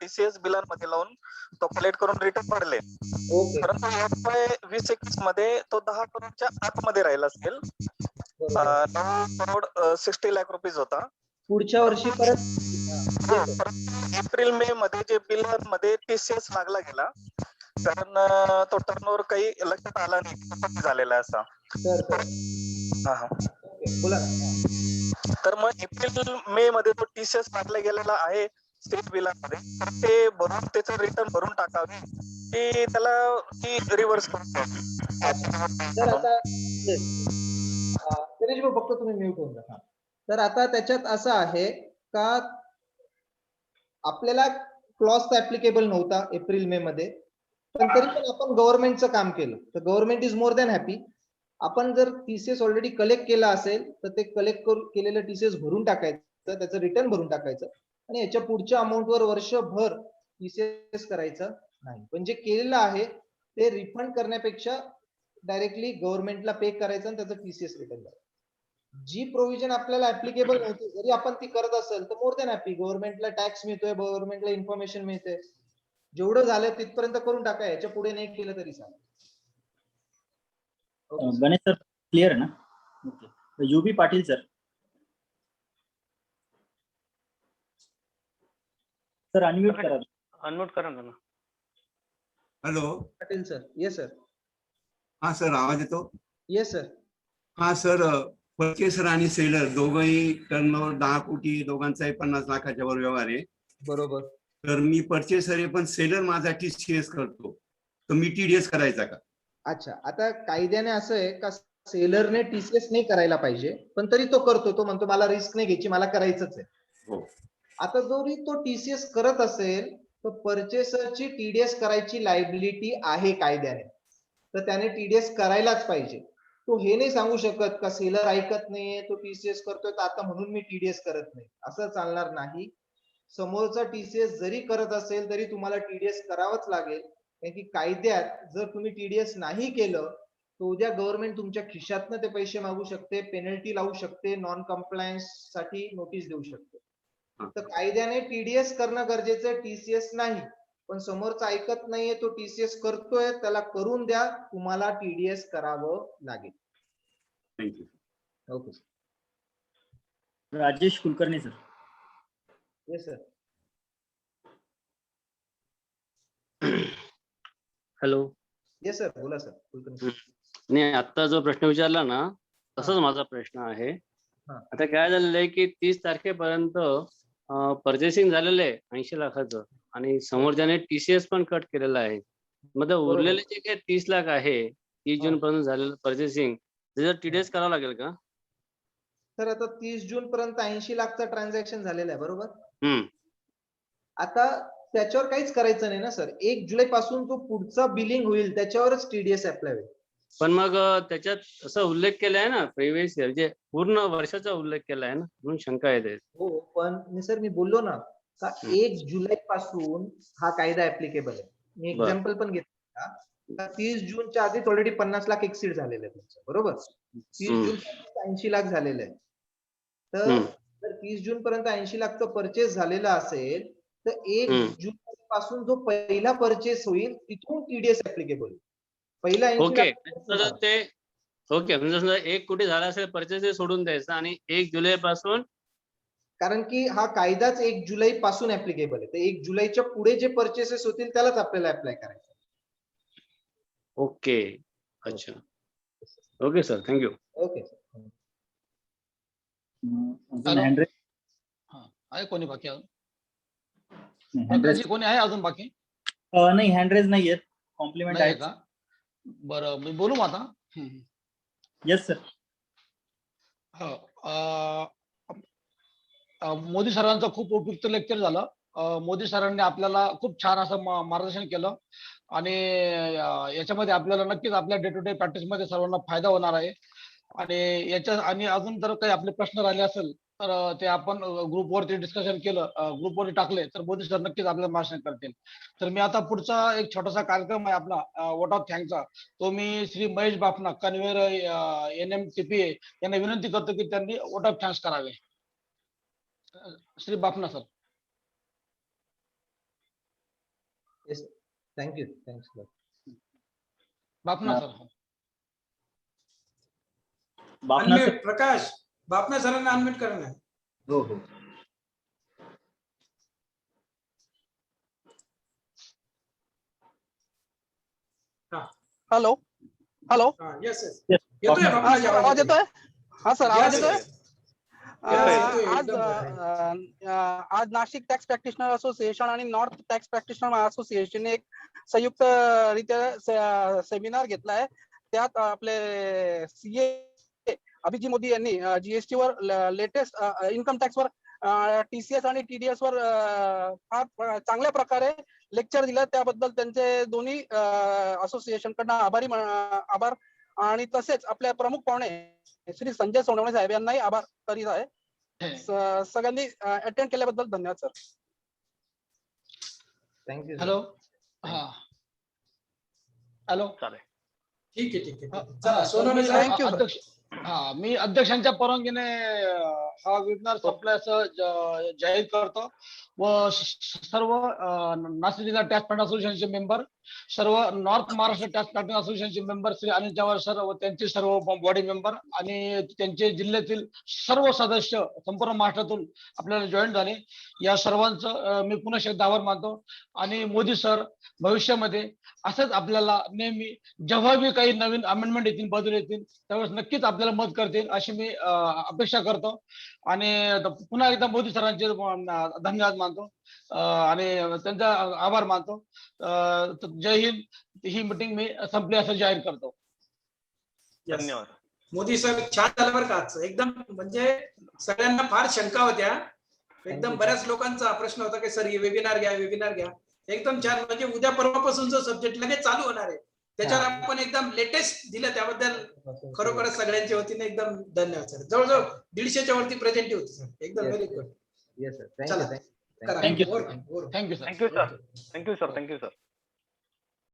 टीसीएस बिलांमध्ये लावून तो कलेक्ट करून रिटर्न भरले. ओके. परंतु FY20-21 मध्ये तो 10 करोडच्या आतमध्ये राहिला असेल. 9 करोड 60 लाख रुपीज होता. पुढच्या वर्षी परत एप्रिल मे मध्ये जे बिलांमध्ये टीसीएस लागला गेला, कारण तो टर्नओव्हर काही लक्षात आला नाही झालेला असा. बोला ना. तर मग एप्रिल मे मध्ये तो टीसीएस लागला गेलेला आहे स्टेट बिलांमध्ये, तर ते भरून त्याचं रिटर्न भरून टाकावे की त्याला ती रिव्हर्स करतो. तर आता गणेश भाऊ, फक्त तुम्ही म्यूट होऊन जा. तर आता त्याच्यात असं आहे का आपल्याला क्लॉज तर ऍप्लिकेबल नव्हता एप्रिल मे मध्ये, पण तरी पण आपण गव्हर्नमेंटचं काम केलं, तर government is more than happy. आपण जर टीसीएस ऑलरेडी कलेक्ट केला असेल तर ते कलेक्ट केलेलं टीसीएस भरून टाकायचं, त्याचं रिटर्न भरून टाकायचं, आणि याच्या पुढच्या अमाऊंटवर वर्षभर टीसीएस करायचं नाही. पण जे केलेलं आहे ते रिफंड करण्यापेक्षा डायरेक्टली गव्हर्नमेंटला पे करायचं आणि त्याचं टीसीएस रिटर्न करायचं. जी प्रोव्हिजन आपल्याला ऍप्लिकेबल नव्हती जरी आपण ती करत असेल तर मोर दॅन हॅपी. गव्हर्नमेंटला टॅक्स मिळतोय, गव्हर्नमेंटला इन्फॉर्मेशन मिळते. जेवढं झालं तिथपर्यंत करून टाका, याच्या पुढे नाही केलं तरी चालेल. Okay, sir. Ganesh sir clear आहे ना? Okay. UB Patil sir. Sir unmute करा. अनम्यूट करा ना. Hello. Patil sir. Yes sir. हा सर, आवाज येतो? Yes sir. हा सर, परचेसर आणि सेलर दोघंही टर्नओव्हर 10 कोटी, दोघांचाही 50 लाखाच्या वर व्यवहार आहे. बरोबर. तर मी परचेसर आहे पण सेलर माझा TCS करतो, तर मी TDS करायचा का? अच्छा, आता कायद्याने असं आहे का सेलरने TCS नाही करायला पाहिजे, पण तरी तो करतो. तो म्हणतो मला रिस्क नाही घ्यायची, मला करायचंच आहे. हो. आता जरी तो TCS करत असेल तर परचेसरची TDS करायची लायबिलिटी आहे कायद्याने, तर त्याने TDS करायलाच पाहिजे. तो हे नाही सांगू शकत का सेलर ऐकत नाहीये, तो TCS करतोय तर आता म्हणून मी TDS करत नाही, असं चालणार नाही. समोरचा TCS जरी करत असेल तरी तुम्हाला TDS करावंच लागेल, कारण की कायद्यात जर तुम्ही TDS नाही केलं तर उद्या गव्हर्नमेंट तुमच्या खिशातनं ते पैसे मागू शकते, पेनल्टी लावू शकते, नॉन कम्प्लायन्स साठी नोटीस देऊ शकते. तर कायद्याने TDS करणं गरजेचं आहे, TCS नाही. पण समोरचा ऐकत नाहीये, तो TCS करतोय, त्याला करून द्या, तुम्हाला TDS करावं लागेल. Thank you. Okay Rajesh Kulkarni sir. Yes sir. Hello. Yes sir, बोला सर. कुलकर्णी. नाही, आता जो प्रश्न विचारला ना तसाच माझा प्रश्न आहे. हा. आता काय झालेलं आहे की 30 तारखेपर्यंत परचेसिंग झालेलं आहे 80 लाखाचं आणि समोरच्याने TCS पण कट केलेलं आहे. मग उरलेले जे काही 30 लाख आहे 30 जून पर्यंत झालेलं परचेसिंग, त्याचं TDS करावं लागेल का? सर आता 30 जून पर्यंत 80 लाखचा ट्रान्झॅक्शन झालेला आहे, बरोबर? हम्म. आता त्याच्यावर काहीच करायचं नाही ना सर. 1 जुलै पासून जो पुढचा बिलिंग होईल त्याच्यावरच TDS अप्लाय होईल. पण मग त्याच्यात असं उल्लेख केलाय ना प्रिव्हियस इयर, जे पूर्ण वर्षाचा उल्लेख केलाय ना, म्हणून शंका येते. हो, पण सर मी बोललो ना का 1 जुलै पासून हा कायदा ऍप्लिकेबल आहे. मी एक्झाम्पल पण घेतलं का 30 जूनच्या आधीच ऑलरेडी 50 लाख एक्सीड झालेले आहेत, बरोबर? 30 जून 80 लाख झालेले आहे. तर जर 30 जून पर्यंत 80 लाखचं परचेस झालेलं असेल तर 1 जून पासून जो पहिला परचेस होईल तिथून TDS ऍप्लिकेबल होईल. पहिला 80 ओके. लाख ते ओके, म्हणजे समजा 1 कोटी झाला असेल परचेस सोडून द्यायचं आणि 1 जुलै पासून, कारण की हा कायदाच 1 जुलै पासून ऍप्लिकेबल आहे. तर 1 जुलैच्या पुढे जे परचेसेस होतील त्यालाच आपल्याला अप्लाय करायचं. ओके. अच्छा. Okay sir, thank you. Okay sir. हँड्रेस. हा, आहे कोणी बाकी अजून? हँड्रेस प्रकाशजी कोणी आहे अजून बाकी? नाही, हँड्रेस नाही आहेत. कॉम्प्लिमेंट नाही आहे का? बरं, मी बोलू मग आता. Yes sir. मोदी सरांचं खूप उपयुक्त लेक्चर झालं. मोदी सरांनी आपल्याला खूप छान असं मार्गदर्शन केलं आणि याच्यामध्ये आपल्याला नक्कीच आपल्या डे टू डे प्रॅक्टिस मध्ये सर्वांना फायदा होणार आहे. आणि अजून जर काही आपले प्रश्न राहिले असेल तर ते आपण ग्रुपवरती डिस्कशन केलं, ग्रुपवरती टाकले तर मोदी सर नक्कीच आपल्याला मार्गदर्शन करतील. तर मी आता पुढचा एक छोटासा कार्यक्रम आहे आपला वोट ऑफ थँकचा, तो मी श्री महेश बाफना, कन्व्हेयर NMTPA यांना विनंती करतो की त्यांनी वोट ऑफ थँक्स करावे. Shri Bafna sir. Yes, thank you. Thanks. Bafna sir. Bapna sir. Unmute Prakash, Bapna सरांना अनम्यूट करणं. हो हो. Hello. Hello. Yes yes, Yes, येतोय बापना. बापनाजी आवाज आवाज येतोय? हा सर, आवाज Yes, येतोय? yes. येतोय, आज एकदम बरोबर. आज नाशिक टॅक्स प्रॅक्टिशनर असोसिएशन आणि नॉर्थ टॅक्स प्रॅक्टिशनर असोसिएशनने एक संयुक्त रित्या सेमिनार घेतला आहे. त्यात आपले CA अभिजित मोदी यांनी GST वर लेटेस्ट इन्कम टॅक्स वर TCS आणि TDS वर फार चांगल्या प्रकारे लेक्चर दिलं. त्याबद्दल त्यांचे दोन्ही असोसिएशन कडनं आभार आणि तसेच आपल्या प्रमुख पाहुणे श्री संजय सोनवणे साहेब यांनाही आभार करीत आहे. सगळ्यांनी अटेंड केल्याबद्दल धन्यवाद सर. थँक्यू. हॅलो. हा, हॅलो. चालेल. ठीक आहे ठीक आहे. हा, चला सर, सोनवणे मी साहेब. Thank you, sir. हा, मी अध्यक्षांच्या परवानगीने हा वेबिनार संपल्याचं जाहीर करतो व सर्व नाशिक जिल्हा टॅक्स पेमेंट असोसिएशनचे मेंबर, सर्व नॉर्थ महाराष्ट्र टॅक्स पेमेंट असोसिएशनचे मेंबर श्री अनिल जवाहर सर व त्यांचे सर्व बॉडी मेंबर आणि त्यांचे जिल्ह्यातील सर्व सदस्य संपूर्ण महाराष्ट्रातून आपल्याला जॉईन झाले, या सर्वांचं मी पुन्हा एकदा आभार मानतो. आणि मोदी सर भविष्यामध्ये असंच आपल्याला नेहमी जेव्हा बी काही नवीन अमेंडमेंट येतील, बदल येतील, त्यावेळेस नक्कीच आपल्याला मदत करतील अशी मी अपेक्षा करतो. आणि पुन्हा एकदा मोदी सरांचे धन्यवाद मानतो आणि त्यांचा आभार मानतो. जय हिंद. ही मीटिंग मी संपली असं जाहीर करतो. धन्यवाद. मोदी सर छान झालं बरं का आजचं. एकदम म्हणजे सगळ्यांना फार शंका होत्या, एकदम बऱ्याच लोकांचा प्रश्न होता की सर हे वेबिनार घ्या. एकदम छान. म्हणजे उद्या परवापासूनचा सब्जेक्ट लगेच चालू होणार आहे, त्याच्यावर आपण एकदम लेटेस्ट दिलं, त्याबद्दल खरोखरच सगळ्यांच्या वतीने एकदम धन्यवाद सर. जवळजवळ 150च्या वरती प्रेझेंट होती सर. एकदम व्हेरी गुड. येस सर, चला थँक्यू. करा. थँक्यू वर. Thank you sir. Thank you sir. Thank you sir.